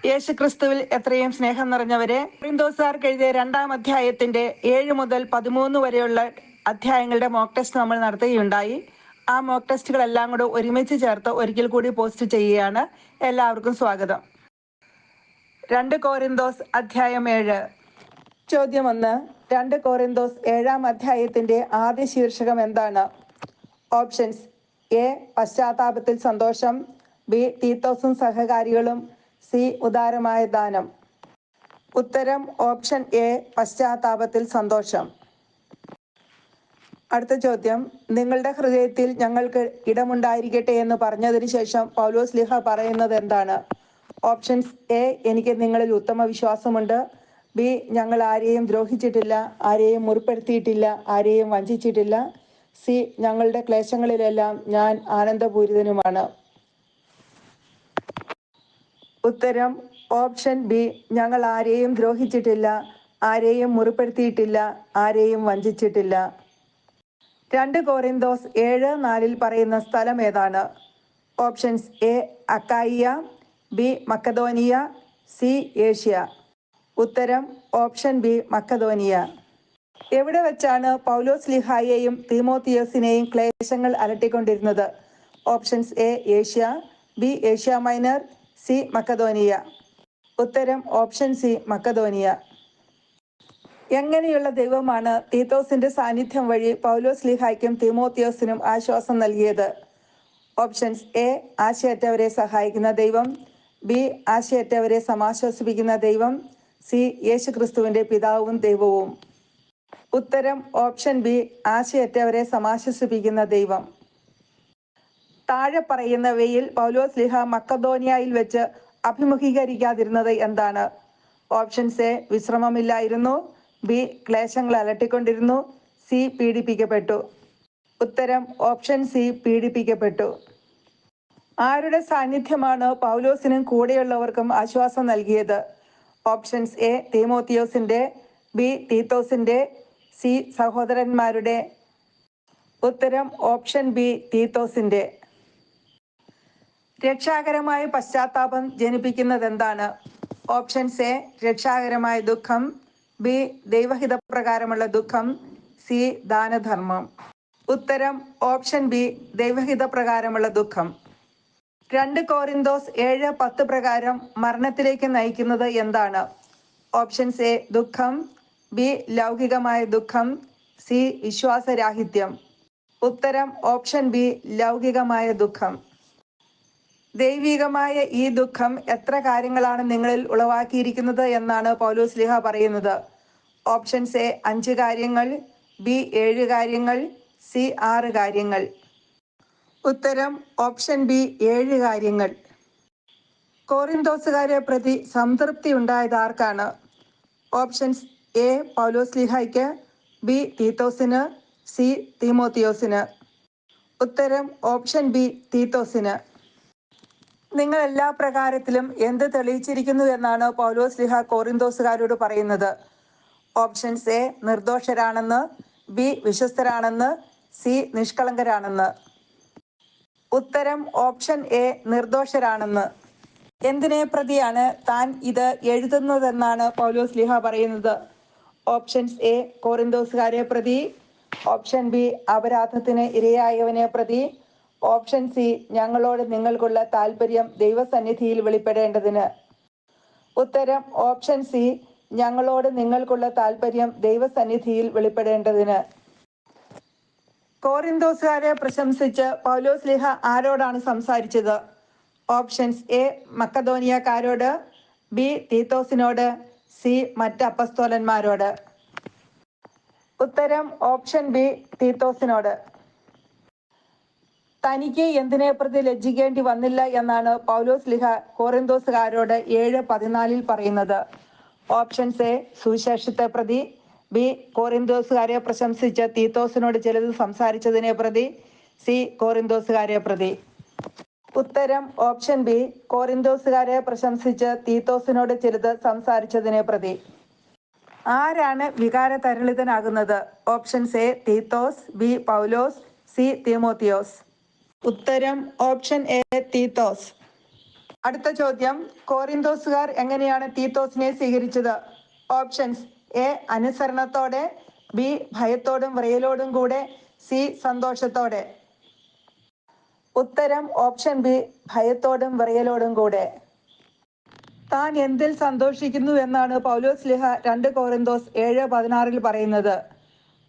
യേശുക്രിസ്തുവിൽ എത്രയും സ്നേഹം നിറഞ്ഞവരെ, കൊരിന്തോസുകാർക്ക് എഴുതിയ 2-ാം അധ്യായത്തിന്റെ 7 മുതൽ 13 വരെയുള്ള അധ്യായങ്ങളുടെ മോക്ക് ടെസ്റ്റ് നമ്മൾ നടത്തുകയുണ്ടായി. ആ മോക്ക് ടെസ്റ്റുകളെല്ലാം കൂടെ ഒരുമിച്ച് ചേർത്ത് ഒരിക്കൽ കൂടി പോസ്റ്റ് ചെയ്യുകയാണ്. എല്ലാവർക്കും സ്വാഗതം. 2 കൊരിന്തോസ് അധ്യായം 7. ചോദ്യം 1. 2 കൊരിന്തോസ് 7-ാം അധ്യായത്തിന്റെ ആദ്യ ശീർഷകം എന്താണ്? Options: A. പശ്ചാത്താപത്തിൽ സന്തോഷം. ബി. തീത്തോസും സഹകാരികളും. സി. ഉദാരമായ ദാനം. ഉത്തരം ഓപ്ഷൻ എ. പശ്ചാത്താപത്തിൽ സന്തോഷം. അടുത്ത ചോദ്യം: നിങ്ങളുടെ ഹൃദയത്തിൽ ഞങ്ങൾക്ക് ഇടമുണ്ടായിരിക്കട്ടെ എന്ന് പറഞ്ഞതിന് ശേഷം പൗലോസ്ലീഹ പറയുന്നത് എന്താണ്? Options: A. എനിക്ക് നിങ്ങളിൽ ഉത്തമ വിശ്വാസമുണ്ട്. ബി. ഞങ്ങൾ ആരെയും ദ്രോഹിച്ചിട്ടില്ല, ആരെയും മുറിപ്പെടുത്തിയിട്ടില്ല, ആരെയും വഞ്ചിച്ചിട്ടില്ല. സി. ഞങ്ങളുടെ ക്ലേശങ്ങളിലെല്ലാം ഞാൻ ആനന്ദപൂരിതനുമാണ്. ഉത്തരം ഓപ്ഷൻ ബി. ഞങ്ങൾ ആരെയും ദ്രോഹിച്ചിട്ടില്ല, ആരെയും മുറിപ്പെടുത്തിയിട്ടില്ല, ആരെയും വഞ്ചിച്ചിട്ടില്ല. 2 കൊരിന്തോസ് 7:4 പറയുന്ന സ്ഥലം ഏതാണ്? Options: A. Achaia. B. Macedonia. C. Asia. ഉത്തരം ഓപ്ഷൻ ബി. മക്കതോനിയ. എവിടെ വെച്ചാണ് പൗലോസ്ലീഹായെയും തീമോത്തിയോസിനെയും ക്ലേശങ്ങൾ അലട്ടിക്കൊണ്ടിരുന്നത്? Options: A. Asia. B. Asia Minor. C. Macedonia. ഉത്തരം ഓപ്ഷൻ സി. മക്കതോനിയ. എങ്ങനെയുള്ള ദൈവമാണ് തീത്തോസിന്റെ സാന്നിധ്യം വഴി പൗലോസ്ലീഹായ്ക്കും തീമോത്തിയോസിനും ആശ്വാസം നൽകിയത്? Options: A. ആശയറ്റവരെ സഹായിക്കുന്ന ദൈവം. ബി. ആശയറ്റവരെ സമാശ്വസിപ്പിക്കുന്ന ദൈവം. സി. യേശുക്രിസ്തുവിന്റെ പിതാവും ദൈവവും. ഉത്തരം ഓപ്ഷൻ ബി. ആശയറ്റവരെ സമാശ്വസിപ്പിക്കുന്ന ദൈവം. താഴെ പറയുന്നവയിൽ പൗലോസ്ലീഹ മക്കതോനിയയിൽ വെച്ച് അഭിമുഖീകരിക്കാതിരുന്നത് എന്താണ്? Options: A. വിശ്രമമില്ലായിരുന്നു. ബി. ക്ലേശങ്ങൾ അലട്ടിക്കൊണ്ടിരുന്നു. സി. പീഡിപ്പിക്കപ്പെട്ടു. ഉത്തരം ഓപ്ഷൻ സി. പീഡിപ്പിക്കപ്പെട്ടു. ആരുടെ സാന്നിധ്യമാണ് പൗലോസിനും കൂടെയുള്ളവർക്കും ആശ്വാസം നൽകിയത്? Options: A. തീമോത്തിയോസിന്റെ. ബി. തീത്തോസിന്റെ. സി. സഹോദരന്മാരുടെ. ഉത്തരം ഓപ്ഷൻ ബി. തീത്തോസിന്റെ. രക്ഷാകരമായ പശ്ചാത്താപം ജനിപ്പിക്കുന്നതെന്താണ്? Options: A. രക്ഷാകരമായ ദുഃഖം. ബി. ദൈവഹിതപ്രകാരമുള്ള ദുഃഖം. സി. ദാനധർമ്മം. ഉത്തരം ഓപ്ഷൻ ബി. ദൈവഹിതപ്രകാരമുള്ള ദുഃഖം. 2 കൊരിന്തോസ് 7:10 പ്രകാരം മരണത്തിലേക്ക് നയിക്കുന്നത് എന്താണ്? Options: A. ദുഃഖം. ബി. ലൗകികമായ ദുഃഖം. സി. വിശ്വാസരാഹിത്യം. ഉത്തരം ഓപ്ഷൻ ബി. ലൗകികമായ ദുഃഖം. ദൈവികമായ ഈ ദുഃഖം എത്ര കാര്യങ്ങളാണ് നിങ്ങളിൽ ഉളവാക്കിയിരിക്കുന്നത് എന്നാണ് പൗലോസ്ലീഹ പറയുന്നത്? Options: A. 5 കാര്യങ്ങൾ. ബി. 7 കാര്യങ്ങൾ. സി. 6 കാര്യങ്ങൾ. ഉത്തരം ഓപ്ഷൻ ബി. 7 കാര്യങ്ങൾ. കൊരിന്തോസുകാരെ പ്രതി സംതൃപ്തി ഉണ്ടായത് ആർക്കാണ്? Options: A. പൗലോസ്ലീഹായ്ക്ക്. ബി. തീത്തോസിന്. സി. തീമോത്തിയോസിന്. ഉത്തരം ഓപ്ഷൻ ബി. തീത്തോസിന്. നിങ്ങൾ എല്ലാ പ്രകാരത്തിലും എന്ത് തെളിയിച്ചിരിക്കുന്നു എന്നാണ് പൗലോസ്ലീഹ കൊരിന്തോസുകാരോട് പറയുന്നത്? Options: A. നിർദോഷരാണെന്ന്. ബി. വിശ്വസ്തരാണെന്ന്. സി. നിഷ്കളങ്കരാണെന്ന്. ഉത്തരം ഓപ്ഷൻ എ. നിർദോഷരാണെന്ന്. എന്തിനെ പ്രതിയാണ് താൻ ഇത് എഴുതുന്നതെന്നാണ് പൗലോസ്ലീഹ പറയുന്നത്? Options: A. കൊരിന്തോസുകാരെ പ്രതി. Option B. അപരാധത്തിന് ഇരയായവനെ പ്രതി. Option C. ഞങ്ങളോട് നിങ്ങൾക്കുള്ള താൽപര്യം ദൈവസന്നിധിയിൽ വെളിപ്പെടേണ്ടതിന്. ഉത്തരം ഓപ്ഷൻ സി. ഞങ്ങളോട് നിങ്ങൾക്കുള്ള താൽപര്യം ദൈവസന്നിധിയിൽ വെളിപ്പെടേണ്ടതിന്. കൊരിന്തോസുകാരെ പ്രശംസിച്ച് പൗലോസ്ലീഹ ആരോടാണ് സംസാരിച്ചത്? Options: A. മക്കതോനിയക്കാരോട്. ബി. തീത്തോസിനോട്. സി. മറ്റ് അപ്പസ്തോലന്മാരോട്. ഉത്തരം ഓപ്ഷൻ ബി. തീത്തോസിനോട്. തനിക്ക് എന്തിനെ പ്രതി ലജ്ജിക്കേണ്ടി വന്നില്ല എന്നാണ് പൗലോസ്ലീഹ കൊരിന്തോസുകാരോട് 7:14 പറയുന്നത്? Options: A. സുവിശേഷത്തെ പ്രതി. ബി. കൊരിന്തോസുകാരെ പ്രശംസിച്ച് തീത്തോസിനോട് ചിലത് സംസാരിച്ചതിനെ പ്രതി. സി. കൊരിന്തോസുകാരെ പ്രതി. ഉത്തരം ഓപ്ഷൻ ബി. കൊരിന്തോസുകാരെ പ്രശംസിച്ച് തീത്തോസിനോട് ചിലത് സംസാരിച്ചതിനെ പ്രതി. ആരാണ് വികാരതരളിതനാകുന്നത്? Options: A. തീത്തോസ്. ബി. പൗലോസ്. സി. തീമോത്തിയോസ്. ഉത്തരം ഓപ്ഷൻ എ. തീത്തോസ്. അടുത്ത ചോദ്യം, കോറിന്തോസുകാർ എങ്ങനെയാണ് തീത്തോസിനെ സ്വീകരിച്ചത്? ഓപ്ഷൻസ്: എ അനുസരണത്തോടെ, ബി ഭയത്തോടും വിറയലോടും കൂടെ, സി സന്തോഷത്തോടെ. ഉത്തരം ഓപ്ഷൻ ബി ഭയത്തോടും വിറയലോടും കൂടെ. താൻ എന്തിൽ സന്തോഷിക്കുന്നു എന്നാണ് പൗലോസ്ലീഹ 2 കോറിന്തോസ് 7:16 പറയുന്നത്?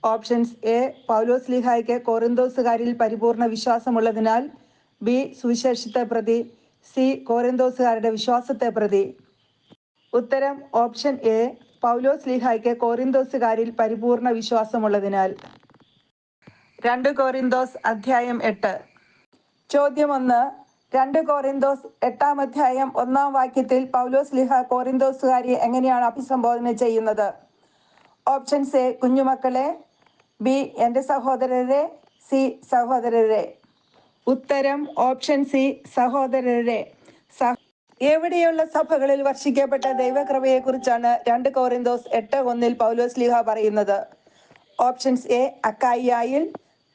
ഓപ്ഷൻസ്: എ പൗലോസ്ലീഹായ്ക്ക് കോറിന്തോസുകാരിൽ പരിപൂർണ വിശ്വാസമുള്ളതിനാൽ, ബി സുവിശേഷത്തെ പ്രതി, സി കോറിന്തോസുകാരുടെ വിശ്വാസത്തെ പ്രതി. ഉത്തരം ഓപ്ഷൻ എ പൗലോസ്ലീഹായ്ക്ക് കോറിന്തോസുകാരിൽ പരിപൂർണ വിശ്വാസമുള്ളതിനാൽ. 2 കോറിന്തോസ് അധ്യായം 8. ചോദ്യം 1. 2 കോറിന്തോസ് 8 അധ്യായം 1 വാക്യത്തിൽ പൗലോസ്ലീഹ കോറിന്തോസുകാരിയെ എങ്ങനെയാണ് അഭിസംബോധന ചെയ്യുന്നത്? ഓപ്ഷൻസ്: എ കുഞ്ഞുമക്കളെ, ബി എൻ്റെ സഹോദരരെ, സി സഹോദരരെ. ഉത്തരം ഓപ്ഷൻ സി സഹോദരരെ. എവിടെയുള്ള സഭകളിൽ വർഷിക്കപ്പെട്ട ദൈവകൃപയെക്കുറിച്ചാണ് 2 കോറിന്തോസ് 8:1 പൗലോസ്ലീഹ പറയുന്നത്? ഓപ്ഷൻസ്: എ അക്കായിയായിൽ,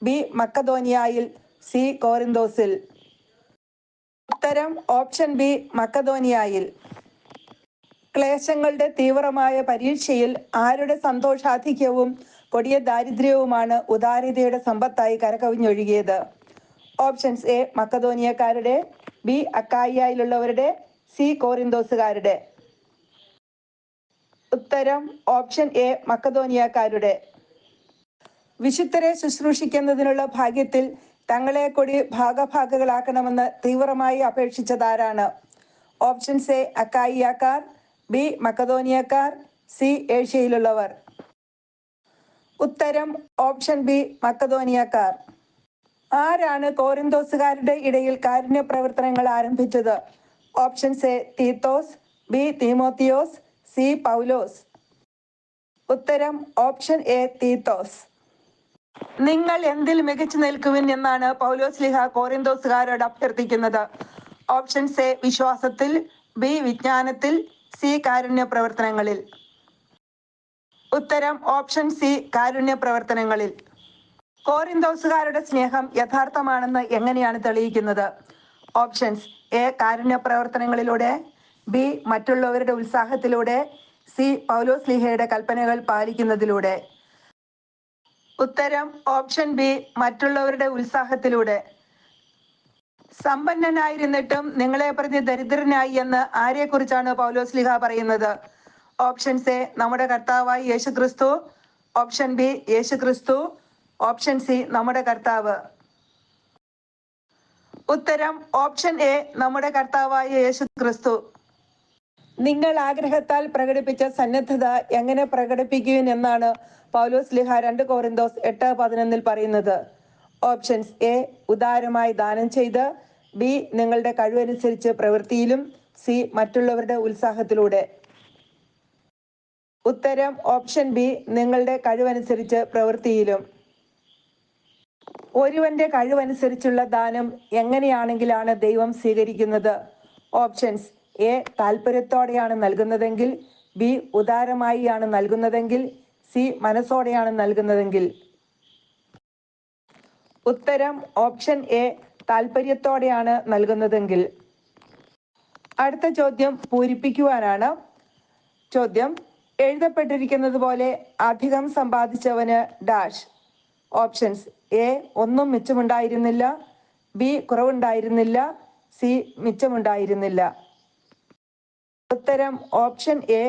ബി മക്കദോനിയായിൽ, സി കോറിന്തോസിൽ. ഉത്തരം ഓപ്ഷൻ ബി മക്കദോനിയായിൽ. ക്ലേശങ്ങളുടെ തീവ്രമായ പരീക്ഷയിൽ ആരുടെ സന്തോഷാധിക്യവും കൊടിയ ദാരിദ്ര്യവുമാണ് ഉദാരതയുടെ സമ്പത്തായി കരകവിഞ്ഞൊഴുകിയത്? ഓപ്ഷൻസ്: എ മക്കദോനിയക്കാരുടെ, ബി അക്കായിയായിലുള്ളവരുടെ, സി കോറിന്തോസുകാരുടെ. ഉത്തരം ഓപ്ഷൻ എ മക്കദോനിയക്കാരുടെ. വിശുദ്ധരെ ശുശ്രൂഷിക്കുന്നതിനുള്ള ഭാഗ്യത്തിൽ തങ്ങളെ കൂടി ഭാഗഭാക്കുകളാക്കണമെന്ന് തീവ്രമായി അപേക്ഷിച്ചതാരാണ്? ഓപ്ഷൻസ്: എ അക്കായിയാക്കാർ, ബി മക്കദോനിയക്കാർ, സി ഏഷ്യയിലുള്ളവർ. ഉത്തരം ഓപ്ഷൻ ബി മക്കദോനിയക്കാർ. ആരാണ് കോറിന്തോസുകാരുടെ ഇടയിൽ കാരുണ്യ പ്രവർത്തനങ്ങൾ ആരംഭിച്ചത്? ഓപ്ഷൻസ്: എ തീത്തോസ്, ബി തീമോത്തിയോസ്, സി പൗലോസ്. ഉത്തരം ഓപ്ഷൻ എ തീത്തോസ്. നിങ്ങൾ എന്തിൽ മികച്ചു നിൽക്കുവിൻ എന്നാണ് പൗലോസ്ലീഹ കോറിന്തോസുകാരോട് അഭ്യർത്ഥിക്കുന്നത്? ഓപ്ഷൻസ്: എ വിശ്വാസത്തിൽ, ബി വിജ്ഞാനത്തിൽ, സി കാരുണ്യ പ്രവർത്തനങ്ങളിൽ. ഉത്തരം ഓപ്ഷൻ സി കാരുണ്യ പ്രവർത്തനങ്ങളിൽ. കോറിന്തോസുകാരുടെ സ്നേഹം യഥാർത്ഥമാണെന്ന് എങ്ങനെയാണ് തെളിയിക്കുന്നത്? ഓപ്ഷൻസ്: എ കാരുണ്യ പ്രവർത്തനങ്ങളിലൂടെ, ബി മറ്റുള്ളവരുടെ ഉത്സാഹത്തിലൂടെ, സി പൗലോസ്ലീഹയുടെ കൽപ്പനകൾ പാലിക്കുന്നതിലൂടെ. ഉത്തരം ഓപ്ഷൻ ബി മറ്റുള്ളവരുടെ ഉത്സാഹത്തിലൂടെ. സമ്പന്നനായിരുന്നിട്ടും നിങ്ങളെ പ്രതി ദരിദ്രനായി എന്ന് ആരെക്കുറിച്ചാണ് പൗലോസ്ലീഹ പറയുന്നത്? ഓപ്ഷൻസ്: എ നമ്മുടെ കർത്താവായ യേശുക്രിസ്തു, ഓപ്ഷൻ ബി യേശുക്രിസ്തു, ഓപ്ഷൻ സി നമ്മുടെ കർത്താവ്. ഉത്തരം ഓപ്ഷൻ എ നമ്മുടെ കർത്താവായ യേശുക്രിസ്തു. നിങ്ങൾ ആഗ്രഹത്താൽ പ്രകടിപ്പിച്ച സന്നദ്ധത എങ്ങനെ പ്രകടിപ്പിക്കുവിൻ എന്നാണ് പൗലോസ്ലീഹ 2 കോറിന്തോസ് 8:11 പറയുന്നത്? ഓപ്ഷൻസ്: എ ഉദാരമായി ദാനം ചെയ്ത്, ബി നിങ്ങളുടെ കഴിവനുസരിച്ച് പ്രവൃത്തിയിലും, സി മറ്റുള്ളവരുടെ ഉത്സാഹത്തിലൂടെ. ഉത്തരം ഓപ്ഷൻ ബി നിങ്ങളുടെ കഴിവനുസരിച്ച് പ്രവൃത്തിയിലും. ഒരുവന്റെ കഴിവനുസരിച്ചുള്ള ദാനം എങ്ങനെയാണെങ്കിലാണ് ദൈവം സ്വീകരിക്കുന്നത്? ഓപ്ഷൻസ്: എ താല്പര്യത്തോടെയാണ് നൽകുന്നതെങ്കിൽ, ബി ഉദാരമായിയാണ് നൽകുന്നതെങ്കിൽ, സി മനസ്സോടെയാണ് നൽകുന്നതെങ്കിൽ. ഉത്തരം ഓപ്ഷൻ എ താല്പര്യത്തോടെയാണ് നൽകുന്നതെങ്കിൽ. അടുത്ത ചോദ്യം പൂരിപ്പിക്കുവാനാണ്. ചോദ്യം: എഴുതപ്പെട്ടിരിക്കുന്നത് പോലെ അധികം സമ്പാദിച്ചവന് ഡാഷ്. ഓപ്ഷൻസ്: എ ഒന്നും മിച്ചമുണ്ടായിരുന്നില്ല, ബി കുറവുണ്ടായിരുന്നില്ല, സി മിച്ചമുണ്ടായിരുന്നില്ല. ഉത്തരം ഓപ്ഷൻ എ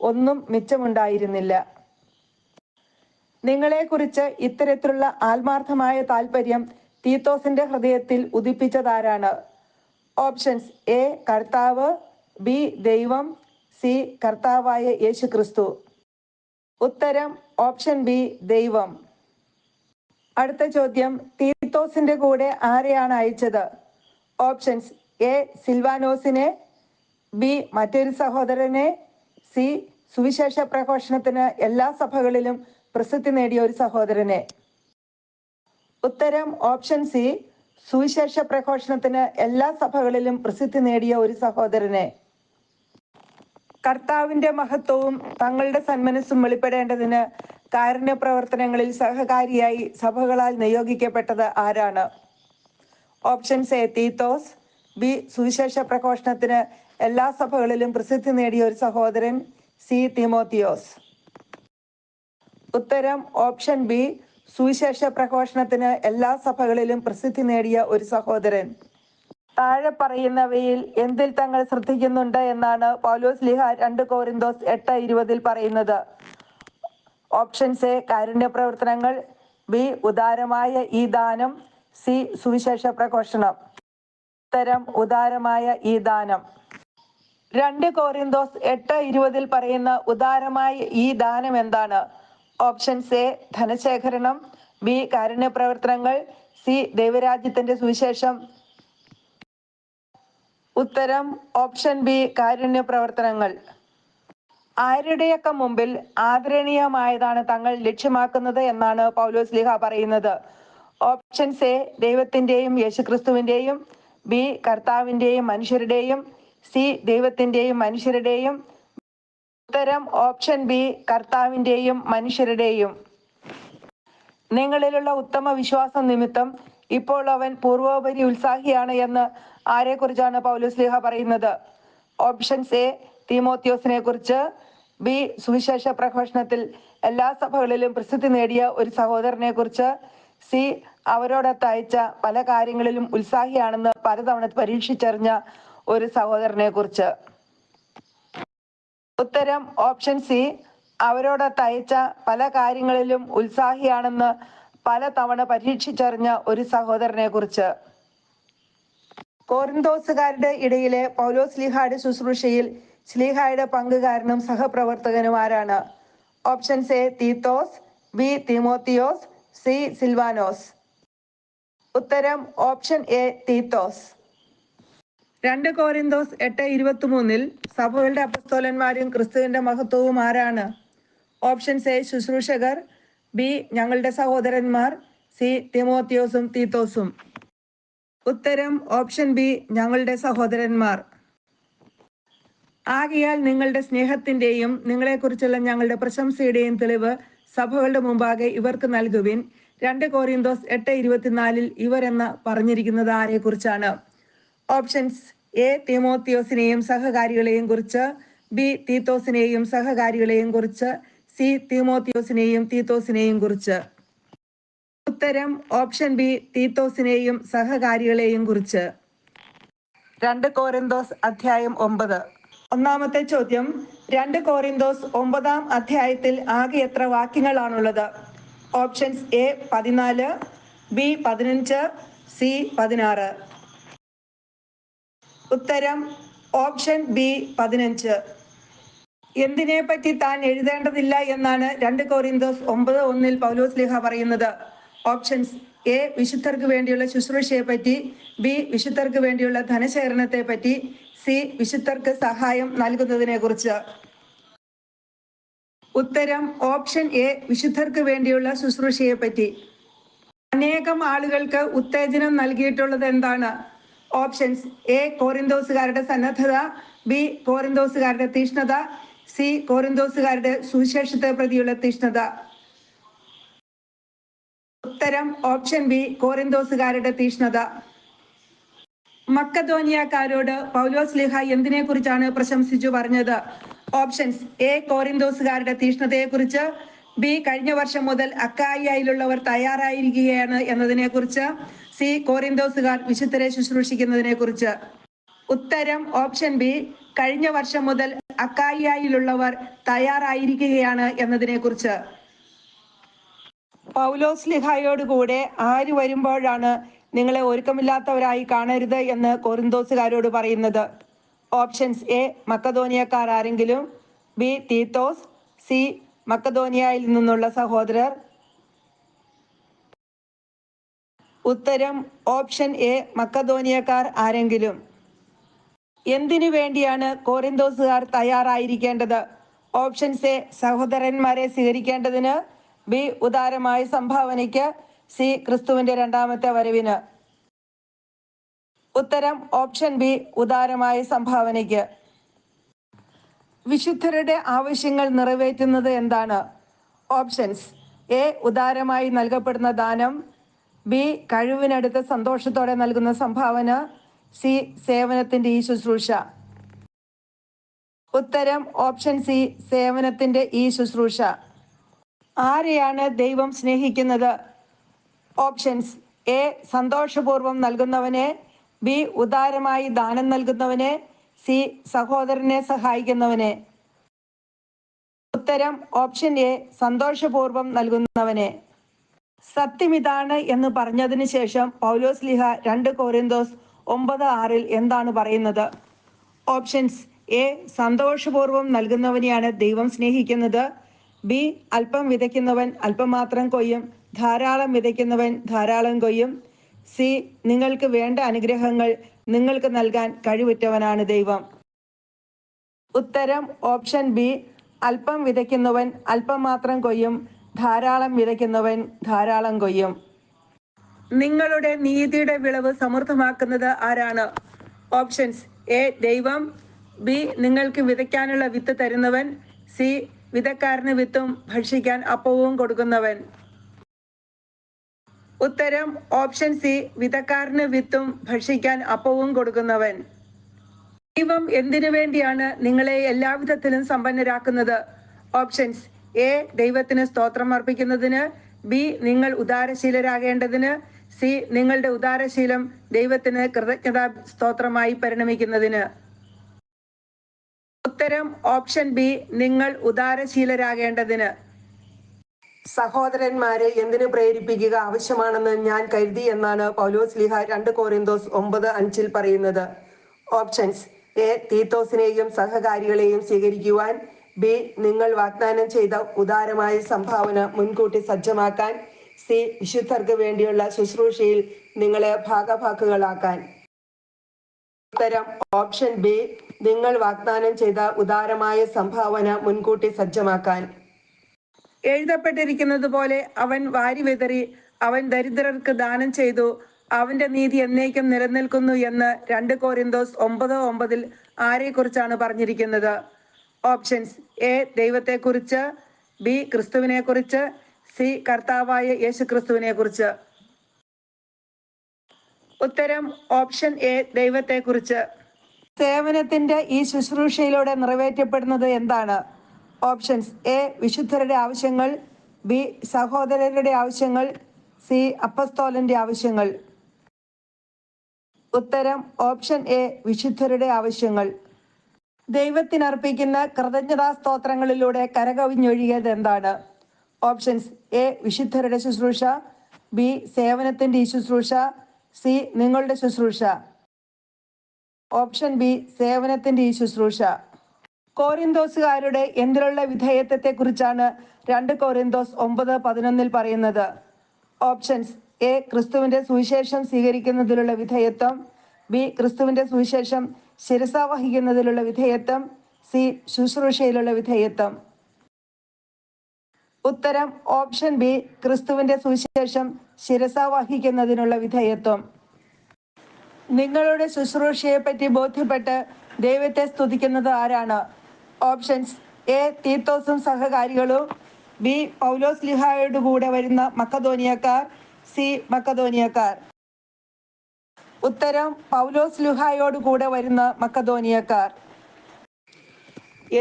ഒന്നും മിച്ചമുണ്ടായിരുന്നില്ല. നിങ്ങളെക്കുറിച്ച് ഇത്തരത്തിലുള്ള ആത്മാർത്ഥമായ താല്പര്യം തീത്തോസിന്റെ ഹൃദയത്തിൽ ഉദിപ്പിച്ചതാരാണ്? ഓപ്ഷൻസ്: എ കർത്താവ്, ബി ദൈവം, സി കർത്താവായ യേശുക്രിസ്തു. ഉത്തരം ഓപ്ഷൻ ബി ദൈവം. അടുത്ത ചോദ്യം: തീത്തോസിന്റെ കൂടെ ആരെയാണ് അയച്ചത്? ഓപ്ഷൻസ്: എ സിൽവാനോസിനെ, ബി മറ്റൊരു സഹോദരനെ, സി സുവിശേഷ പ്രഘോഷണത്തിന് എല്ലാ സഭകളിലും പ്രസിദ്ധി നേടിയ ഒരു സഹോദരനെ. ഉത്തരം ഓപ്ഷൻ സി സുവിശേഷ പ്രഘോഷണത്തിന് എല്ലാ സഭകളിലും പ്രസിദ്ധി നേടിയ ഒരു സഹോദരനെ. കർത്താവിന്റെ മഹത്വവും തങ്ങളുടെ സന്മനസ്സും വെളിപ്പെടേണ്ടതിന് കാരുണ്യ പ്രവർത്തനങ്ങളിൽ സഹകാരിയായി സഭകളാൽ നിയോഗിക്കപ്പെട്ടത് ആരാണ്? ഓപ്ഷൻസ്: എ തീത്തോസ്, ബി സുവിശേഷ പ്രഘോഷണത്തിന് എല്ലാ സഭകളിലും പ്രസിദ്ധി നേടിയ ഒരു സഹോദരൻ, സി തീമോത്തിയോസ്. ഉത്തരം ഓപ്ഷൻ ബി സുവിശേഷ പ്രഘോഷണത്തിന് എല്ലാ സഭകളിലും പ്രസിദ്ധി നേടിയ ഒരു സഹോദരൻ. താഴെ പറയുന്നവയിൽ എന്തിൽ തങ്ങൾ ശ്രദ്ധിക്കുന്നുണ്ട് എന്നാണ് പൗലോസ്ലീഹ 2 കൊരിന്തോസ് 8:20 പറയുന്നത്? ഓപ്ഷൻസ് എ കാരുണ്യ പ്രവർത്തനങ്ങൾ, ബി ഉദാരമായ ഈ ദാനം, സി സുവിശേഷ പ്രഘോഷണം. ഉത്തരം ഉദാരമായ ഈ ദാനം. 2 കൊരിന്തോസ് 8:20 പറയുന്ന ഉദാരമായ ഈ ദാനം എന്താണ്? ഓപ്ഷൻസ് എ ധനശേഖരണം, ബി കാരുണ്യ പ്രവർത്തനങ്ങൾ, സി ദൈവരാജ്യത്തിന്റെ സുവിശേഷം. ഉത്തരം ഓപ്ഷൻ ബി കാരുണ്യ പ്രവർത്തനങ്ങൾ. ആരുടെയൊക്കെ മുമ്പിൽ ആദരണീയമായതാണ് തങ്ങൾ ലക്ഷ്യമാക്കുന്നത് എന്നാണ് പൗലോസ്ലീഹ പറയുന്നത്? ഓപ്ഷൻസ് എ ദൈവത്തിന്റെയും യേശുക്രിസ്തുവിന്റെയും, ബി കർത്താവിന്റെയും മനുഷ്യരുടെയും, സി ദൈവത്തിന്റെയും മനുഷ്യരുടെയും. ഉത്തരം ഓപ്ഷൻ ബി കർത്താവിന്റെയും മനുഷ്യരുടെയും. നിങ്ങളിലുള്ള ഉത്തമ വിശ്വാസം നിമിത്തം ഇപ്പോൾ അവൻ പൂർവോപരി ഉത്സാഹിയാണ് എന്ന് ആരെക്കുറിച്ചാണ് പൗലോസ്ലീഹ പറയുന്നത്? ഓപ്ഷൻസ് എ തീമോത്തിയോസിനെ കുറിച്ച്, ബി സുവിശേഷ പ്രഘോഷണത്തിൽ എല്ലാ സഭകളിലും പ്രസിദ്ധി നേടിയ ഒരു സഹോദരനെ കുറിച്ച്, സി അവരോടൊത്ത് അയച്ച പല കാര്യങ്ങളിലും ഉത്സാഹിയാണെന്ന് പലതവണ പരീക്ഷിച്ചറിഞ്ഞ ഒരു സഹോദരനെ കുറിച്ച്. ഉത്തരം ഓപ്ഷൻ സി അവരോടൊത്ത് അയച്ച പല കാര്യങ്ങളിലും ഉത്സാഹിയാണെന്ന് പലതവണ പരീക്ഷിച്ചറിഞ്ഞ ഒരു സഹോദരനെ കുറിച്ച്. കൊറിന്തോസുകാരുടെ ഇടയിലെ പൗലോസ്ലീഹയുടെ ശുശ്രൂഷയിൽ ശ്ലീഹായുടെ പങ്കുകാരനും സഹപ്രവർത്തകനും ആരാണ്? ഓപ്ഷൻസ് എ തീത്തോസ്, ബി തീമോത്തിയോസ്, സി സിൽവാനോസ്. ഉത്തരം ഓപ്ഷൻ എ തീത്തോസ്. 2 കൊരിന്തോസ് 8:23 സഭകളുടെ അപ്പസ്തോലന്മാരും ക്രിസ്തുവിന്റെ മഹത്വവും ആരാണ്? ഓപ്ഷൻസ് എ ശുശ്രൂഷകർ, ബി ഞങ്ങളുടെ സഹോദരന്മാർ, സി തീമോത്തിയോസും തീത്തോസും. ഉത്തരം ഓപ്ഷൻ ബി ഞങ്ങളുടെ സഹോദരന്മാർ. ആകയാൽ നിങ്ങളുടെ സ്നേഹത്തിന്റെയും നിങ്ങളെക്കുറിച്ചുള്ള ഞങ്ങളുടെ പ്രശംസയുടെയും തെളിവ് സഭകളുടെ മുമ്പാകെ ഇവർക്ക് നൽകുവിൻ. 2 കൊരിന്തോസ് 8:24 ഇവരെന്ന് പറഞ്ഞിരിക്കുന്നത് ആരെക്കുറിച്ചാണ്? ഓപ്ഷൻസ് എ തീമോത്തിയോസിനെയും സഹകാരികളെയും കുറിച്ച്, ബി തീത്തോസിനെയും സഹകാരികളെയും കുറിച്ച്, സി തീമോത്തിയോസിനെയും തീത്തോസിനെയും കുറിച്ച്. ഉത്തരം ഓപ്ഷൻ ബി തീത്തോസിനെയും സഹകാരികളെയും കുറിച്ച്. 2 കൊരിന്തോസ് അധ്യായം 9. ഒന്നാമത്തെ ചോദ്യം, 2 കൊരിന്തോസ് 9-ാം അധ്യായത്തിൽ ആകെ എത്ര വാക്യങ്ങളാണുള്ളത്? Options A 14, B 15, C 16. ഉത്തരം ഓപ്ഷൻ ബി 15. എന്തിനെ പറ്റി താൻ എഴുതേണ്ടതില്ല എന്നാണ് 2 കൊരിന്തോസ് 9:1 പൗലോസ്ലീഹ പറയുന്നത്? ഓപ്ഷൻസ് എ വിശുദ്ധർക്ക് വേണ്ടിയുള്ള ശുശ്രൂഷയെ പറ്റി, ബി വിശുദ്ധർക്ക് വേണ്ടിയുള്ള ധനശേഖരണത്തെ പറ്റി, സി വിശുദ്ധർക്ക് സഹായം നൽകുന്നതിനെ കുറിച്ച്. ഉത്തരം ഓപ്ഷൻ എ വിശുദ്ധർക്ക് വേണ്ടിയുള്ള ശുശ്രൂഷയെ പറ്റി. അനേകം ആളുകൾക്ക് ഉത്തേജനം നൽകിയിട്ടുള്ളത് എന്താണ്? ഓപ്ഷൻസ് എ കൊരിന്തോസുകാരുടെ സന്നദ്ധത, ബി കൊരിന്തോസുകാരുടെ തീഷ്ണത, സി കൊരിന്തോസുകാരുടെ സുവിശേഷത്തെ പ്രതിയുള്ള തീഷ്ണത. ഉത്തരം ഓപ്ഷൻ ബി കൊരിന്തോസുകാരുടെ തീഷ്ണത. മക്കദോനിയക്കാരോട് പൗലോസ്ലീഹ എന്തിനെ കുറിച്ചാണ് പ്രശംസിച്ചു പറഞ്ഞത്? ഓപ്ഷൻസ് എ കൊരിന്തോസുകാരുടെ തീഷ്ണതയെ കുറിച്ച്, ബി കഴിഞ്ഞ വർഷം മുതൽ അക്കായിയായിലുള്ളവർ തയ്യാറായിരിക്കുകയാണ് എന്നതിനെ കുറിച്ച്, സി കൊരിന്തോസുകാർ വിശുദ്ധരെ ശുശ്രൂഷിക്കുന്നതിനെ കുറിച്ച്. ഉത്തരം ഓപ്ഷൻ ബി കഴിഞ്ഞ വർഷം മുതൽ അക്കായിയായിലുള്ളവർ തയ്യാറായിരിക്കുകയാണ് എന്നതിനെ കുറിച്ച്. പൗലോസ്ലീഹായോടുകൂടെ ആര് വരുമ്പോഴാണ് നിങ്ങളെ ഒരുക്കമില്ലാത്തവരായി കാണരുത് എന്ന് കൊരിന്തോസുകാരോട് പറയുന്നത്? ഓപ്ഷൻസ് എ മക്കദോനിയക്കാർ ആരെങ്കിലും, ബി തീത്തോസ്, സി മക്കദോനിയയിൽ നിന്നുള്ള സഹോദരർ. ഉത്തരം ഓപ്ഷൻ എ മക്കദോനിയക്കാർ ആരെങ്കിലും. എന്തിനു വേണ്ടിയാണ് കൊരിന്തോസുകാർ തയ്യാറായിരിക്കേണ്ടത്? ഓപ്ഷൻസ് എ സഹോദരന്മാരെ സ്വീകരിക്കേണ്ടതിന്, ബി ഉദാരമായ സംഭാവനയ്ക്ക്, സി ക്രിസ്തുവിന്റെ രണ്ടാമത്തെ വരവിന്. ഉത്തരം ഓപ്ഷൻ ബി ഉദാരമായ സംഭാവനയ്ക്ക്. വിശുദ്ധരുടെ ആവശ്യങ്ങൾ നിറവേറ്റുന്നത് എന്താണ്? ഓപ്ഷൻസ് എ ഉദാരമായി നൽകപ്പെടുന്ന ദാനം, ബി കഴിവിനടുത്ത് സന്തോഷത്തോടെ നൽകുന്ന സംഭാവന, സി സേവനത്തിന്റെ ഈ ശുശ്രൂഷ? ഉത്തരം ഓപ്ഷൻ സി സേവനത്തിന്റെ ഈ ശുശ്രൂഷ. ആരെയാണ് ദൈവം സ്നേഹിക്കുന്നത്? ഓപ്ഷൻസ്: എ സന്തോഷപൂർവ്വം നൽകുന്നവനെ, ബി ഉദാരമായി ദാനം നൽകുന്നവനെ, സി സഹോദരനെ സഹായിക്കുന്നവനെ. ഉത്തരം ഓപ്ഷൻ എ സന്തോഷപൂർവ്വം നൽകുന്നവനെ. സത്യമിതാണ് എന്ന് പറഞ്ഞതിന് ശേഷം പൗലോസ്ലീഹ 2 കൊരിന്തോസ് 9:6 എന്താണ് പറയുന്നത്? ഓപ്ഷൻസ്: എ സന്തോഷപൂർവ്വം നൽകുന്നവനെയാണ് ദൈവം സ്നേഹിക്കുന്നത്, ബി അല്പം വിതയ്ക്കുന്നവൻ അല്പം മാത്രം കൊയ്യും, ധാരാളം വിതയ്ക്കുന്നവൻ ധാരാളം കൊയ്യും, സി നിങ്ങൾക്ക് വേണ്ട അനുഗ്രഹങ്ങൾ നിങ്ങൾക്ക് നൽകാൻ കഴിവുറ്റവനാണ് ദൈവം. ഉത്തരം ഓപ്ഷൻ ബി അല്പം വിതയ്ക്കുന്നവൻ അല്പം മാത്രം കൊയ്യും, ധാരാളം വിതയ്ക്കുന്നവൻ ധാരാളം കൊയ്യും. നിങ്ങളുടെ നീതിയുടെ വിളവ് സമൃദ്ധമാക്കുന്നത് ആരാണ്? ഓപ്ഷൻസ്: എ ദൈവം, ബി നിങ്ങൾക്ക് വിതയ്ക്കാനുള്ള വിത്ത് തരുന്നവൻ, സി വിതക്കാരന് വിത്തും ഭക്ഷിക്കാൻ അപ്പവും കൊടുക്കുന്നവൻ. ഉത്തരം ഓപ്ഷൻ സി വിതക്കാരന് വിത്തും ഭക്ഷിക്കാൻ അപ്പവും കൊടുക്കുന്നവൻ. ദൈവം എന്തിനു വേണ്ടിയാണ് നിങ്ങളെ എല്ലാവിധത്തിലും സമ്പന്നരാക്കുന്നത്? ഓപ്ഷൻസ്: എ ദൈവത്തിന് സ്തോത്രം അർപ്പിക്കുന്നതിന്, ബി നിങ്ങൾ ഉദാരശീലരാകേണ്ടതിന്, സി നിങ്ങളുടെ ഉദാരശീലം ദൈവത്തിന് കൃതജ്ഞതാ സ്തോത്രമായി പരിണമിക്കുന്നതിന്. ഉത്തരം ഓപ്ഷൻ ബി നിങ്ങൾ ഉദാരശീലരാകേണ്ടതിന്. സഹോദരന്മാരെ എന്തിനു പ്രേരിപ്പിക്കുക ആവശ്യമാണെന്ന് ഞാൻ കരുതി എന്നാണ് പൗലോസ്ലീഹ 2 കൊരിന്തോസ് 9:5 പറയുന്നത്. ഓപ്ഷൻസ്: എ തീത്തോസിനെയും സഹകാരികളെയും സ്വീകരിക്കുവാൻ, ബി നിങ്ങൾ വാഗ്ദാനം ചെയ്ത ഉദാരമായ സംഭാവന മുൻകൂട്ടി സജ്ജമാക്കാൻ, സി വിശുദ്ധർക്ക് വേണ്ടിയുള്ള ശുശ്രൂഷയിൽ നിങ്ങളെ ഭാഗഭാക്കുകളാക്കാൻ. ഉത്തരം ഓപ്ഷൻ ബി നിങ്ങൾ വാഗ്ദാനം ചെയ്ത ഉദാരമായ സംഭാവന മുൻകൂട്ടി സജ്ജമാക്കാൻ. എഴുതപ്പെട്ടിരിക്കുന്നത് പോലെ അവൻ വാരി വിതറി, അവൻ ദരിദ്രർക്ക് ദാനം ചെയ്തു, അവന്റെ നീതി എന്നേക്കും നിലനിൽക്കുന്നു എന്ന് 2 കൊരിന്തോസ് 9:9 ആരെക്കുറിച്ചാണ് പറഞ്ഞിരിക്കുന്നത്? ഓപ്ഷൻസ്: എ ദൈവത്തെക്കുറിച്ച്, ബി ക്രിസ്തുവിനെ കുറിച്ച്, സി കർത്താവായ യേശു ക്രിസ്തുവിനെ കുറിച്ച്. ഉത്തരം ഓപ്ഷൻ എ ദൈവത്തെക്കുറിച്ച്. സേവനത്തിന്റെ ഈ ശുശ്രൂഷയിലൂടെ നിറവേറ്റപ്പെടുന്നത് എന്താണ്? ഓപ്ഷൻസ്: എ വിശുദ്ധരുടെ ആവശ്യങ്ങൾ, ബി സഹോദരരുടെ ആവശ്യങ്ങൾ, സി അപ്പസ്തോലന്റെ ആവശ്യങ്ങൾ. ഉത്തരം ഓപ്ഷൻ എ വിശുദ്ധരുടെ ആവശ്യങ്ങൾ. ദൈവത്തിനർപ്പിക്കുന്ന കൃതജ്ഞതാ സ്തോത്രങ്ങളിലൂടെ കരകവിഞ്ഞൊഴുകിയത് എന്താണ്? ഓപ്ഷൻസ്: എ വിശുദ്ധരുടെ ശുശ്രൂഷ, ബി സേവനത്തിന്റെ ഈ ശുശ്രൂഷ, സി നിങ്ങളുടെ ശുശ്രൂഷ. ഓപ്ഷൻ ബി സേവനത്തിന്റെ ഈ ശുശ്രൂഷ. കോരിന്തോസുകാരുടെ എന്തിലുള്ള വിധേയത്വത്തെ കുറിച്ചാണ് 2 കൊരിന്തോസ് 9:11 പറയുന്നത്? ഓപ്ഷൻസ്: എ ക്രിസ്തുവിന്റെ സുവിശേഷം സ്വീകരിക്കുന്നതിലുള്ള വിധേയത്വം, ബി ക്രിസ്തുവിന്റെ സുവിശേഷം ശിരസാ വഹിക്കുന്നതിലുള്ള വിധേയത്വം, സി ശുശ്രൂഷയിലുള്ള വിധേയത്വം. ഉത്തരം ഓപ്ഷൻ ബി ക്രിസ്തുവിന്റെ സുവിശേഷം ശിരസാ വഹിക്കുന്നതിനുള്ള വിധേയത്വം. നിങ്ങളുടെ ശുശ്രൂഷയെ പറ്റി ബോധ്യപ്പെട്ട് ദൈവത്തെ സ്തുതിക്കുന്നത് ആരാണ്? ഓപ്ഷൻസ്: എ തീത്തോസും സഹകാരികളും, ബി പൗലോസ്ലീഹായോട് കൂടെ വരുന്ന മക്കതോനിയക്കാർ, സി മക്കതോനിയക്കാർ. ഉത്തരം പൗലോസ്ലീഹായോട് കൂടെ വരുന്ന മക്കതോനിയക്കാർ.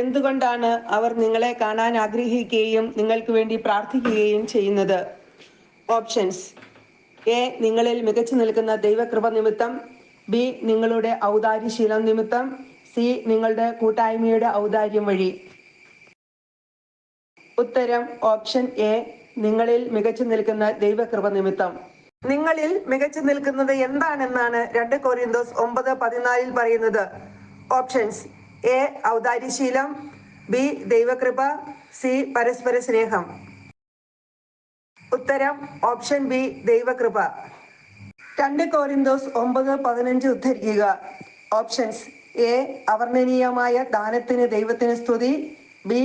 എന്തുകൊണ്ടാണ് അവർ നിങ്ങളെ കാണാൻ ആഗ്രഹിക്കുകയും നിങ്ങൾക്ക് വേണ്ടി പ്രാർത്ഥിക്കുകയും ചെയ്യുന്നത്? ഓപ്ഷൻസ്: എ നിങ്ങളിൽ മികച്ചു നിൽക്കുന്ന ദൈവകൃപ നിമിത്തം, ബി നിങ്ങളുടെ ഔദാര്യശീലം നിമിത്തം, സി നിങ്ങളുടെ കൂട്ടായ്മയുടെ ഔദാര്യം വഴി. ഉത്തരം ഓപ്ഷൻ എ നിങ്ങളിൽ മികച്ചു നിൽക്കുന്ന ദൈവകൃപ നിമിത്തം. നിങ്ങളിൽ മികച്ചു നിൽക്കുന്നത് എന്താണെന്നാണ് 2 കൊരിന്തോസ് 9:14 പറയുന്നത്? ഓപ്ഷൻസ്: എ ഔദാര്യശീലം, ബി ദൈവകൃപ, സി പരസ്പര സ്നേഹം. ഉത്തരം ഓപ്ഷൻ ബി ദൈവകൃപ. 2 കൊരിന്തോസ് 9:15 ഉദ്ധരിക്കുക. ഓപ്ഷൻസ്: എ അവർണ്ണനീയമായ ദാനത്തിന് ദൈവത്തിന് സ്തുതി, ബി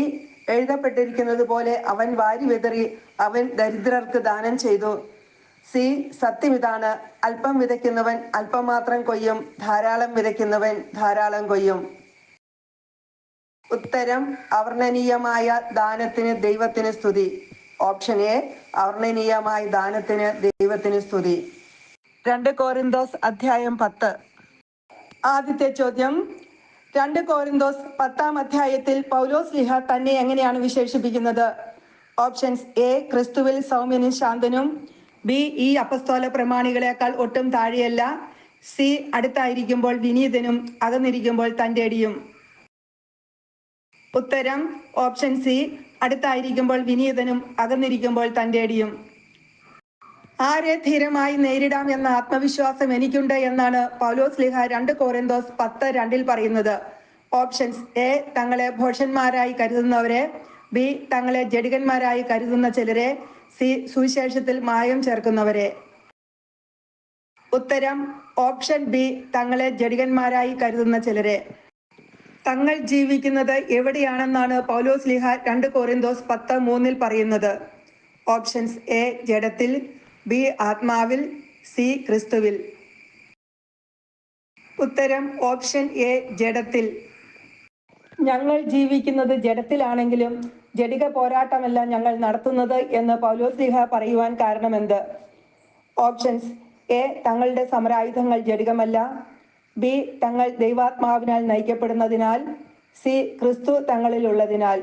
എഴുതപ്പെട്ടിരിക്കുന്നത് പോലെ അവൻ വാരി വിതറി, അവൻ ദരിദ്രർക്ക് ദാനം ചെയ്തു, സി സത്യമിതാണ് അല്പം വിതയ്ക്കുന്നവൻ അല്പം മാത്രം കൊയ്യും, ധാരാളം വിതയ്ക്കുന്നവൻ ധാരാളം കൊയ്യും. ഉത്തരം അവർണ്ണനീയമായ ദാനത്തിന് ദൈവത്തിന് സ്തുതി. ഓപ്ഷൻ എ അവർണ്ണനീയമായ ദാനത്തിന് ദൈവത്തിന് സ്തുതി. 2 കൊരിന്തോസ് 10:10 ആദ്യത്തെ ചോദ്യം, 2 കോരിന്തോസ് 10-ാം അധ്യായത്തിൽ പൗലോസ് ശ്ലീഹ തന്നെ എങ്ങനെയാണ് വിശേഷിപ്പിക്കുന്നത്? ഓപ്ഷൻസ്: എ, ക്രിസ്തുവിൽ സൗമ്യനും ശാന്തനും. ബി, ഈ അപ്പസ്തോല പ്രമാണികളെക്കാൾ ഒട്ടും താഴെയല്ല. സി, അടുത്തായിരിക്കുമ്പോൾ വിനീതനും അകന്നിരിക്കുമ്പോൾ തന്റേടിയും. ഉത്തരം ഓപ്ഷൻ സി, അടുത്തായിരിക്കുമ്പോൾ വിനീതനും അകന്നിരിക്കുമ്പോൾ തന്റേടിയും. ആരെ ധീരമായി നേരിടാം എന്ന ആത്മവിശ്വാസം എനിക്കുണ്ട് എന്നാണ് പൗലോസ് ശ്ലീഹ 2 കോരിന്തോസ് 10:2 പറയുന്നത്. ഓപ്ഷൻസ്: എ, തങ്ങളെ ഭോഷന്മാരായി കരുതുന്നവരെ. ബി, തങ്ങളെ ജഡികന്മാരായി കരുതുന്ന ചിലരെ. സി, സുവിശേഷത്തിൽ മായം ചേർക്കുന്നവരെ. ഉത്തരം ഓപ്ഷൻ ബി, തങ്ങളെ ജഡികന്മാരായി കരുതുന്ന ചിലരെ. തങ്ങൾ ജീവിക്കുന്നത് എവിടെയാണെന്നാണ് പൗലോസ് ശ്ലീഹ 2 കോരിന്തോസ് 10:3 പറയുന്നത്. ഓപ്ഷൻസ്: എ, ജഡത്തിൽ. ബി, ആത്മാവിൽ. സി, ക്രിസ്തുവിൽ. ഉത്തരം ഓപ്ഷൻ എ, ജഡത്തിൽ. ഞങ്ങൾ ജീവിക്കുന്നത് ജഡത്തിലാണെങ്കിലും ജഡിക പോരാട്ടമല്ല ഞങ്ങൾ നടത്തുന്നത് എന്ന് പൗലോസ് ശ്ലീഹ പറയുവാൻ കാരണമെന്ത്? ഓപ്ഷൻസ്: എ, തങ്ങളുടെ സമരായുധങ്ങൾ ജഡികമല്ല. ബി, തങ്ങൾ ദൈവാത്മാവിനാൽ നയിക്കപ്പെടുന്നതിനാൽ. സി, ക്രിസ്തു തങ്ങളിൽ ഉള്ളതിനാൽ.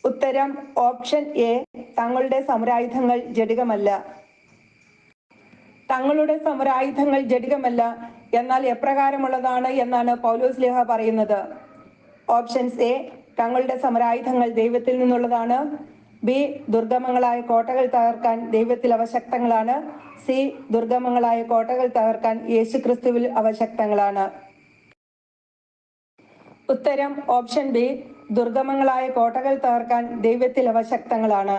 ഉത്തരം ഓപ്ഷൻ എ, തങ്ങളുടെ സമരായുധങ്ങൾ ജഡികമല്ല. തങ്ങളുടെ സമരായുധങ്ങൾ ജഡികമല്ല, എന്നാൽ എപ്രകാരമുള്ളതാണ് എന്നാണ് പൗലോസ് ശ്ലീഹ പറയുന്നത്. ഓപ്ഷൻസ്: എ, തങ്ങളുടെ സമരായുധങ്ങൾ ദൈവത്തിൽ നിന്നുള്ളതാണ്. ബി, ദുർഗമങ്ങളായ കോട്ടകൾ തകർക്കാൻ ദൈവത്തിൽ അവശക്തങ്ങളാണ്. സി, ദുർഗമങ്ങളായ കോട്ടകൾ തകർക്കാൻ യേശുക്രിസ്തുവിൽ അവശക്തങ്ങളാണ്. ഉത്തരം ഓപ്ഷൻ ബി, ദുർഗമങ്ങളായ കോട്ടകൾ തകർക്കാൻ ദൈവത്തിൽ അവശക്തങ്ങളാണ്.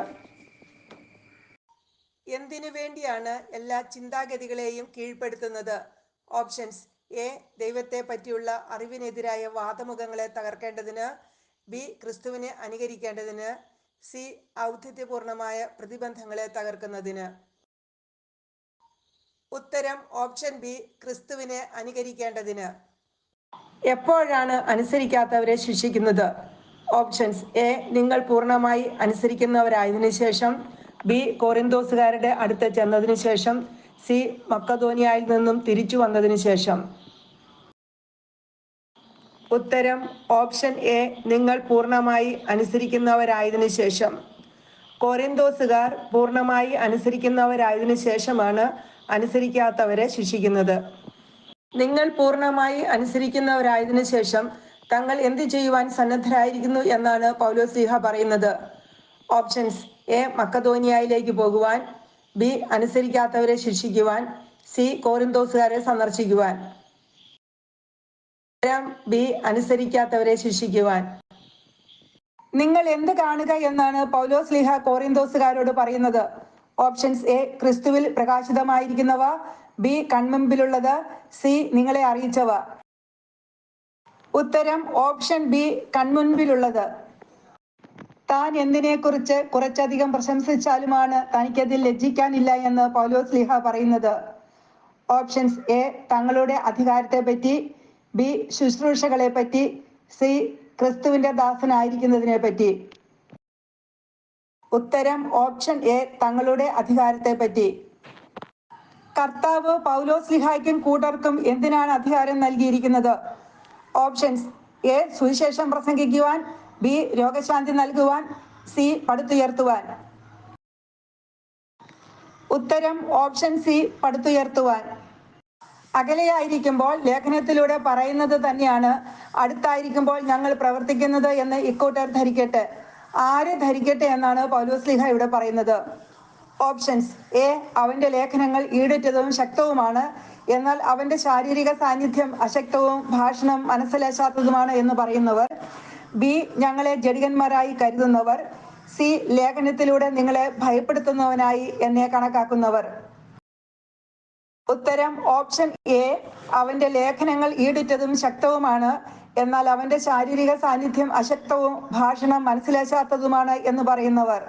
എന്തിനു വേണ്ടിയാണ് എല്ലാ ചിന്താഗതികളെയും കീഴ്പ്പെടുത്തുന്നത്? ഓപ്ഷൻസ്: എ, ദൈവത്തെ പറ്റിയുള്ള അറിവിനെതിരായ വാദമുഖങ്ങളെ തകർക്കേണ്ടതിന്. ബി, ക്രിസ്തുവിനെ അനുകരിക്കേണ്ടതിന്. സി, ഔദ്ധിത്യപൂർണമായ പ്രതിബന്ധങ്ങളെ തകർക്കുന്നതിന്. ഉത്തരം ഓപ്ഷൻ ബി, ക്രിസ്തുവിനെ അനുകരിക്കേണ്ടതിന്. എപ്പോഴാണ് അനുസരിക്കാത്തവരെ ശിക്ഷിക്കുന്നത്? ഓപ്ഷൻസ്: എ, നിങ്ങൾ പൂർണ്ണമായി അനുസരിക്കുന്നവരായതിനു ശേഷം. ബി, കോരിന്തോസുകാരുടെ അടുത്ത് ചെന്നതിനു ശേഷം. സി, മക്കതോനിയായിൽ നിന്നും തിരിച്ചു വന്നതിനു ശേഷം. ഉത്തരം ഓപ്ഷൻ എ, നിങ്ങൾ പൂർണ്ണമായി അനുസരിക്കുന്നവരായതിനു ശേഷം. കോരിന്തോസുകാർ പൂർണ്ണമായി അനുസരിക്കുന്നവരായതിനു ശേഷമാണ് അനുസരിക്കാത്തവരെ ശിക്ഷിക്കുന്നത്. നിങ്ങൾ പൂർണ്ണമായി അനുസരിക്കുന്നവരായതിനു ശേഷം തങ്ങൾ എന്ത് ചെയ്യുവാൻ സന്നദ്ധരായിരിക്കുന്നു എന്നാണ് പൗലോസ് ശ്ലീഹ പറയുന്നത്. ഓപ്ഷൻസ്: എ, മക്കതോനിയയിലേക്ക് പോകുവാൻ. ബി, അനുസരിക്കാത്തവരെ ശിക്ഷിക്കുവാൻ. സി, കോരിന്തോസുകാരെ സന്ദർശിക്കുവാൻ. ഉത്തരം ബി, അനുസരിക്കാത്തവരെ ശിക്ഷിക്കുവാൻ. നിങ്ങൾ എന്ത് കാണുക എന്നാണ് പൗലോസ് ശ്ലീഹ കോരിന്തോസുകാരോട് പറയുന്നത്? ഓപ്ഷൻസ്: എ, ക്രിസ്തുവിൽ പ്രകാശിതമായിരിക്കുന്നവ. ബി, കൺമുമ്പിലുള്ളത്. സി, നിങ്ങളെ അറിയിച്ചവ. ഉത്തരം ഓപ്ഷൻ ബി, കൺമുൻപിലുള്ളത്. താൻ എന്തിനെക്കുറിച്ച് കുറച്ചധികം പ്രശംസിച്ചാലുമാണ് തനിക്കതിൽ ലജ്ജിക്കാനില്ല എന്ന് പൗലോസ് ശ്ലീഹ പറയുന്നത്. ഓപ്ഷൻസ്: എ, തങ്ങളുടെ അധികാരത്തെ പറ്റി. ബി, ശുശ്രൂഷകളെ പറ്റി. സി, ക്രിസ്തുവിന്റെ ദാസനായിരിക്കുന്നതിനെ പറ്റി. ഉത്തരം ഓപ്ഷൻ എ, തങ്ങളുടെ അധികാരത്തെ പറ്റി. കർത്താവ് പൗലോസ് ശ്ലീഹായ്ക്കും കൂട്ടർക്കും എന്തിനാണ് അധികാരം നൽകിയിരിക്കുന്നത്? ഓപ്ഷൻസ്: എ, സുവിശേഷം പ്രസംഗിക്കുവാൻ. ബി, രോഗശാന്തി നൽകുവാൻ. സി, പടുത്തുയർത്തുവാൻ. ഉത്തരം ഓപ്ഷൻ സി, പടുത്തുയർത്തുവാൻ. അകലെയായിരിക്കുമ്പോൾ ലേഖനത്തിലൂടെ പറയുന്നത് തന്നെയാണ് അടുത്തായിരിക്കുമ്പോൾ ഞങ്ങൾ പ്രവർത്തിക്കുന്നത് എന്ന് ഇക്കൂട്ടർ ധരിക്കട്ടെ. ആര് ധരിക്കട്ടെ എന്നാണ് പൗലോസ് ശ്ലീഹ ഇവിടെ പറയുന്നത്? ഓപ്ഷൻസ്: എ, അവന്റെ ലേഖനങ്ങൾ ഈടുറ്റതും ശക്തവുമാണ്, എന്നാൽ അവന്റെ ശാരീരിക സാന്നിധ്യം അശക്തവും ഭാഷണം മനസ്സിലാക്കാത്തതുമാണ് എന്ന് പറയുന്നവർ. ബി, ഞങ്ങളെ ജഡികന്മാരായി കരുതുന്നവർ. സി, ലേഖനത്തിലൂടെ നിങ്ങളെ ഭയപ്പെടുത്തുന്നവനായി എന്നെ കണക്കാക്കുന്നവർ. ഉത്തരം ഓപ്ഷൻ എ, അവന്റെ ലേഖനങ്ങൾ ഈടുറ്റതും ശക്തവുമാണ്, എന്നാൽ അവന്റെ ശാരീരിക സാന്നിധ്യം അശക്തവും ഭാഷണം മനസ്സിലാക്കാത്തതുമാണ് എന്ന് പറയുന്നവർ.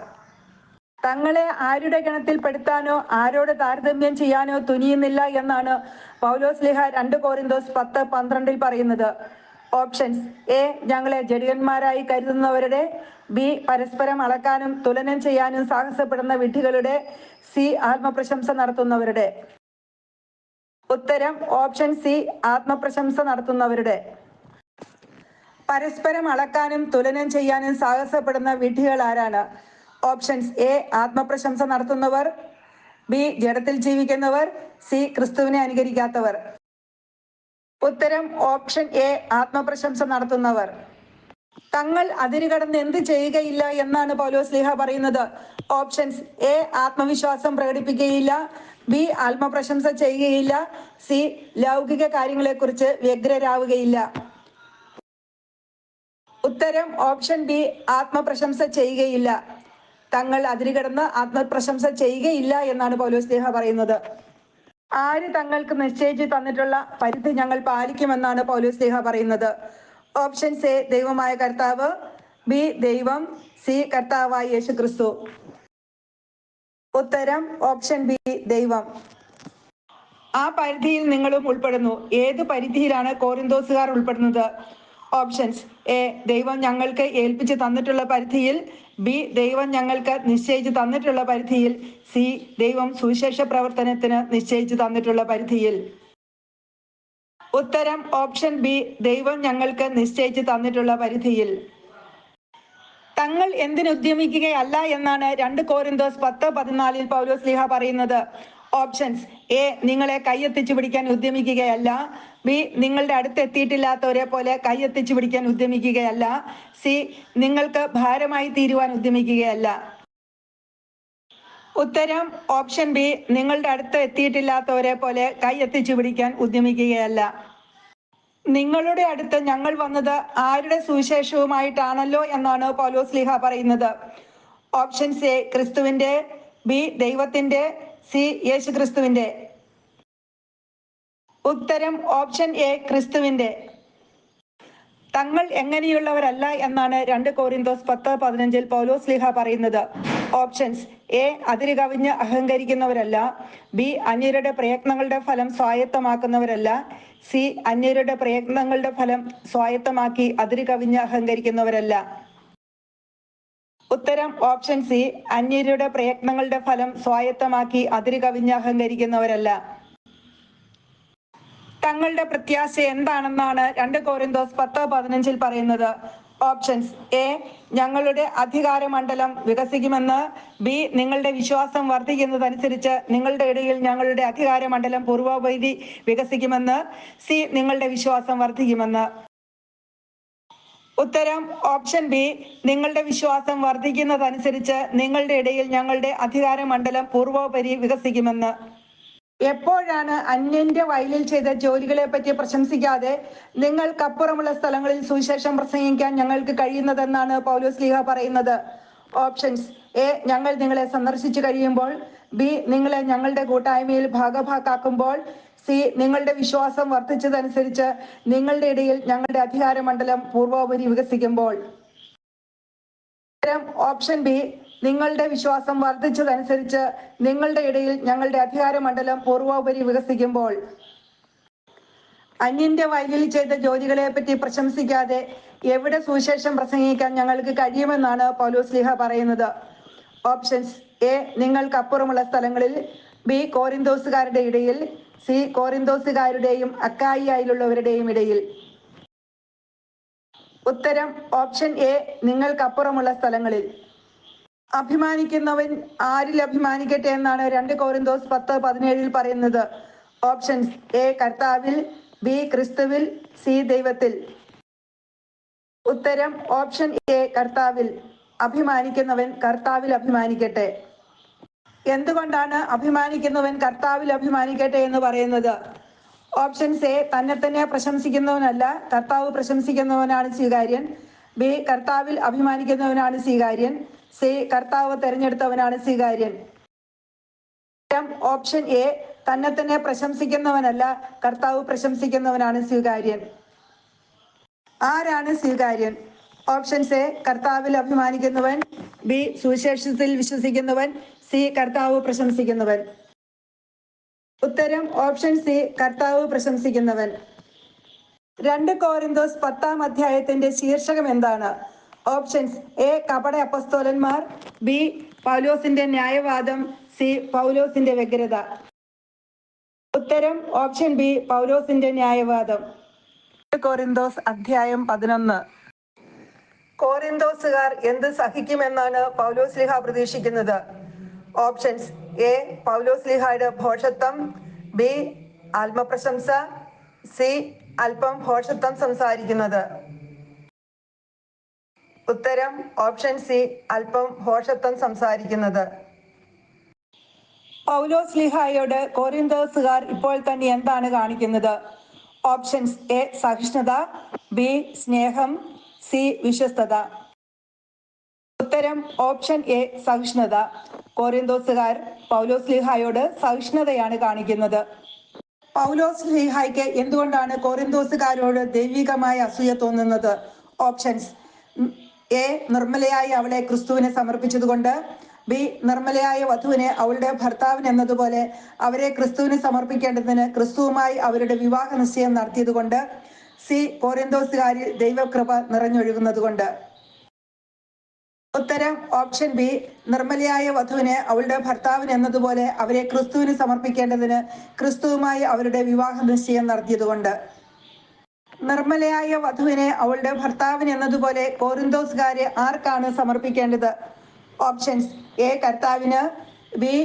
തങ്ങളെ ആരുടെ ഗണത്തിൽ പെടുത്താനോ ആരോട് താരതമ്യം ചെയ്യാനോ തുനിയുന്നില്ല എന്നാണ് പൗലോസ് ശ്ലീഹ 2 കോരിന്തോസ് 10:12 പറയുന്നത്. ഓപ്ഷൻസ്: എ, ഞങ്ങളെ ജഡികന്മാരായി കരുതുന്നവരുടെ. ബി, പരസ്പരം അളക്കാനും തുലനം ചെയ്യാനും സാഹസപ്പെടുന്ന വിഡ്ഢികളുടെ. സി, ആത്മപ്രശംസ നടത്തുന്നവരുടെ. ഉത്തരം ഓപ്ഷൻ സി ആത്മപ്രശംസ നടത്തുന്നവരുടെ. പരസ്പരം അളക്കാനും തുലനം ചെയ്യാനും സാഹസപ്പെടുന്ന വിഡ്ഢികൾ ആരാണ്? ഓപ്ഷൻസ് എ ആത്മപ്രശംസ നടത്തുന്നവർ, ബി ജഡത്തിൽ ജീവിക്കുന്നവർ, സി ക്രിസ്തുവിനെ അനുകരിക്കാത്തവർ. ഉത്തരം ഓപ്ഷൻ എ ആത്മപ്രശംസ നടത്തുന്നവർ. തങ്ങൾ അതിരുകടന്ന് എന്ത് ചെയ്യുകയില്ല എന്നാണ് പൗലോസ്ലീഹ പറയുന്നത്? ഓപ്ഷൻസ് എ ആത്മവിശ്വാസം പ്രകടിപ്പിക്കുകയില്ല, ബി ആത്മപ്രശംസ ചെയ്യുകയില്ല, സി ലൗകിക കാര്യങ്ങളെക്കുറിച്ച് വ്യഗ്രരാവുകയില്ല. ഉത്തരം ഓപ്ഷൻ ബി ആത്മപ്രശംസ ചെയ്യുകയില്ല. തങ്ങൾ അതിരുകടന്ന് ആത്മപ്രശംസ ചെയ്യുകയില്ല എന്നാണ് പൗലോസ്ലീഹ പറയുന്നത്. ആര് തങ്ങൾക്ക് നിശ്ചയിച്ച് തന്നിട്ടുള്ള പരിധി ഞങ്ങൾ പാലിക്കുമെന്നാണ് പൗലോസ്ലീഹ പറയുന്നത്? ഓപ്ഷൻസ് എ ദൈവമായ കർത്താവ്, ബി ദൈവം, സി കർത്താവായ യേശുക്രിസ്തു. ഉത്തരം ഓപ്ഷൻ ബി ദൈവം. ആ പരിധിയിൽ നിങ്ങളും ഉൾപ്പെടുന്നു. ഏത് പരിധിയിലാണ് കോരിന്തോസുകാർ ഉൾപ്പെടുന്നത്? ഓപ്ഷൻസ് എ ദൈവം ഞങ്ങൾക്ക് ഏൽപ്പിച്ച് തന്നിട്ടുള്ള പരിധിയിൽ, ബി ദൈവം ഞങ്ങൾക്ക് നിശ്ചയിച്ച് തന്നിട്ടുള്ള പരിധിയിൽ, സി ദൈവം സുവിശേഷ പ്രവർത്തനത്തിന് നിശ്ചയിച്ച് തന്നിട്ടുള്ള പരിധിയിൽ. ഉത്തരം ഓപ്ഷൻ ബി ദൈവം ഞങ്ങൾക്ക് നിശ്ചയിച്ച് തന്നിട്ടുള്ള പരിധിയിൽ. തങ്ങൾ എന്തിനുദ്യമിക്കുകയല്ല എന്നാണ് 2 കോരിന്തോസ് 10:14 പൗലോസ്ലീഹ പറയുന്നത്? ഓപ്ഷൻസ് എ നിങ്ങളെ കൈയെത്തിച്ചു പിടിക്കാൻ ഉദ്യമിക്കുകയല്ല, ബി നിങ്ങളുടെ അടുത്തെത്തിയിട്ടില്ലാത്തവരെ പോലെ കൈയെത്തിച്ചു പിടിക്കാൻ ഉദ്യമിക്കുകയല്ല, സി നിങ്ങൾക്ക് ഭാരമായി തീരുവാൻ ഉദ്യമിക്കുകയല്ല. ഉത്തരം ഓപ്ഷൻ ബി നിങ്ങളുടെ അടുത്ത് എത്തിയിട്ടില്ലാത്തവരെ പോലെ കൈയെത്തിച്ചു പിടിക്കാൻ ഉദ്യമിക്കുകയല്ല. നിങ്ങളുടെ അടുത്ത് ഞങ്ങൾ വന്നത് ആരുടെ സുവിശേഷവുമായിട്ടാണല്ലോ എന്നാണ് പൗലോസ്ലീഹ പറയുന്നത്? ഓപ്ഷൻസ് എ ക്രിസ്തുവിന്റെ, ബി ദൈവത്തിന്റെ, സി യേശുക്രിസ്തുവിന്റെ. ഉത്തരം ഓപ്ഷൻ എ ക്രിസ്തുവിന്റെ. തങ്ങൾ എങ്ങനെയുള്ളവരല്ല എന്നാണ് 2 കോരിന്തോസ് 10:15 പൗലോസ്ലീഹ പറയുന്നത്? ഓപ്ഷൻസ് എ അതിര് കവിഞ്ഞ് അഹങ്കരിക്കുന്നവരല്ല, ബി അന്യരുടെ പ്രയത്നങ്ങളുടെ ഫലം സ്വായത്തമാക്കുന്നവരല്ല, സി അന്യരുടെ പ്രയത്നങ്ങളുടെ ഫലം സ്വായത്തമാക്കി അതിര് കവിഞ്ഞ് അഹങ്കരിക്കുന്നവരല്ല. ഉത്തരം ഓപ്ഷൻ സി അന്യരുടെ പ്രയത്നങ്ങളുടെ ഫലം സ്വായത്തമാക്കി അതിര് കവിഞ്ഞ് അഹങ്കരിക്കുന്നവരല്ല. തങ്ങളുടെ പ്രത്യാശ എന്താണെന്നാണ് 2 കോരിന്തോസ് 10:15 പറയുന്നത്? ഓപ്ഷൻസ് എ ഞങ്ങളുടെ അധികാരമണ്ഡലം വികസിക്കുമെന്ന്, ബി നിങ്ങളുടെ വിശ്വാസം വർദ്ധിക്കുന്നതനുസരിച്ച് നിങ്ങളുടെ ഇടയിൽ ഞങ്ങളുടെ അധികാരമണ്ഡലം പൂർവോപരി വികസിക്കുമെന്ന്, സി നിങ്ങളുടെ വിശ്വാസം വർദ്ധിക്കുമെന്ന്. ഉത്തരം ഓപ്ഷൻ ബി നിങ്ങളുടെ വിശ്വാസം വർദ്ധിക്കുന്നതനുസരിച്ച് നിങ്ങളുടെ ഇടയിൽ ഞങ്ങളുടെ അധികാരമണ്ഡലം പൂർവോപരി വികസിക്കുമെന്ന്. എപ്പോഴാണ് അന്യന്റെ വയലിൽ ചെയ്ത ജോലികളെ പറ്റി പ്രശംസിക്കാതെ നിങ്ങൾക്കപ്പുറമുള്ള സ്ഥലങ്ങളിൽ സുവിശേഷം പ്രസംഗിക്കാൻ ഞങ്ങൾക്ക് കഴിയുന്നതെന്നാണ് പൗലോസ്ലീഹ പറയുന്നത്? ഓപ്ഷൻസ് എ ഞങ്ങൾ നിങ്ങളെ സന്ദർശിച്ചു കഴിയുമ്പോൾ, ബി നിങ്ങളെ ഞങ്ങളുടെ കൂട്ടായ്മയിൽ ഭാഗഭാക്കാക്കുമ്പോൾ, സി നിങ്ങളുടെ വിശ്വാസം വർദ്ധിച്ചതനുസരിച്ച് നിങ്ങളുടെ ഇടയിൽ ഞങ്ങളുടെ അധികാരമണ്ഡലം പൂർവോപരി വികസിക്കുമ്പോൾ. ഓപ്ഷൻ ബി നിങ്ങളുടെ വിശ്വാസം വർദ്ധിച്ചതനുസരിച്ച് നിങ്ങളുടെ ഇടയിൽ ഞങ്ങളുടെ അധികാരമണ്ഡലം പൂർവോപരി വികസിക്കുമ്പോൾ. അന്യന്റെ വയലിൽ ചെയ്ത ജോലികളെ പറ്റി പ്രശംസിക്കാതെ എവിടെ സുവിശേഷം പ്രസംഗിക്കാൻ ഞങ്ങൾക്ക് കഴിയുമെന്നാണ് പൗലോസ്ലീഹ പറയുന്നത്? ഓപ്ഷൻസ് എ നിങ്ങൾക്കപ്പുറമുള്ള സ്ഥലങ്ങളിൽ, ബി കോരിന്തോസുകാരുടെ ഇടയിൽ, സി കോരിന്തോസുകാരുടെയും അക്കായിയായിലുള്ളവരുടെയും ഇടയിൽ. ഉത്തരം ഓപ്ഷൻ എ നിങ്ങൾക്കപ്പുറമുള്ള സ്ഥലങ്ങളിൽ. അഭിമാനിക്കുന്നവൻ ആരിൽ അഭിമാനിക്കട്ടെ എന്നാണ് 2 കോരിന്തോസ് 10:17 പറയുന്നത്? ഓപ്ഷൻസ് എ കർത്താവിൽ, ബി ക്രിസ്തുവിൽ, സി ദൈവത്തിൽ. ഉത്തരം ഓപ്ഷൻ എ കർത്താവിൽ. അഭിമാനിക്കുന്നവൻ കർത്താവിൽ അഭിമാനിക്കട്ടെ. എന്തുകൊണ്ടാണ് അഭിമാനിക്കുന്നവൻ കർത്താവിൽ അഭിമാനിക്കട്ടെ എന്ന് പറയുന്നത്? ഓപ്ഷൻസ് എ തന്നെ തന്നെ പ്രശംസിക്കുന്നവനല്ല, കർത്താവ് പ്രശംസിക്കുന്നവനാണ് സ്വീകാര്യൻ, ബി കർത്താവിൽ അഭിമാനിക്കുന്നവനാണ് സ്വീകാര്യൻ, സി കർത്താവ് തെരഞ്ഞെടുത്തവനാണ് സ്വീകാര്യൻ. ഓപ്ഷൻ എ തന്നെ തന്നെ പ്രശംസിക്കുന്നവനല്ല, കർത്താവ് പ്രശംസിക്കുന്നവനാണ് സ്വീകാര്യൻ. ആരാണ് സ്വീകാര്യൻ? ഓപ്ഷൻസ് എ കർത്താവിൽ അഭിമാനിക്കുന്നവൻ, ബി സുവിശേഷത്തിൽ വിശ്വസിക്കുന്നവൻ, സി കർത്താവ് പ്രശംസിക്കുന്നവൻ. ഉത്തരം ഓപ്ഷൻ സി കർത്താവ് പ്രശംസിക്കുന്നവൻ. 2 കോരിന്തോസ് 10-ാം അധ്യായത്തിന്റെ ശീർഷകം എന്താണ്? ഓപ്ഷൻസ് എ കപട അപ്പസ്തോലന്മാർ, ബി പൗലോസിന്റെ ന്യായവാദം, സി പൗലോസിന്റെ വ്യഗ്രത. ഉത്തരം ഓപ്ഷൻ ബി പൗലോസിന്റെ ന്യായവാദം. കൊറിന്തോസ് അധ്യായം 11. കോറിന്തോസുകാർ എന്ത് സഹിക്കുമെന്നാണ് പൗലോസ്ലിഹ പ്രതീക്ഷിക്കുന്നത്? ഓപ്ഷൻസ്: എ പൗലോസ്ലിഹായുടെ ഭോഷത്വം, ബി ആത്മപ്രശംസ, സി അല്പം ഭോഷത്വം സംസാരിക്കുന്നത്. ഉത്തരം ഓപ്ഷൻ സി അല്പം ഭോഷത്വം സംസാരിക്കുന്നത്. പൗലോസ്ലിഹായോട് കോറിന്തോസുകാർ ഇപ്പോൾ തന്നെ എന്താണ് കാണിക്കുന്നത്? ഓപ്ഷൻസ്: എ സഹിഷ്ണുത, ബി സ്നേഹം, സി വിശ്വസ്തത. ഉത്തരം ഓപ്ഷൻ എ സഹിഷ്ണുത. കോറിന്തോസുകാർ പൗലോസ്ലിഹായോട് സഹിഷ്ണുതയാണ് കാണിക്കുന്നത്. പൗലോസ്ലിഹായ്ക്ക് എന്തുകൊണ്ടാണ് കോറിന്തോസുകാരോട് ദൈവികമായ അസൂയ തോന്നുന്നത്? ഓപ്ഷൻസ്: എ നിർമ്മലയായി അവളെ ക്രിസ്തുവിനെ സമർപ്പിച്ചതുകൊണ്ട്, ബി നിർമ്മലയായ വധുവിനെ അവളുടെ ഭർത്താവിന് എന്നതുപോലെ അവരെ ക്രിസ്തുവിന് സമർപ്പിക്കേണ്ടതിന് ക്രിസ്തുവുമായി അവരുടെ വിവാഹ നിശ്ചയം നടത്തിയതുകൊണ്ട്, സി കോറിന്തോസുകാരിൽ ദൈവകൃപ നിറഞ്ഞൊഴുകുന്നതുകൊണ്ട്. ഉത്തരം ഓപ്ഷൻ ബി നിർമ്മലയായ വധുവിനെ അവളുടെ ഭർത്താവിന് എന്നതുപോലെ അവരെ ക്രിസ്തുവിന് സമർപ്പിക്കേണ്ടതിന് ക്രിസ്തുവുമായി അവരുടെ വിവാഹ നിശ്ചയം നടത്തിയതുകൊണ്ട്. നിർമ്മലയായ വധുവിനെ അവളുടെ ഭർത്താവിന് എന്നതുപോലെ കോറിന്തോസുകാരെ ആർക്കാണ് സമർപ്പിക്കേണ്ടത്? ഓപ്ഷൻസ്: എ കർത്താവിന്, ബി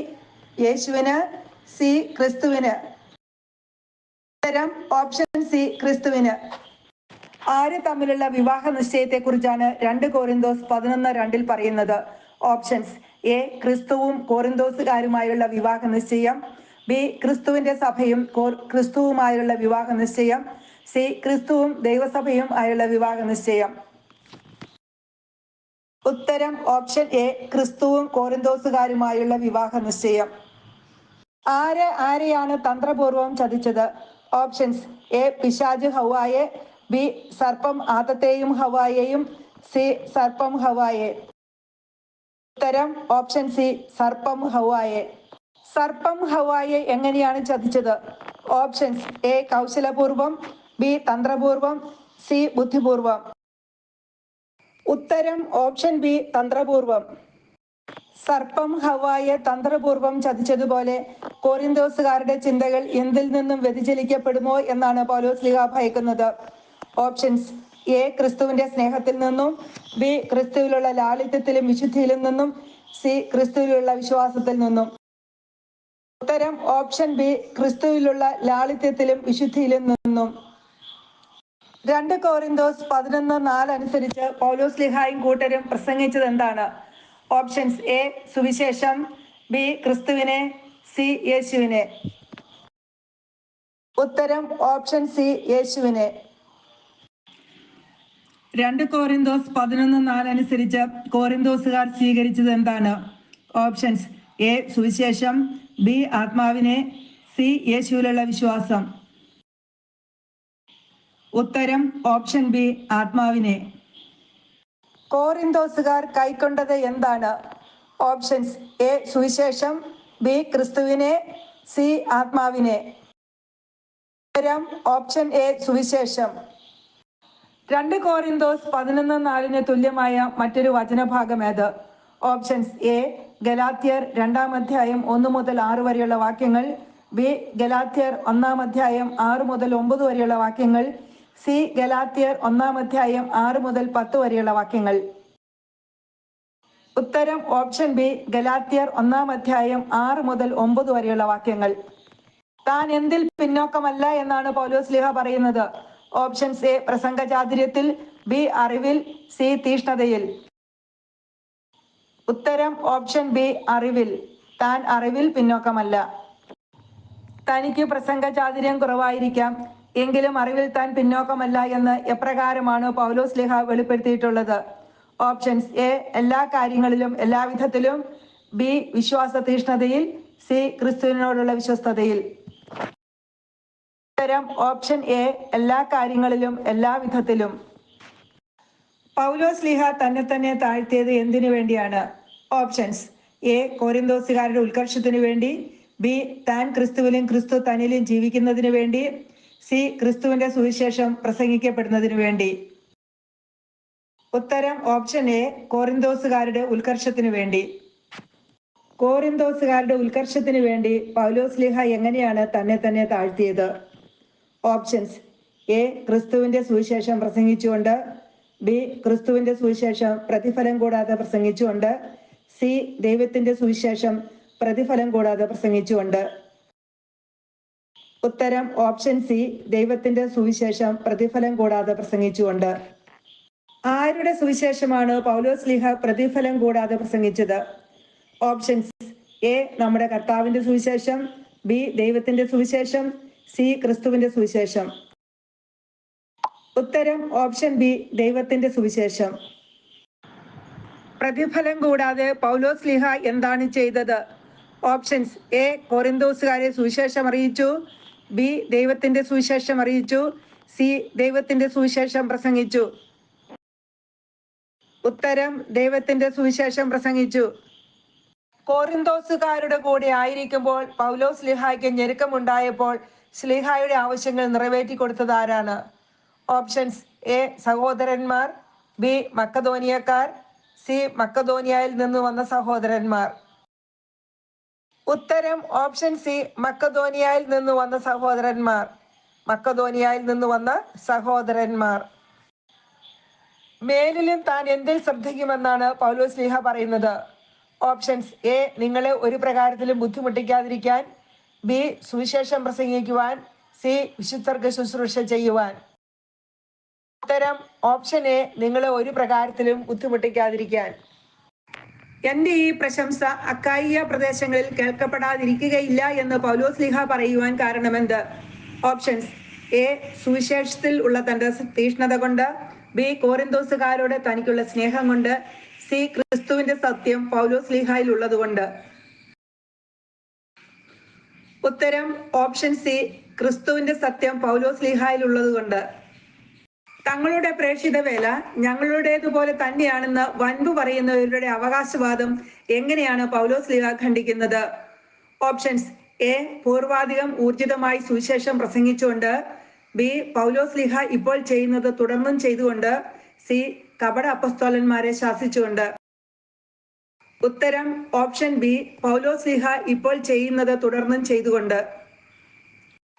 യേശുവിന്, സി ക്രിസ്തുവിന്. ഉത്തരം ഓപ്ഷൻ സി ക്രിസ്തുവിന്. ആര് തമ്മിലുള്ള വിവാഹ നിശ്ചയത്തെക്കുറിച്ചാണ് 2 കോറിന്തോസ് 11:2 പറയുന്നത്? ഓപ്ഷൻസ്: എ ക്രിസ്തുവും കോറിന്തോസുകാരുമായുള്ള വിവാഹ നിശ്ചയം, ബി ക്രിസ്തുവിന്റെ സഭയും ക്രിസ്തുവുമായുള്ള വിവാഹ നിശ്ചയം, സി ക്രിസ്തുവും ദൈവസഭയും ആയുള്ള വിവാഹ നിശ്ചയം. ഉത്തരം ഓപ്ഷൻ എ ക്രിസ്തുവും കോറിന്തോസുകാരുമായുള്ള വിവാഹ നിശ്ചയം. ആരെയാണ് തന്ത്രപൂർവം ചതിച്ചത്? ഓപ്ഷൻസ്: എ പിശാച് ഹവ്വായെ, ബി സർപ്പം ആദത്തെയും ഹവ്വായെയും, സി സർപ്പം ഹവ്വായെ. ഉത്തരം ഓപ്ഷൻ സി സർപ്പം ഹവ്വായെ. സർപ്പം ഹവ്വായെ എങ്ങനെയാണ് ചതിച്ചത്? ഓപ്ഷൻസ്: എ കൗശലപൂർവം, ബി തന്ത്രപൂർവം, സി ബുദ്ധിപൂർവം. ഉത്തരം ഓപ്ഷൻ ബി തന്ത്രപൂർവം. സർപ്പം ഹവ്വായെ തന്ത്രപൂർവം ചതിച്ചതുപോലെ കോറിന്തോസുകാരുടെ ചിന്തകൾ എന്തിൽ നിന്നും വ്യതിചലിക്കപ്പെടുമോ എന്നാണ് പൗലോസ്ലിഹ ഭയക്കുന്നത്. ഓപ്ഷൻസ്: എ ക്രിസ്തുവിന്റെ സ്നേഹത്തിൽ നിന്നും, ബി ക്രിസ്തുവിലുള്ള ലാളിത്യത്തിലും വിശുദ്ധിയിലും നിന്നും, സി ക്രിസ്തുവിലുള്ള വിശ്വാസത്തിൽ നിന്നും. ഉത്തരം ഓപ്ഷൻ ബി ക്രിസ്തുവിലുള്ള ലാളിത്യത്തിലും വിശുദ്ധിയിലും നിന്നും. 2 കോറിന്തോസ് 11:4 അനുസരിച്ച് പൗലോസ്ലിഹായും കൂട്ടരും പ്രസംഗിച്ചത് എന്താണ്? ഓപ്ഷൻസ്: എ സുവിശേഷം, ബി ക്രിസ്തുവിനെ, സി യേശുവിനെ. ഉത്തരം ഓപ്ഷൻ സി യേശുവിനെ. 2 കോറിന്തോസ് 11:4 അനുസരിച്ച് കോറിന്തോസുകാർ സ്വീകരിച്ചത് എന്താണ്? ഓപ്ഷൻസ്: എ സുവിശേഷം, ബി ആത്മാവിനെ, സി യേശുവിലുള്ള വിശ്വാസം. ഉത്തരം ഓപ്ഷൻ ബി ആത്മാവിനെ. കോറിന്തോസുകാർ കൈക്കൊണ്ടത് എന്താണ്? ഓപ്ഷൻസ്: എ സുവിശേഷം, ബി ക്രിസ്തുവിനെ, സി ആത്മാവിനെ. ഉത്തരം ഓപ്ഷൻ എ സുവിശേഷം. 2 കോറിന്തോസ് 11:4 തുല്യമായ മറ്റൊരു വചനഭാഗം ഏത്? ഓപ്ഷൻസ്: എ ഗലാത്യർ 2-ാം അധ്യായം 1 മുതൽ 6 വരെയുള്ള വാക്യങ്ങൾ, ബി ഗലാത്യർ 1-ാം അധ്യായം 6 മുതൽ 9 വരെയുള്ള വാക്യങ്ങൾ, സി ഗലാത്യർ 1-ാം അധ്യായം 6 മുതൽ 10 വരെയുള്ള വാക്യങ്ങൾ. ഉത്തരം ഓപ്ഷൻ ബി ഗലാത്യർ 1-ാം അധ്യായം 6 മുതൽ 9 വരെയുള്ള വാക്യങ്ങൾ. താൻ എന്തിൽ പിന്നോക്കമല്ല എന്നാണ് പൗലോസ്ലിഹ പറയുന്നത്? ഓപ്ഷൻസ്: എ പ്രസംഗചാതുര്യത്തിൽ, ബി അറിവിൽ, സി തീഷ്ണതയിൽ. ഉത്തരം ഓപ്ഷൻ ബി അറിവിൽ. താൻ അറിവിൽ പിന്നോക്കമല്ല. തനിക്ക് പ്രസംഗചാതുര്യം കുറവായിരിക്കാം, എങ്കിലും അറിവിൽ താൻ പിന്നോക്കമല്ല എന്ന് എപ്രകാരമാണ് പൗലോസ്ലിഹ വെളിപ്പെടുത്തിയിട്ടുള്ളത്? ഓപ്ഷൻസ്: എ എല്ലാ കാര്യങ്ങളിലും എല്ലാവിധത്തിലും, ബി വിശ്വാസ തീഷ്ണതയിൽ, സി ക്രിസ്തുവിനോടുള്ള വിശ്വസ്തതയിൽ. ഉത്തരം ഓപ്ഷൻ എ എല്ലാ കാര്യങ്ങളിലും എല്ലാവിധത്തിലും. പൗലോസ്ലിഹ തന്നെ താഴ്ത്തിയത് എന്തിനു വേണ്ടിയാണ്? ഓപ്ഷൻസ്: എ കോറിന്തോസുകാരുടെ ഉത്കർഷത്തിനു വേണ്ടി, ബി താൻ ക്രിസ്തുവിലും ക്രിസ്തു തന്നിലും ജീവിക്കുന്നതിന് വേണ്ടി, സി ക്രിസ്തുവിന്റെ സുവിശേഷം പ്രസംഗിക്കപ്പെടുന്നതിനു വേണ്ടി. ഉത്തരം ഓപ്ഷൻ എ കോറിന്തോസുകാരുടെ ഉത്കർഷത്തിനു വേണ്ടി. കോറിന്തോസുകാരുടെ ഉത്കർഷത്തിന് വേണ്ടി പൗലോസ്ലീഹ എങ്ങനെയാണ് തന്നെ താഴ്ത്തിയത്? Options: A. ക്രിസ്തുവിന്റെ സുവിശേഷം പ്രസംഗിച്ചുകൊണ്ട്. ബി. ക്രിസ്തുവിന്റെ സുവിശേഷം പ്രതിഫലം കൂടാതെ പ്രസംഗിച്ചുകൊണ്ട്. സി. ദൈവത്തിന്റെ സുവിശേഷം പ്രതിഫലം കൂടാതെ പ്രസംഗിച്ചുകൊണ്ട്. ഉത്തരം ഓപ്ഷൻ സി. ദൈവത്തിന്റെ സുവിശേഷം പ്രതിഫലം കൂടാതെ പ്രസംഗിച്ചുകൊണ്ട്. ആരുടെ സുവിശേഷമാണ് പൗലോസ്ലീഹ പ്രതിഫലം കൂടാതെ പ്രസംഗിച്ചത്? Options: A. നമ്മുടെ കർത്താവിന്റെ സുവിശേഷം. ബി. ദൈവത്തിന്റെ സുവിശേഷം. സി. ക്രിസ്തുവിന്റെ സുവിശേഷം. ഉത്തരം ഓപ്ഷൻ ബി. ദൈവത്തിന്റെ സുവിശേഷം. പ്രതിഫലം കൂടാതെ പൗലോസ്ലീഹ എന്താണ് ചെയ്തത്? Options: A. കൊറിന്തോസുകാരെ സുവിശേഷം അറിയിച്ചു. ബി. ദൈവത്തിന്റെ സുവിശേഷം അറിയിച്ചു. സി. ദൈവത്തിന്റെ സുവിശേഷം പ്രസംഗിച്ചു. ഉത്തരം ദൈവത്തിന്റെ സുവിശേഷം പ്രസംഗിച്ചു. കോറിന്തോസുകാരുടെ കൂടെ ആയിരിക്കുമ്പോൾ പൗലോസ്ലീഹായ്ക്ക് ഞെരുക്കമുണ്ടായപ്പോൾ സ്ലീഹായുടെ ആവശ്യങ്ങൾ നിറവേറ്റി കൊടുത്തത് ആരാണ്? Options: A. സഹോദരന്മാർ. ബി. മക്കതോനിയക്കാർ. സി. മക്കതോനിയയിൽ നിന്ന് വന്ന സഹോദരന്മാർ. ഉത്തരം ഓപ്ഷൻ സി. മക്കതോനിയയിൽ നിന്ന് വന്ന സഹോദരന്മാർ. മക്കതോനിയയിൽ നിന്ന് വന്ന സഹോദരന്മാർ. മേലിലും താൻ എന്തിൽ ശ്രദ്ധിക്കുമെന്നാണ് പൗലോസ്ലീഹ പറയുന്നത്? Options: A. നിങ്ങളെ ഒരു പ്രകാരത്തിലും ബുദ്ധിമുട്ടിക്കാതിരിക്കാൻ. ബി. സുവിശേഷം പ്രസംഗിക്കുവാൻ. സി. വിശുദ്ധർക്ക് ശുശ്രൂഷ ചെയ്യുവാൻ. ഉത്തരം ഓപ്ഷൻ എ. നിങ്ങളെ ഒരു പ്രകാരത്തിലും ബുദ്ധിമുട്ടിക്കാതിരിക്കാൻ. എന്റെ ഈ പ്രശംസ അക്കായിയ പ്രദേശങ്ങളിൽ കേൾക്കപ്പെടാതിരിക്കുകയില്ല എന്ന് പൗലോസ്ലീഹ പറയുവാൻ കാരണമെന്ത്? Options: A. സുവിശേഷത്തിൽ ഉള്ള തന്റെ തീഷ്ണത കൊണ്ട്. ബി. കോറിന്തോസുകാരോട് തനിക്കുള്ള സ്നേഹം കൊണ്ട്. സി. ക്രിസ്തുവിന്റെ സത്യം പൗലോസ്ലീഹായിൽ ഉള്ളതുകൊണ്ട്. ഉത്തരം ഓപ്ഷൻ സി. ക്രിസ്തുവിന്റെ സത്യം പൗലോസ്ലീഹായിൽ ഉള്ളതുകൊണ്ട്. തങ്ങളുടെ പ്രേക്ഷിത വേല ഞങ്ങളുടേതുപോലെ തന്നെയാണെന്ന് വൻപു പറയുന്നവരുടെ അവകാശവാദം എങ്ങനെയാണ് പൗലോസ്ലീഹ ഖണ്ഡിക്കുന്നത്? Options: A. പൂർവാധികം ഊർജിതമായി സുവിശേഷം പ്രസംഗിച്ചുകൊണ്ട്. ബി. പൗലോസ്ലീഹ ഇപ്പോൾ ചെയ്യുന്നത് തുടർന്നും ചെയ്തുകൊണ്ട്. സി. കപട അപ്പസ്തോലന്മാരെ ശാസിച്ചുകൊണ്ട്. ഉത്തരം ഓപ്ഷൻ ബി. പൗലോസ്ലീഹ ഇപ്പോൾ ചെയ്യുന്നത് തുടർന്നും ചെയ്തുകൊണ്ട്.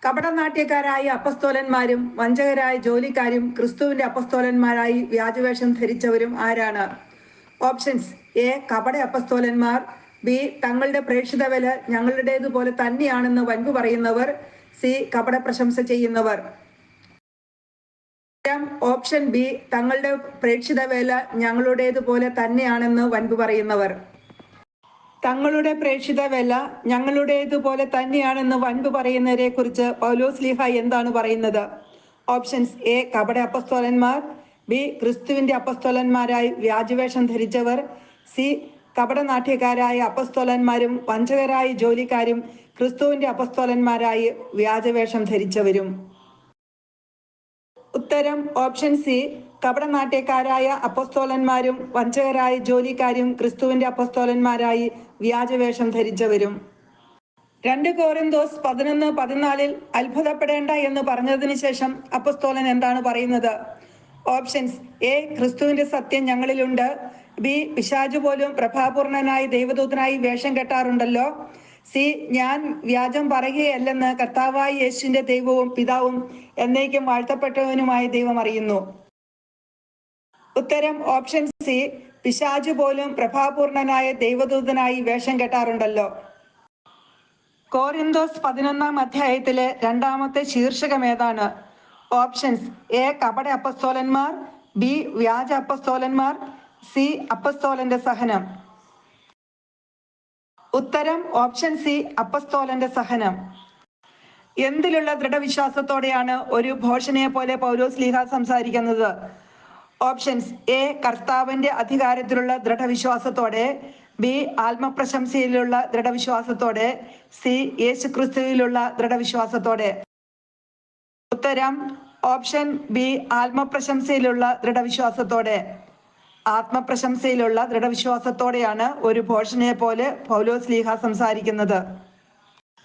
കപടനാട്യക്കാരായ അപ്പസ്തോലന്മാരും വഞ്ചകരായ ജോലിക്കാരും ക്രിസ്തുവിന്റെ അപ്പസ്തോലന്മാരായി വ്യാജവേഷം ധരിച്ചവരും ആരാണ്? Options: A. കപട അപ്പസ്തോലന്മാർ. ബി. തങ്ങളുടെ പ്രേക്ഷിത വില ഞങ്ങളുടേതുപോലെ തന്നെയാണെന്ന് വൻപു പറയുന്നവർ. സി. കപട പ്രശംസ ചെയ്യുന്നവർ. Option B. തങ്ങളുടെ പ്രേക്ഷിത വേല ഞങ്ങളുടേതുപോലെ തന്നെയാണെന്ന് വൻപു പറയുന്നവർ. തങ്ങളുടെ പ്രേക്ഷിത വേല ഞങ്ങളുടേതുപോലെ തന്നെയാണെന്ന് വൻപു പറയുന്നവരെ കുറിച്ച് പൗലോസ്ലീഹ എന്താണ് പറയുന്നത്? Options: A. കപട അപ്പസ്തോലന്മാർ. ബി. ക്രിസ്തുവിന്റെ അപ്പസ്തോലന്മാരായി വ്യാജവേഷം ധരിച്ചവർ. സി. കപടനാട്യക്കാരായ അപ്പസ്തോലന്മാരും വഞ്ചകരായ ജോലിക്കാരും ക്രിസ്തുവിന്റെ അപ്പസ്തോലന്മാരായി വ്യാജവേഷം ധരിച്ചവരും. ഉത്തരം ഓപ്ഷൻ സി. കപടനാട്യക്കാരായ അപ്പസ്തോലന്മാരും വഞ്ചകരായ ജോലിക്കാരും ക്രിസ്തുവിന്റെ അപ്പസ്തോലന്മാരായി വ്യാജവേഷം ധരിച്ചവരും. 2 കോറിന്തോസ് 11:14 അത്ഭുതപ്പെടേണ്ട എന്ന് പറഞ്ഞതിന് ശേഷം അപ്പസ്തോലൻ എന്താണ് പറയുന്നത്? Options: A. ക്രിസ്തുവിന്റെ സത്യം ഞങ്ങളിലുണ്ട്. ബി. പിശാചു പോലും പ്രഭാപൂർണനായ ദൈവദൂതനായി വേഷം കെട്ടാറുണ്ടല്ലോ. സി. ഞാൻ വ്യാജം പറയുകയല്ലെന്ന് കർത്താവായ യേശുവിന്റെ ദൈവവും പിതാവും എന്നേക്കും വാഴ്ത്തപ്പെട്ടവനുമായ ദൈവം അറിയുന്നു. ഉത്തരം ഓപ്ഷൻ സി. പിശാചു പോലും പ്രഭാപൂർണനായ ദൈവദൂതനായി വേഷം കെട്ടാറുണ്ടല്ലോ. കോറിന്തോസ് 11-ാം അധ്യായത്തിലെ രണ്ടാമത്തെ ശീർഷകം ഏതാണ്? Options: A. കപട അപ്പസ്തോലന്മാർ. ബി. വ്യാജ അപ്പസ്തോലന്മാർ. സി. അപ്പസ്തോലന്റെ സഹനം. ഉത്തരം ഓപ്ഷൻ സി. അപ്പസ്തോലന്റെ സഹനം. എന്തിലുള്ള ദൃഢവിശ്വാസത്തോടെയാണ് ഒരു ഭോഷനെ പോലെ പൗലോസ്ലീഹ സംസാരിക്കുന്നത്? Options: A. കർത്താവിന്റെ അധികാരത്തിലുള്ള ദൃഢവിശ്വാസത്തോടെ. ബി. ആത്മപ്രശംസയിലുള്ള ദൃഢവിശ്വാസത്തോടെ. സി. യേശുക്രിസ്തുവിലുള്ള ദൃഢവിശ്വാസത്തോടെ. ഉത്തരം ഓപ്ഷൻ ബി. ആത്മപ്രശംസയിലുള്ള ദൃഢവിശ്വാസത്തോടെ. ആത്മപ്രശംസയിലുള്ള ദൃഢവിശ്വാസത്തോടെയാണ് ഒരു ഭോഷനെ പോലെ പൗലോസ്ലീഹ സംസാരിക്കുന്നത്.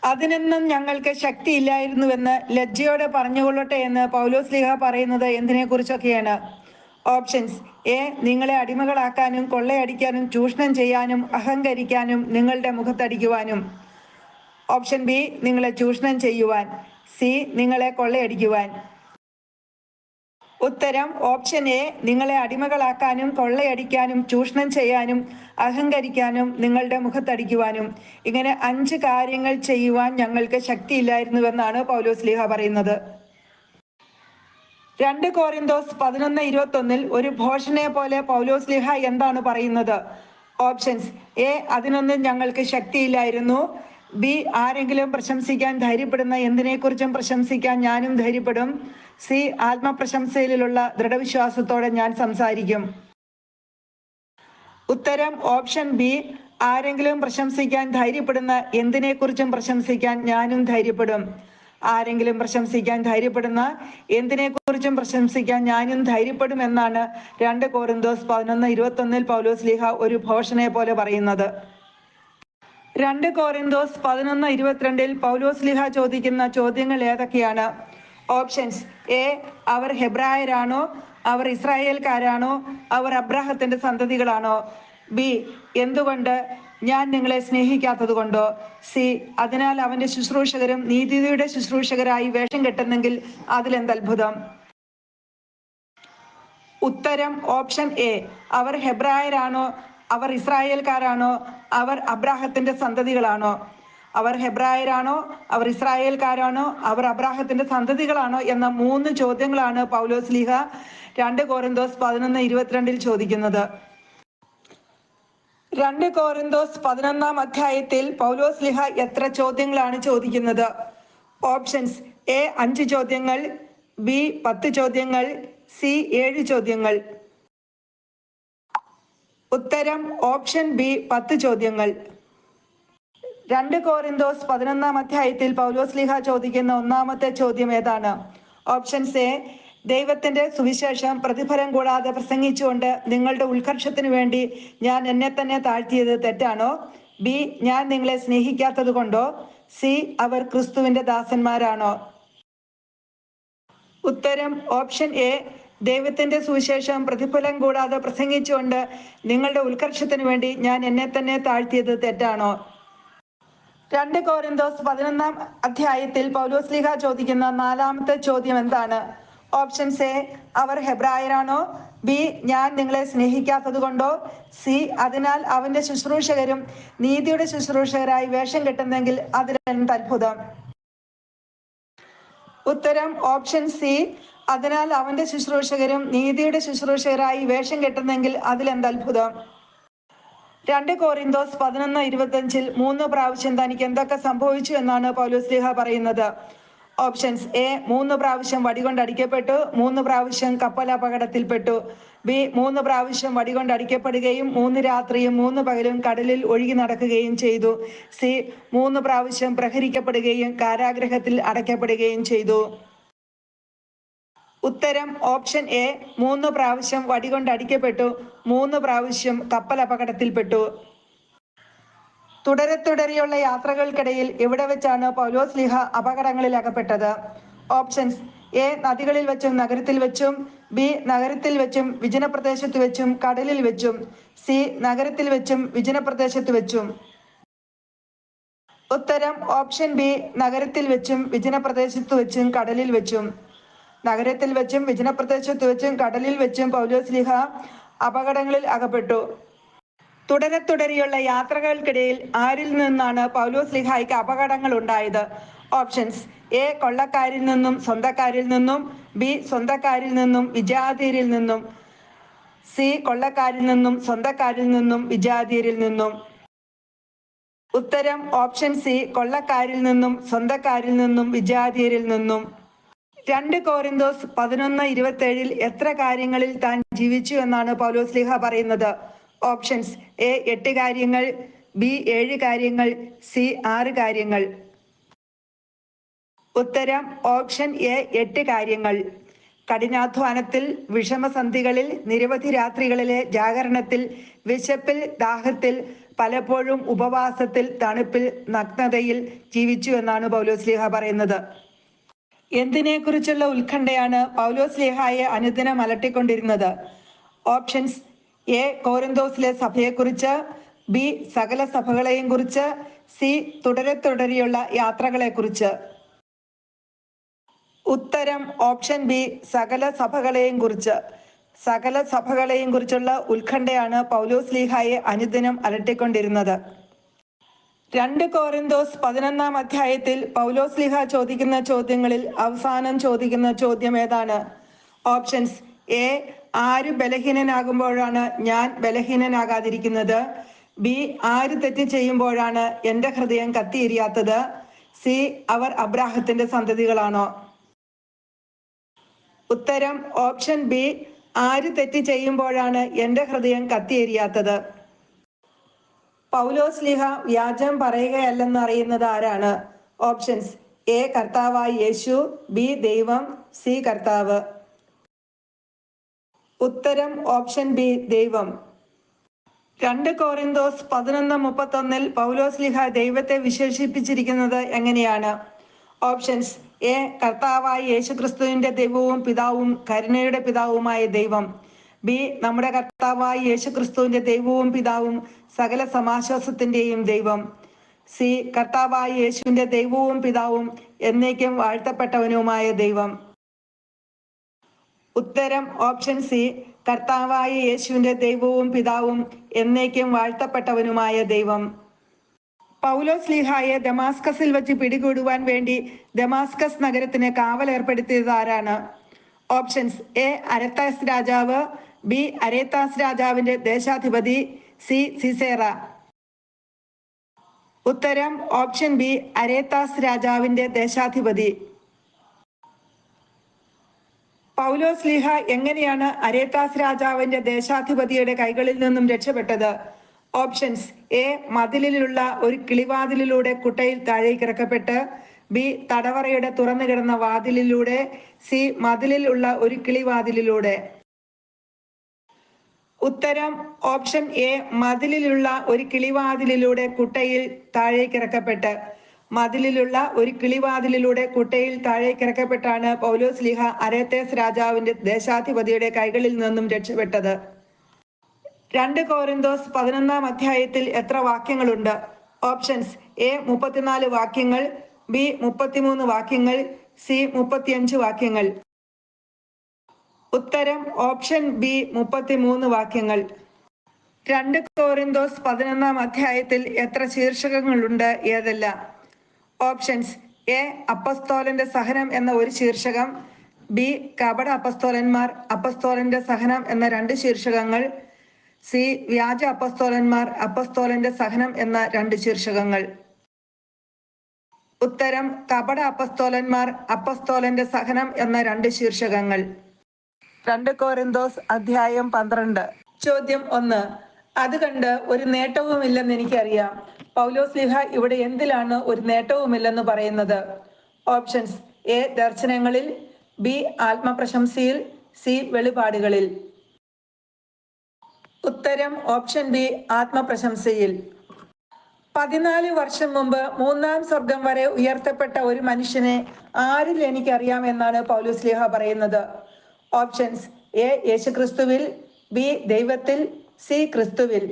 അതിനൊന്നും ഞങ്ങൾക്ക് ശക്തിയില്ലായിരുന്നുവെന്ന് ലജ്ജയോടെ പറഞ്ഞുകൊള്ളട്ടെ എന്ന് പൗലോസ്ലീഹ പറയുന്നത് എന്തിനെ കുറിച്ചൊക്കെയാണ്? ഓപ്ഷൻസ് എ നിങ്ങളെ അടിമകളാക്കാനും കൊള്ളയടിക്കാനും ചൂഷണം ചെയ്യാനും അഹങ്കരിക്കാനും നിങ്ങളുടെ മുഖത്തടിക്കുവാനും. ഓപ്ഷൻ ബി നിങ്ങളെ ചൂഷണം ചെയ്യുവാൻ. സി നിങ്ങളെ കൊള്ളയടിക്കുവാൻ. ഉത്തരം ഓപ്ഷൻ എ നിങ്ങളെ അടിമകളാക്കാനും കൊള്ളയടിക്കാനും ചൂഷണം ചെയ്യാനും അഹങ്കരിക്കാനും നിങ്ങളുടെ മുഖത്തടിക്കുവാനും. ഇങ്ങനെ 5 കാര്യങ്ങൾ ചെയ്യുവാൻ ഞങ്ങൾക്ക് ശക്തിയില്ലായിരുന്നുവെന്നാണ് പൗലോസ്ലീഹ പറയുന്നത്. 2 കോരിന്തോസ് 11:21 ഒരു ഭോഷനെ പോലെ പൗലോസ്ലീഹ എന്താണ് പറയുന്നത്? ഓപ്ഷൻസ് എ അതിനൊന്നും ഞങ്ങൾക്ക് ശക്തിയില്ലായിരുന്നു. ബി ആരെങ്കിലും പ്രശംസിക്കാൻ ധൈര്യപ്പെടുന്ന എന്തിനെക്കുറിച്ചും പ്രശംസിക്കാൻ ഞാനും ധൈര്യപ്പെടും. സി ആത്മപ്രശംസയിലുള്ള ദൃഢവിശ്വാസത്തോടെ ഞാൻ സംസാരിക്കും. ഉത്തരം ഓപ്ഷൻ ബി ആരെങ്കിലും പ്രശംസിക്കാൻ ധൈര്യപ്പെടുന്ന എന്തിനെക്കുറിച്ചും പ്രശംസിക്കാൻ ഞാനും ധൈര്യപ്പെടും. ആരെങ്കിലും പ്രശംസിക്കാൻ ധൈര്യപ്പെടുന്ന എന്തിനെക്കുറിച്ചും പ്രശംസിക്കാൻ ഞാനും ധൈര്യപ്പെടും എന്നാണ് 2 കോരിന്തോസ് 11:21 പൗലോസ്ലീഹ ഒരു ഭോഷനെ പോലെ പറയുന്നത്. 2 കോരിന്തോസ് 11:22 പൗലോസ്ലീഹ ചോദിക്കുന്ന ചോദ്യങ്ങൾ ഏതൊക്കെയാണ്? ഓപ്ഷൻസ് എ അവർ ഹെബ്രായരാണോ, അവർ ഇസ്രായേൽക്കാരാണോ, അവർ അബ്രാഹത്തിന്റെ സന്തതികളാണോ. ബി എന്തുകൊണ്ട്? ഞാൻ നിങ്ങളെ സ്നേഹിക്കാത്തത് കൊണ്ടോ. സി അതിനാൽ അവന്റെ ശുശ്രൂഷകരും നീതിയുടെ ശുശ്രൂഷകരായി വേഷം കെട്ടുന്നെങ്കിൽ അതിലെന്തത്ഭുതം. ഉത്തരം ഓപ്ഷൻ എ അവർ ഹെബ്രായരാണോ, അവർ ഇസ്രായേൽക്കാരാണോ, അവർ അബ്രാഹത്തിന്റെ സന്തതികളാണോ. അവർ ഹെബ്രായരാണോ, അവർ ഇസ്രായേൽക്കാരാണോ, അവർ അബ്രാഹത്തിന്റെ സന്തതികളാണോ എന്ന 3 ചോദ്യങ്ങളാണ് പൗലോസ്ലീഹ 2 കോരിന്തോസ് 11:22 ചോദിക്കുന്നത്. 2 കോരിന്തോസ് 11 അധ്യായത്തിൽ പൗലോസ്ലീഹ എത്ര ചോദ്യങ്ങളാണ് ചോദിക്കുന്നത്? ഓപ്ഷൻസ് എ 5 ചോദ്യങ്ങൾ, ബി 10 ചോദ്യങ്ങൾ, സി 7 ചോദ്യങ്ങൾ. ഉത്തരം ഓപ്ഷൻ ബി 10 ചോദ്യങ്ങൾ. 2 കോരിന്തോസ് 11 അധ്യായത്തിൽ പൗലോസ്ലീഹ ചോദിക്കുന്ന ഒന്നാമത്തെ ചോദ്യം ഏതാണ്? ഓപ്ഷൻസ് എ ദൈവത്തിന്റെ സുവിശേഷം പ്രതിഫലം കൂടാതെ പ്രസംഗിച്ചുകൊണ്ട് നിങ്ങളുടെ ഉത്കർഷത്തിനു വേണ്ടി ഞാൻ എന്നെ തന്നെ താഴ്ത്തിയത് തെറ്റാണോ. ബി ഞാൻ നിങ്ങളെ സ്നേഹിക്കാത്തത് കൊണ്ടോ. സി അവർ ക്രിസ്തുവിന്റെ ദാസന്മാരാണോ. ഉത്തരം ഓപ്ഷൻ എ ദൈവത്തിന്റെ സുവിശേഷം പ്രതിഫലം കൂടാതെ പ്രസംഗിച്ചുകൊണ്ട് നിങ്ങളുടെ ഉത്കർഷത്തിനു വേണ്ടി ഞാൻ എന്നെ തന്നെ താഴ്ത്തിയത് തെറ്റാണോ. 2 കോരിന്തോസ് 11 അധ്യായത്തിൽ പൗലോസ്ലീഹ ചോദിക്കുന്ന നാലാമത്തെ ചോദ്യം എന്താണ്? ഓപ്ഷൻസ് എ അവർ ഹെബ്രായരാണോ, ബി ഞാൻ നിങ്ങളെ സ്നേഹിക്കാത്തത് കൊണ്ടോ, സി അതിനാൽ അവന്റെ ശുശ്രൂഷകരും നീതിയുടെ ശുശ്രൂഷകരായി വേഷം കെട്ടുന്നെങ്കിൽ അതിലെന്ത് അത്ഭുതം. ഉത്തരം ഓപ്ഷൻ സി അതിനാൽ അവന്റെ ശുശ്രൂഷകരും നീതിയുടെ ശുശ്രൂഷകരായി വേഷം കെട്ടുന്നെങ്കിൽ അതിലെന്ത് അത്ഭുതം. 2 കോരിന്തോസ് 11:25 3 പ്രാവശ്യം തനിക്ക് എന്തൊക്കെ സംഭവിച്ചു എന്നാണ് പൗലോസ്ലീഹ പറയുന്നത്? ഓപ്ഷൻസ് എ 3 പ്രാവശ്യം വടികൊണ്ട് അടിക്കപ്പെട്ടു, 3 പ്രാവശ്യം കപ്പൽ അപകടത്തിൽപ്പെട്ടു. ബി 3 പ്രാവശ്യം വടികൊണ്ട് അടിക്കപ്പെടുകയും 3 രാത്രിയും 3 പകലും കടലിൽ ഒഴുകി നടക്കുകയും ചെയ്തു. സി 3 പ്രാവശ്യം പ്രഹരിക്കപ്പെടുകയും കാരാഗൃഹത്തിൽ അടയ്ക്കപ്പെടുകയും ചെയ്തു. ഉത്തരം ഓപ്ഷൻ എ 3 പ്രാവശ്യം വടികൊണ്ട് അടിക്കപ്പെട്ടു, 3 പ്രാവശ്യം കപ്പൽ അപകടത്തിൽപ്പെട്ടു. തുടരെയുള്ള യാത്രകൾക്കിടയിൽ എവിടെ വെച്ചാണ് പൗലോസ്ലീഹ അപകടങ്ങളിൽ അകപ്പെട്ടത്? ഓപ്ഷൻസ് എ നദികളിൽ വെച്ചും നഗരത്തിൽ വെച്ചും, ബി നഗരത്തിൽ വെച്ചും വിജനപ്രദേശത്ത് വെച്ചും കടലിൽ വെച്ചും, സി നഗരത്തിൽ വെച്ചും വിജനപ്രദേശത്ത് വെച്ചും. ഉത്തരം ഓപ്ഷൻ ബി നഗരത്തിൽ വെച്ചും വിജനപ്രദേശത്ത് വെച്ചും കടലിൽ വെച്ചും. നഗരത്തിൽ വെച്ചും വിജനപ്രദേശത്ത് വെച്ചും കടലിൽ വെച്ചും പൗലോസ്ലീഹ അപകടങ്ങളിൽ അകപ്പെട്ടു. തുടരെയുള്ള യാത്രകൾക്കിടയിൽ ആരിൽ നിന്നാണ് പൗലോസ്ലീഹായ്ക്ക് അപകടങ്ങൾ ഉണ്ടായത്? ഓപ്ഷൻസ് എ കൊള്ളക്കാരിൽ നിന്നും സ്വന്തക്കാരിൽ നിന്നും, ബി സ്വന്തക്കാരിൽ നിന്നും വിജാതീയരിൽ നിന്നും, സി കൊള്ളക്കാരിൽ നിന്നും സ്വന്തക്കാരിൽ നിന്നും വിജാതീയരിൽ നിന്നും. ഉത്തരം ഓപ്ഷൻ സി കൊള്ളക്കാരിൽ നിന്നും സ്വന്തക്കാരിൽ നിന്നും വിജാതീയരിൽ നിന്നും. 2 കോരിന്തോസ് 11:27 എത്ര കാര്യങ്ങളിൽ താൻ ജീവിച്ചു എന്നാണ് പൗലോസ്ലീഹ പറയുന്നത്? ഓപ്ഷൻസ് എ 8 കാര്യങ്ങൾ, ബി 7 കാര്യങ്ങൾ, സി 6 കാര്യങ്ങൾ. ഉത്തരം ഓപ്ഷൻ എ 8 കാര്യങ്ങൾ. കഠിനാധ്വാനത്തിൽ, വിഷമസന്ധികളിൽ, നിരവധി രാത്രികളിലെ ജാഗരണത്തിൽ, വിശപ്പിൽ, ദാഹത്തിൽ, പലപ്പോഴും ഉപവാസത്തിൽ, തണുപ്പിൽ, നഗ്നതയിൽ ജീവിച്ചു എന്നാണ് പൗലോസ്ലീഹ പറയുന്നത്. എന്തിനെക്കുറിച്ചുള്ള ഉത്കണ്ഠയാണ് പൗലോസ്ലീഹായെ അനുദിനം അലട്ടിക്കൊണ്ടിരുന്നത്? Options: A. കോരിന്തോസിലെ സഭയെക്കുറിച്ച്, ബി. സകല സഭകളെയും കുറിച്ച്, സി. തുടരെയുള്ള യാത്രകളെക്കുറിച്ച്. ഉത്തരം ഓപ്ഷൻ ബി, സകല സഭകളെയും കുറിച്ച്. സകല സഭകളെയും കുറിച്ചുള്ള ഉത്കണ്ഠയാണ് പൗലോസ്ലീഹായെ അനുദിനം അലട്ടിക്കൊണ്ടിരുന്നത്. 2 കോരിന്തോസ് 11-ാം അധ്യായത്തിൽ പൗലോസ്ലീഹ ചോദിക്കുന്ന ചോദ്യങ്ങളിൽ അവസാനം ചോദിക്കുന്ന ചോദ്യം ഏതാണ്? Options: A. ആര് ബലഹീനനാകുമ്പോഴാണ് ഞാൻ ബലഹീനനാകാതിരിക്കുന്നത്? ബി. ആര് തെറ്റ് ചെയ്യുമ്പോഴാണ് എൻ്റെ ഹൃദയം കത്തിയെരിയാത്തത്? സി. അവർ അബ്രാഹത്തിന്റെ സന്തതികളാണോ? ഉത്തരം ഓപ്ഷൻ ബി, ആര് തെറ്റ് ചെയ്യുമ്പോഴാണ് എൻ്റെ ഹൃദയം കത്തിയെരിയാത്തത്. പൗലോസ്ലീഹ വ്യാജം പറയുകയല്ലെന്ന് അറിയുന്നത് ആരാണ്? Options: A. കർത്താവായ യേശു, ബി. ദൈവം, സി. കർത്താവ്. ഉത്തരം ഓപ്ഷൻ ബി, ദൈവം. 2 കോരിന്തോസ് 11:31 പൗലോസ്ലീഹ ദൈവത്തെ വിശേഷിപ്പിച്ചിരിക്കുന്നത് എങ്ങനെയാണ്? Options: A. കർത്താവായ യേശുക്രിസ്തുവിന്റെ ദൈവവും പിതാവും കരുണയുടെ പിതാവുമായ ദൈവം, ബി. നമ്മുടെ കർത്താവായ യേശുക്രിസ്തുവിന്റെ ദൈവവും പിതാവും സകല സമാശ്വാസത്തിന്റെയും ദൈവം, സി. കർത്താവായ യേശുവിന്റെ ദൈവവും പിതാവും എന്നേക്കും വാഴ്ത്തപ്പെട്ടവനുമായ ദൈവം. ഉത്തരം ഓപ്ഷൻ സി, കർത്താവായ യേശുവിന്റെ ദൈവവും പിതാവും എന്നേക്കും വാഴ്ത്തപ്പെട്ടവനുമായ ദൈവം. പൗലോസ്ലീഹായെ ദമാസ്കസിൽ വച്ച് പിടികൂടുവാൻ വേണ്ടി ദമാസ്കസ് നഗരത്തിന് കാവലേർപ്പെടുത്തിയത് ആരാണ്? Options: A. അരത്താസ് രാജാവ്, ബി. അരേത്താസ് രാജാവിന്റെ ദേശാധിപതി, സി. സിസേറ. ഉത്തരം ഓപ്ഷൻ ബി, അരേത്താസ് രാജാവിന്റെ ദേശാധിപതി. പൗലോസ്ലീഹ എങ്ങനെയാണ് അരേത്താസ് രാജാവിന്റെ ദേശാധിപതിയുടെ കൈകളിൽ നിന്നും രക്ഷപ്പെട്ടത്? Options: A. മതിലിലുള്ള ഒരു കിളിവാതിലിലൂടെ കുട്ടയിൽ താഴേക്കിറക്കപ്പെട്ട്, ബി. തടവറയുടെ തുറന്നു കിടന്ന വാതിലിലൂടെ, സി. മതിലിൽ ഉള്ള ഒരു കിളിവാതിലിലൂടെ. ഉത്തരം ഓപ്ഷൻ എ, മതിലിലുള്ള ഒരു കിളിവാതിലിലൂടെ കുട്ടയിൽ താഴേക്കിറക്കപ്പെട്ട്. മതിലിലുള്ള ഒരു കിളിവാതിലിലൂടെ കുട്ടയിൽ താഴേക്കിറക്കപ്പെട്ടാണ് പൗലോസ്ലീഹ അരേത്താസ് രാജാവിന്റെ ദേശാധിപതിയുടെ കൈകളിൽ നിന്നും രക്ഷപ്പെട്ടത്. 2 കോരിന്തോസ് 11-ാം അധ്യായത്തിൽ എത്ര വാക്യങ്ങളുണ്ട്? Options: A. 34 വാക്യങ്ങൾ, ബി. 33 വാക്യങ്ങൾ, സി. 35 വാക്യങ്ങൾ. ഉത്തരം ഓപ്ഷൻ ബി, 33 വാക്യങ്ങൾ. 2 കോരിന്തോസ് 11-ാം അധ്യായത്തിൽ എത്ര ശീർഷകങ്ങളുണ്ട്? ഏതെല്ലാം? Options: A. അപ്പസ്തോലന്റെ സഹനം എന്ന ഒരു ശീർഷകം, ബി. കപട അപ്പസ്തോലന്മാർ അപ്പസ്തോലന്റെ സഹനം എന്ന 2 ശീർഷകങ്ങൾ, സി. വ്യാജ അപ്പസ്തോലന്മാർ അപ്പസ്തോലന്റെ സഹനം എന്ന 2 ശീർഷകങ്ങൾ. ഉത്തരം കപട അപ്പസ്തോലന്മാർ അപ്പസ്തോലന്റെ സഹനം എന്ന 2 ശീർഷകങ്ങൾ. 2 കോരിന്തോസ് അധ്യായം 12. ചോദ്യം 1. അത് കണ്ട് ഒരു നേട്ടവുമില്ലെന്ന് എനിക്കറിയാം. പൗലോസ്ലീഹ ഇവിടെ എന്തിലാണ് ഒരു നേട്ടവുമില്ലെന്ന് പറയുന്നത്? Options: A. ദർശനങ്ങളിൽ, ബി. ആത്മപ്രശംസയിൽ, സി. വെളിപാടുകളിൽ. ഉത്തരം ഓപ്ഷൻ ബി, ആത്മപ്രശംസയിൽ. 14 വർഷം മുമ്പ് 3-ാം സ്വർഗം വരെ ഉയർത്തപ്പെട്ട ഒരു മനുഷ്യനെ ആരിൽ എനിക്കറിയാം എന്നാണ് പൗലോസ്ലീഹ പറയുന്നത്? Options: A. യേശുക്രിസ്തുവിൽ, ബി. ദൈവത്തിൽ, സി. ക്രിസ്തുവിൽ.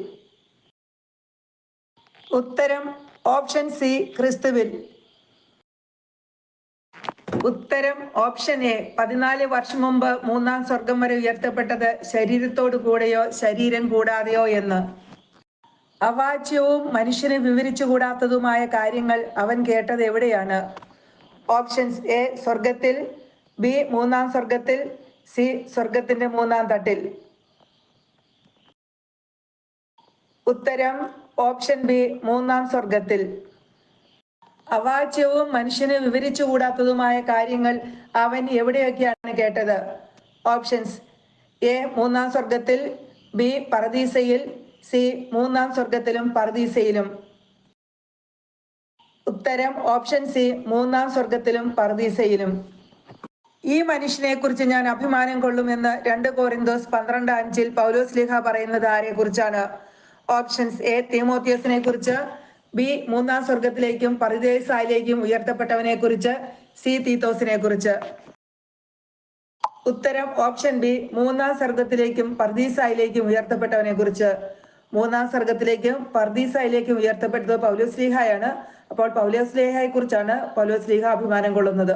ഉത്തരം ഓപ്ഷൻ സി, ക്രിസ്തുവിൽ. ഉത്തരം ഓപ്ഷൻ എ, 14 വർഷം മുമ്പ് 3-ാം സ്വർഗം വരെ ഉയർത്തപ്പെട്ടത് ശരീരത്തോടു കൂടെയോ ശരീരം കൂടാതെയോ എന്ന്. അവാച്യവും മനുഷ്യന് വിവരിച്ചുകൂടാത്തതുമായ കാര്യങ്ങൾ അവൻ കേട്ടത് എവിടെയാണ്? Options: A. സ്വർഗത്തിൽ, ബി. 3-ാം സ്വർഗത്തിൽ, സി. സ്വർഗത്തിന്റെ 3-ാം തട്ടിൽ. ഉത്തരം ഓപ്ഷൻ ബി, 3-ാം സ്വർഗത്തിൽ. അവാച്യവും മനുഷ്യന് വിവരിച്ചുകൂടാത്തതുമായ കാര്യങ്ങൾ അവൻ എവിടെയൊക്കെയാണ് കേട്ടത്? Options: A. 3-ാം സ്വർഗത്തിൽ, ബി. പറുദീസയിൽ, സി. 3-ാം സ്വർഗത്തിലും പറുദീസയിലും. ഉത്തരം ഓപ്ഷൻ സി, 3-ാം സ്വർഗത്തിലും പറുദീസയിലും. ഈ മനുഷ്യനെ കുറിച്ച് ഞാൻ അഭിമാനം കൊള്ളുമെന്ന് 2 കോരിന്തോസ് 12:5 പൗലോസ്ലീഹ പറയുന്നത് ആരെ കുറിച്ചാണ്? Options: A. തീമോത്തിയോസിനെ കുറിച്ച്, ബി. 3-ാം സ്വർഗത്തിലേക്കും പറുദീസായിലേക്കും ഉയർത്തപ്പെട്ടവനെ കുറിച്ച്, സി തീത്തോസിനെ കുറിച്ച്. ഉത്തരം ഓപ്ഷൻ ബി മൂന്നാം സർഗത്തിലേക്കും പർദീസായിലേക്കും ഉയർത്തപ്പെട്ടവനെ കുറിച്ച്. മൂന്നാം സർഗത്തിലേക്കും പർദീസായിലേക്കും ഉയർത്തപ്പെട്ടത് പൗലോസ്ലീഹായാണ്. അപ്പോൾ പൗലോസ്ലീഹയെ കുറിച്ചാണ് പൗലോസ്ലീഹ അഭിമാനം കൊള്ളുന്നത്.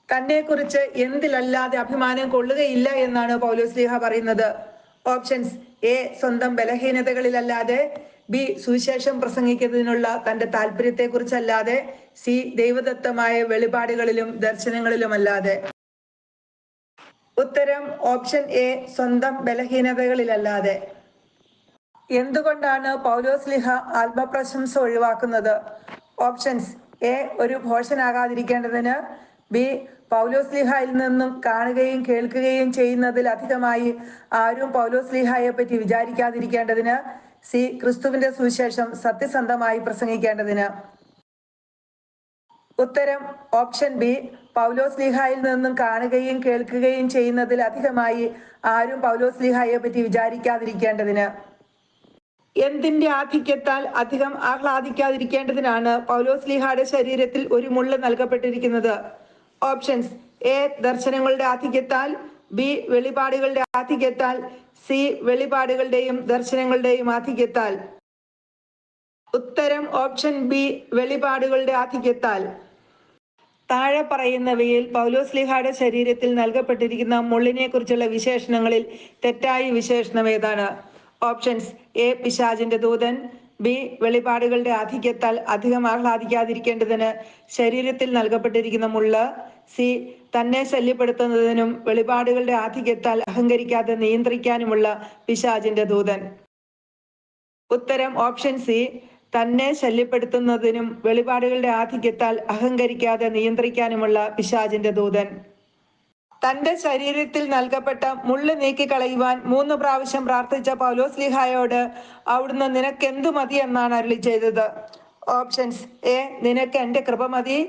തന്നെ കുറിച്ച് എന്തിലല്ലാതെ അഭിമാനം കൊള്ളുകയില്ല എന്നാണ് പൗലോസ്ലീഹ പറയുന്നത്. ഓപ്ഷൻസ്: എ സ്വന്തം ബലഹീനതകളിലല്ലാതെ, ബി സുവിശേഷം പ്രസംഗിക്കുന്നതിനുള്ള തന്റെ താല്പര്യത്തെ കുറിച്ചല്ലാതെ, സി ദൈവദത്തമായ വെളിപാടുകളിലും ദർശനങ്ങളിലുമല്ലാതെ. ഉത്തരം ഓപ്ഷൻ എ സ്വന്തം ബലഹീനതകളിലല്ലാതെ. എന്തുകൊണ്ടാണ് പൗലോസ്ലീഹ ആത്മപ്രശംസ ഒഴിവാക്കുന്നത്? ഓപ്ഷൻസ്: എ ഒരു ഭോഷനാകാതിരിക്കേണ്ടതിന്, ബി പൗലോസ്ലീഹായിൽ നിന്നും കാണുകയും കേൾക്കുകയും ചെയ്യുന്നതിൽ അധികമായി ആരും പൗലോസ്ലീഹായെ പറ്റി വിചാരിക്കാതിരിക്കേണ്ടതിന്, സി ക്രിസ്തുവിന്റെ സുവിശേഷം സത്യസന്ധമായി പ്രസംഗിക്കേണ്ടതിന്. ഉത്തരം ഓപ്ഷൻ ബി പൗലോസ്ലീഹായിൽ നിന്നും കാണുകയും കേൾക്കുകയും ചെയ്യുന്നതിൽ അധികമായി ആരും പൗലോസ്ലീഹായെ പറ്റി വിചാരിക്കാതിരിക്കേണ്ടതിന്. എന്തിന്റെ ആധിക്യത്താൽ അധികം ആഹ്ലാദിക്കാതിരിക്കേണ്ടതിനാണ് പൗലോസ്ലീഹായുടെ ശരീരത്തിൽ ഒരു മുള്ള് നൽകപ്പെട്ടിരിക്കുന്നത്? ഓപ്ഷൻസ്: എ ദർശനങ്ങളുടെ ആധിക്യത്താൽ, ബി വെളിപാടുകളുടെ ആധിക്യത്താൽ, സി വെളിപാടുകളുടെയും ദർശനങ്ങളുടെയും ആധിക്യത്താൽ. ഉത്തരം ഓപ്ഷൻ ബി വെളിപാടുകളുടെ ആധിക്യത്താൽ. താഴെ പറയുന്നവയിൽ പൗലോസ്ലീഹായുടെ ശരീരത്തിൽ നൽകപ്പെട്ടിരിക്കുന്ന മുള്ളിനെ കുറിച്ചുള്ള വിശേഷണങ്ങളിൽ തെറ്റായ വിശേഷണം ഏതാണ്? ഓപ്ഷൻസ്: എ പിശാചിന്റെ ദൂതൻ, ബി വെളിപാടുകളുടെ ആധിക്യത്താൽ അധികം ആഹ്ലാദിക്കാതിരിക്കേണ്ടതിന് ശരീരത്തിൽ നൽകപ്പെട്ടിരിക്കുന്ന മുള്ള്, സി തന്നെ ശല്യപ്പെടുത്തുന്നതിനും വെളിപാടുകളുടെ ആധിക്യത്താൽ അഹങ്കരിക്കാതെ നിയന്ത്രിക്കാനുമുള്ള പിശാചിന്റെ ദൂതൻ. ഉത്തരം ഓപ്ഷൻ സി തന്നെ ശല്യപ്പെടുത്തുന്നതിനും വെളിപാടുകളുടെ ആധിക്യത്താൽ അഹങ്കരിക്കാതെ നിയന്ത്രിക്കാനുമുള്ള പിശാചിന്റെ ദൂതൻ. തന്റെ ശരീരത്തിൽ നൽകപ്പെട്ട മുള്ള് നീക്കിക്കളയുവാൻ 3 പ്രാവശ്യം പ്രാർത്ഥിച്ച പൗലോസ്ലീഹായോട് അവിടുന്ന് നിനക്കെന്തു മതി എന്നാണ് അരുളി ചെയ്തത്? ഓപ്ഷൻസ്: എ നിനക്ക് എൻ്റെ കൃപ മതി,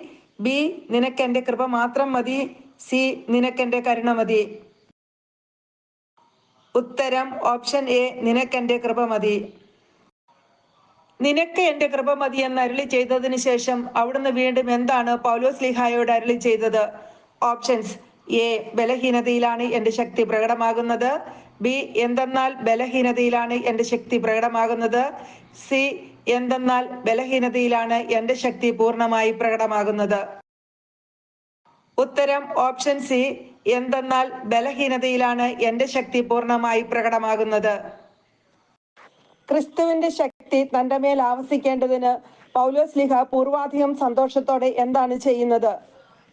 ബി നിനക്ക് എൻ്റെ കൃപ മാത്രം മതി, സി നിനക്ക് എൻ്റെ കരുണ മതി. ഉത്തരം ഓപ്ഷൻ എ നിനക്ക് എൻ്റെ കൃപ മതി. നിനക്ക് എൻ്റെ കൃപ മതി എന്ന് അരുളി ചെയ്തതിന് ശേഷം അവിടുന്ന് വീണ്ടും എന്താണ് പൗലോസ്ലീഹായോട് അരുളി ചെയ്തത്? ഓപ്ഷൻസ്: എ ബലഹീനതയിലാണ് എൻ്റെ ശക്തി പ്രകടമാകുന്നത്, ബി എന്തെന്നാൽ ബലഹീനതയിലാണ് എൻ്റെ ശക്തി പ്രകടമാകുന്നത്, സി എന്തെന്നാൽ ബലഹീനതയിലാണ് എൻ്റെ ശക്തി പൂർണ്ണമായി പ്രകടമാകുന്നത്. ഉത്തരം ഓപ്ഷൻ സി എന്തെന്നാൽ ബലഹീനതയിലാണ് എൻ്റെ ശക്തി പൂർണ്ണമായി പ്രകടമാകുന്നത്. ക്രിസ്തുവിന്റെ ശക്തി തന്റെ മേൽ ആവസിക്കേണ്ടതിന് പൗലോസ്ലീഹ പൂർവാധികം സന്തോഷത്തോടെ എന്താണ് ചെയ്യുന്നത്?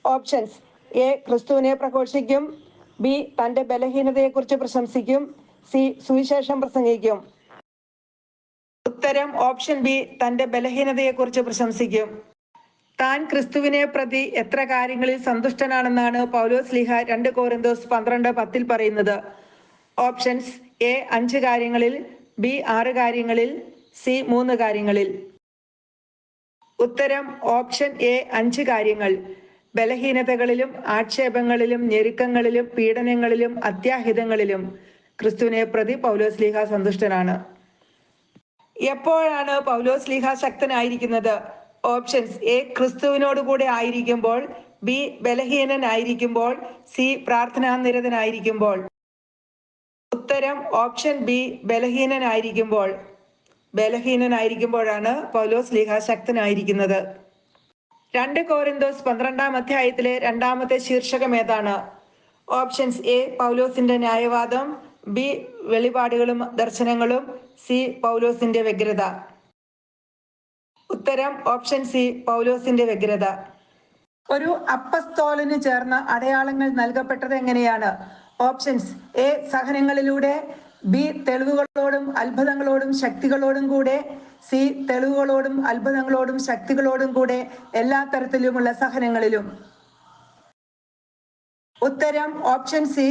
ഓപ്ഷൻസ്: എ ക്രിസ്തുവിനെ പ്രഘോഷിക്കും, ബി തന്റെ ബലഹീനതയെക്കുറിച്ച് പ്രശംസിക്കും, സി സുവിശേഷം പ്രസംഗിക്കും. ഉത്തരം ഓപ്ഷൻ ബി തന്റെ ബലഹീനതയെക്കുറിച്ച് പ്രശംസിക്കും. താൻ ക്രിസ്തുവിനെ പ്രതി എത്ര കാര്യങ്ങളിൽ സന്തുഷ്ടനാണെന്നാണ് പൗലോസ്ലീഹ 2 കൊരിന്തോസ് 12:10 പറയുന്നത്? ഓപ്ഷൻസ്: എ 5 കാര്യങ്ങളിൽ, ബി 6 കാര്യങ്ങളിൽ, സി 3 കാര്യങ്ങളിൽ. ഉത്തരം ഓപ്ഷൻ എ 5 കാര്യങ്ങൾ. ബലഹീനതകളിലും ആക്ഷേപങ്ങളിലും ഞെരുക്കങ്ങളിലും പീഡനങ്ങളിലും അത്യാഹിതങ്ങളിലും ക്രിസ്തുവിനെ പ്രതി പൗലോസ്ലീഹ സന്തുഷ്ടനാണ്. എപ്പോഴാണ് പൗലോസ്ലീഹ ശക്തനായിരിക്കുന്നത്? ഓപ്ഷൻസ്: എ ക്രിസ്തുവിനോടുകൂടെ ആയിരിക്കുമ്പോൾ, ബി ബലഹീനനായിരിക്കുമ്പോൾ, സി പ്രാർത്ഥനാനിരതനായിരിക്കുമ്പോൾ. ഉത്തരം ഓപ്ഷൻ ബി ബലഹീനനായിരിക്കുമ്പോൾ. ബലഹീനനായിരിക്കുമ്പോഴാണ് പൗലോസ്ലീഹ ശക്തനായിരിക്കുന്നത്. 2 കൊരിന്തോസ് 12-ാം അധ്യായത്തിലെ രണ്ടാമത്തെ ശീർഷകം ഏതാണ്? ഓപ്ഷൻസ്: എ പൗലോസിന്റെ ന്യായവാദം, ബി വെളിപാടുകളും ദർശനങ്ങളും, സി പൗലോസിന്റെ വ്യഗ്രത. ഉത്തരം ഓപ്ഷൻ സി പൗലോസിന്റെ വ്യഗ്രത. ഒരു അപ്പസ്തോലന് ചേർന്ന അടയാളങ്ങൾ നൽകപ്പെട്ടത് എങ്ങനെയാണ്? ഓപ്ഷൻസ്: എ സഹനങ്ങളിലൂടെ, ബി തെളിവുകളോടും അത്ഭുതങ്ങളോടും ശക്തികളോടും കൂടെ, സി തെളിവുകളോടും അത്ഭുതങ്ങളോടും ശക്തികളോടും കൂടെ എല്ലാ തരത്തിലുമുള്ള സഹനങ്ങളിലും. ഉത്തരം ഓപ്ഷൻ സി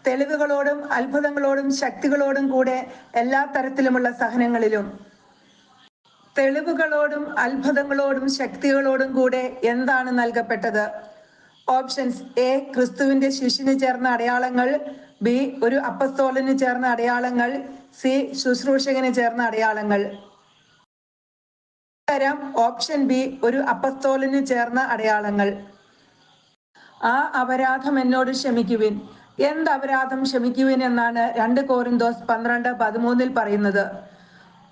തെളിവുകളോടും അത്ഭുതങ്ങളോടും ശക്തികളോടും കൂടെ എല്ലാ തരത്തിലുമുള്ള സഹനങ്ങളിലും. തെളിവുകളോടും അത്ഭുതങ്ങളോടും ശക്തികളോടും കൂടെ എന്താണ് നൽകപ്പെട്ടത്? ഓപ്ഷൻസ്: എ ക്രിസ്തുവിന്റെ ശിഷ്യന് ചേർന്ന അടയാളങ്ങൾ, ബി ഒരു അപ്പസ്തോലന് ചേർന്ന അടയാളങ്ങൾ, സി ശുശ്രൂഷകന് ചേർന്ന അടയാളങ്ങൾ. ഉത്തരം ഓപ്ഷൻ ബി ഒരു അപ്പസ്തോലന് ചേർന്ന അടയാളങ്ങൾ. ആ അപരാധം എന്നോട് ക്ഷമിക്കുവിൻ. എന്ത് അപരാധം ക്ഷമിക്കുവിൻ എന്നാണ് 2 കോരിന്തോസ് 12:13 പറയുന്നത്.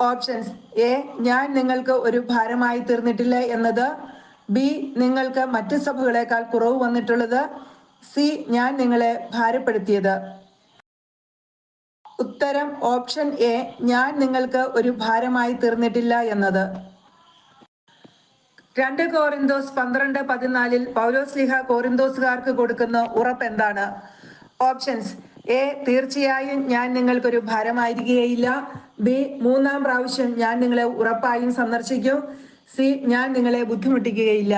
ഓപ്ഷൻസ്: എ, ഞാൻ നിങ്ങൾക്ക് ഒരു ഭാരമായി തീർന്നിട്ടില്ല എന്നത്. ബി, നിങ്ങൾക്ക് മറ്റു സഭകളെക്കാൾ കുറവ് വന്നിട്ടുള്ളത്. സി, ഞാൻ നിങ്ങളെ ഭാരപ്പെടുത്തിയത്. ഉത്തരം ഓപ്ഷൻ എ, ഞാൻ നിങ്ങൾക്ക് ഒരു ഭാരമായി തീർന്നിട്ടില്ല എന്നത്. 2 കോരിന്തോസ് 12:14 പൗലോസ്ലീഹ കോരിന്തോസുകാർക്ക് കൊടുക്കുന്ന ഉറപ്പ് എന്താണ്? ഓപ്ഷൻസ്: എ, തീർച്ചയായും ഞാൻ നിങ്ങൾക്കൊരു ഭാരമായിരിക്കുകയില്ല. ബി, 3-ാം പ്രാവശ്യം ഞാൻ നിങ്ങളെ ഉറപ്പായും സന്ദർശിക്കും. സി, ഞാൻ നിങ്ങളെ ബുദ്ധിമുട്ടിക്കുകയില്ല.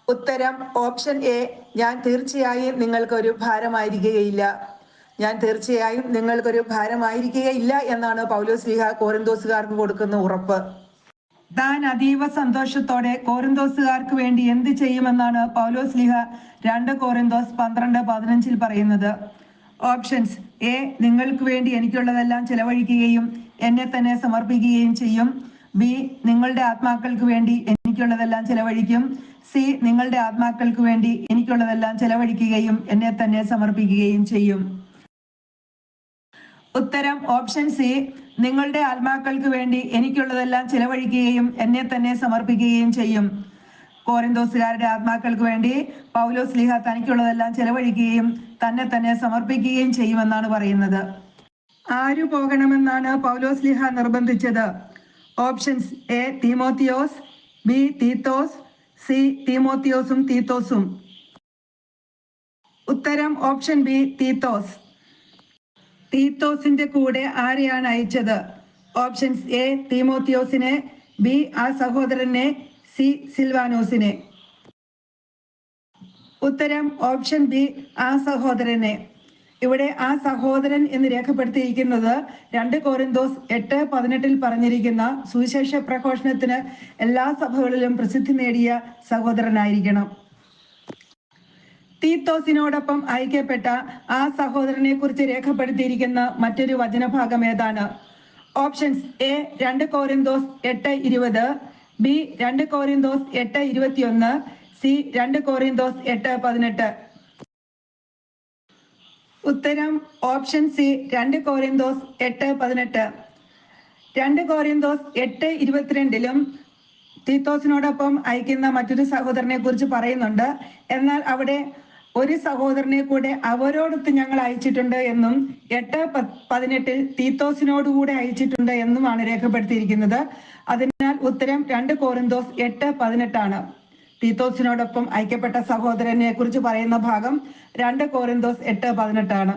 ഉത്തരം ഓപ്ഷൻ എ, ഞാൻ തീർച്ചയായും നിങ്ങൾക്കൊരു ഭാരമായിരിക്കുകയില്ല. ഞാൻ തീർച്ചയായും നിങ്ങൾക്കൊരു ഭാരമായിരിക്കുകയില്ല എന്നാണ് പൗലോസ്ലീഹ കോരിന്തോസുകാർക്ക് കൊടുക്കുന്ന ഉറപ്പ്. താൻ അതീവ സന്തോഷത്തോടെ കോരിന്തോസുകാർക്ക് വേണ്ടി എന്ത് ചെയ്യുമെന്നാണ് പൗലോസ്ലീഹ 2 കോരിന്തോസ് 12:15 പറയുന്നത്. ഓപ്ഷൻസ്: എ, നിങ്ങൾക്ക് വേണ്ടി എനിക്കുള്ളതെല്ലാം ചെലവഴിക്കുകയും എന്നെ തന്നെ സമർപ്പിക്കുകയും ചെയ്യും. ബി, നിങ്ങളുടെ ആത്മാക്കൾക്ക് വേണ്ടി എനിക്കുള്ളതെല്ലാം ചെലവഴിക്കും. സി, നിങ്ങളുടെ ആത്മാക്കൾക്ക് വേണ്ടി എനിക്കുള്ളതെല്ലാം ചെലവഴിക്കുകയും എന്നെ തന്നെ സമർപ്പിക്കുകയും ചെയ്യും. ഉത്തരം ഓപ്ഷൻ സി, നിങ്ങളുടെ ആത്മാക്കൾക്ക് വേണ്ടി എനിക്കുള്ളതെല്ലാം ചെലവഴിക്കുകയും എന്നെ തന്നെ സമർപ്പിക്കുകയും ചെയ്യും. കോരിന്തോസുകാരുടെ ആത്മാക്കൾക്ക് വേണ്ടി പൗലോസ്ലീഹ തനിക്കുള്ളതെല്ലാം ചെലവഴിക്കുകയും തന്നെ തന്നെ സമർപ്പിക്കുകയും ചെയ്യുമെന്നാണ് പറയുന്നത്. ആരു പോകണമെന്നാണ് പൗലോസ്ലീഹ നിർബന്ധിച്ചത്? ഓപ്ഷൻസ്: എ, തീമോത്തിയോസ്. ബി, തീത്തോസ്. സി, തീമോത്തിയോസും തീത്തോസും. ഉത്തരം ഓപ്ഷൻ ബി, തീത്തോസ്. തീത്തോസിന്റെ കൂടെ ആരെയാണ് അയച്ചത്? Options: A, തീമോത്തിയോസിനെ. ബി, ആ സഹോദരനെ. സി, സിൽവാനോസിനെ. ഉത്തരം ഓപ്ഷൻ ബി, ആ സഹോദരനെ. ഇവിടെ ആ സഹോദരൻ എന്ന് രേഖപ്പെടുത്തിയിരിക്കുന്നത് 2 കോരിന്തോസ് 8:18 പറഞ്ഞിരിക്കുന്ന സുവിശേഷ പ്രഘോഷണത്തിന് എല്ലാ സഭകളിലും പ്രസിദ്ധി നേടിയ സഹോദരനായിരിക്കണം. തീത്തോസിനോടൊപ്പം അയക്കപ്പെട്ട ആ സഹോദരനെ കുറിച്ച് രേഖപ്പെടുത്തിയിരിക്കുന്ന മറ്റൊരു വചനഭാഗം ഏതാണ്? Options: A, 2 കോരിന്തോസ് 8:20. ബി, 2 കോരിന്തോസ് 8:21. സി, 2 കോരിന്തോസ് 8:18. ഉത്തരം ഓപ്ഷൻ സി, 2 കോരിന്തോസ് 8:18. 2 കോരിന്തോസ് 8:22 തീത്തോസിനോടൊപ്പം അയക്കുന്ന മറ്റൊരു സഹോദരനെ കുറിച്ച് പറയുന്നുണ്ട്. എന്നാൽ അവിടെ ഒരു സഹോദരനെ കൂടെ അവരോടൊത്ത് ഞങ്ങൾ അയച്ചിട്ടുണ്ട് എന്നും 8:18 തീത്തോസിനോടുകൂടെ അയച്ചിട്ടുണ്ട് എന്നുമാണ് രേഖപ്പെടുത്തിയിരിക്കുന്നത്. അതിനാൽ ഉത്തരം 2 കോരിന്തോസ് 8:18 തീത്തോസിനോടൊപ്പം അയക്കപ്പെട്ട സഹോദരനെ കുറിച്ച് പറയുന്ന ഭാഗം 2 കോരിന്തോസ് 8:18.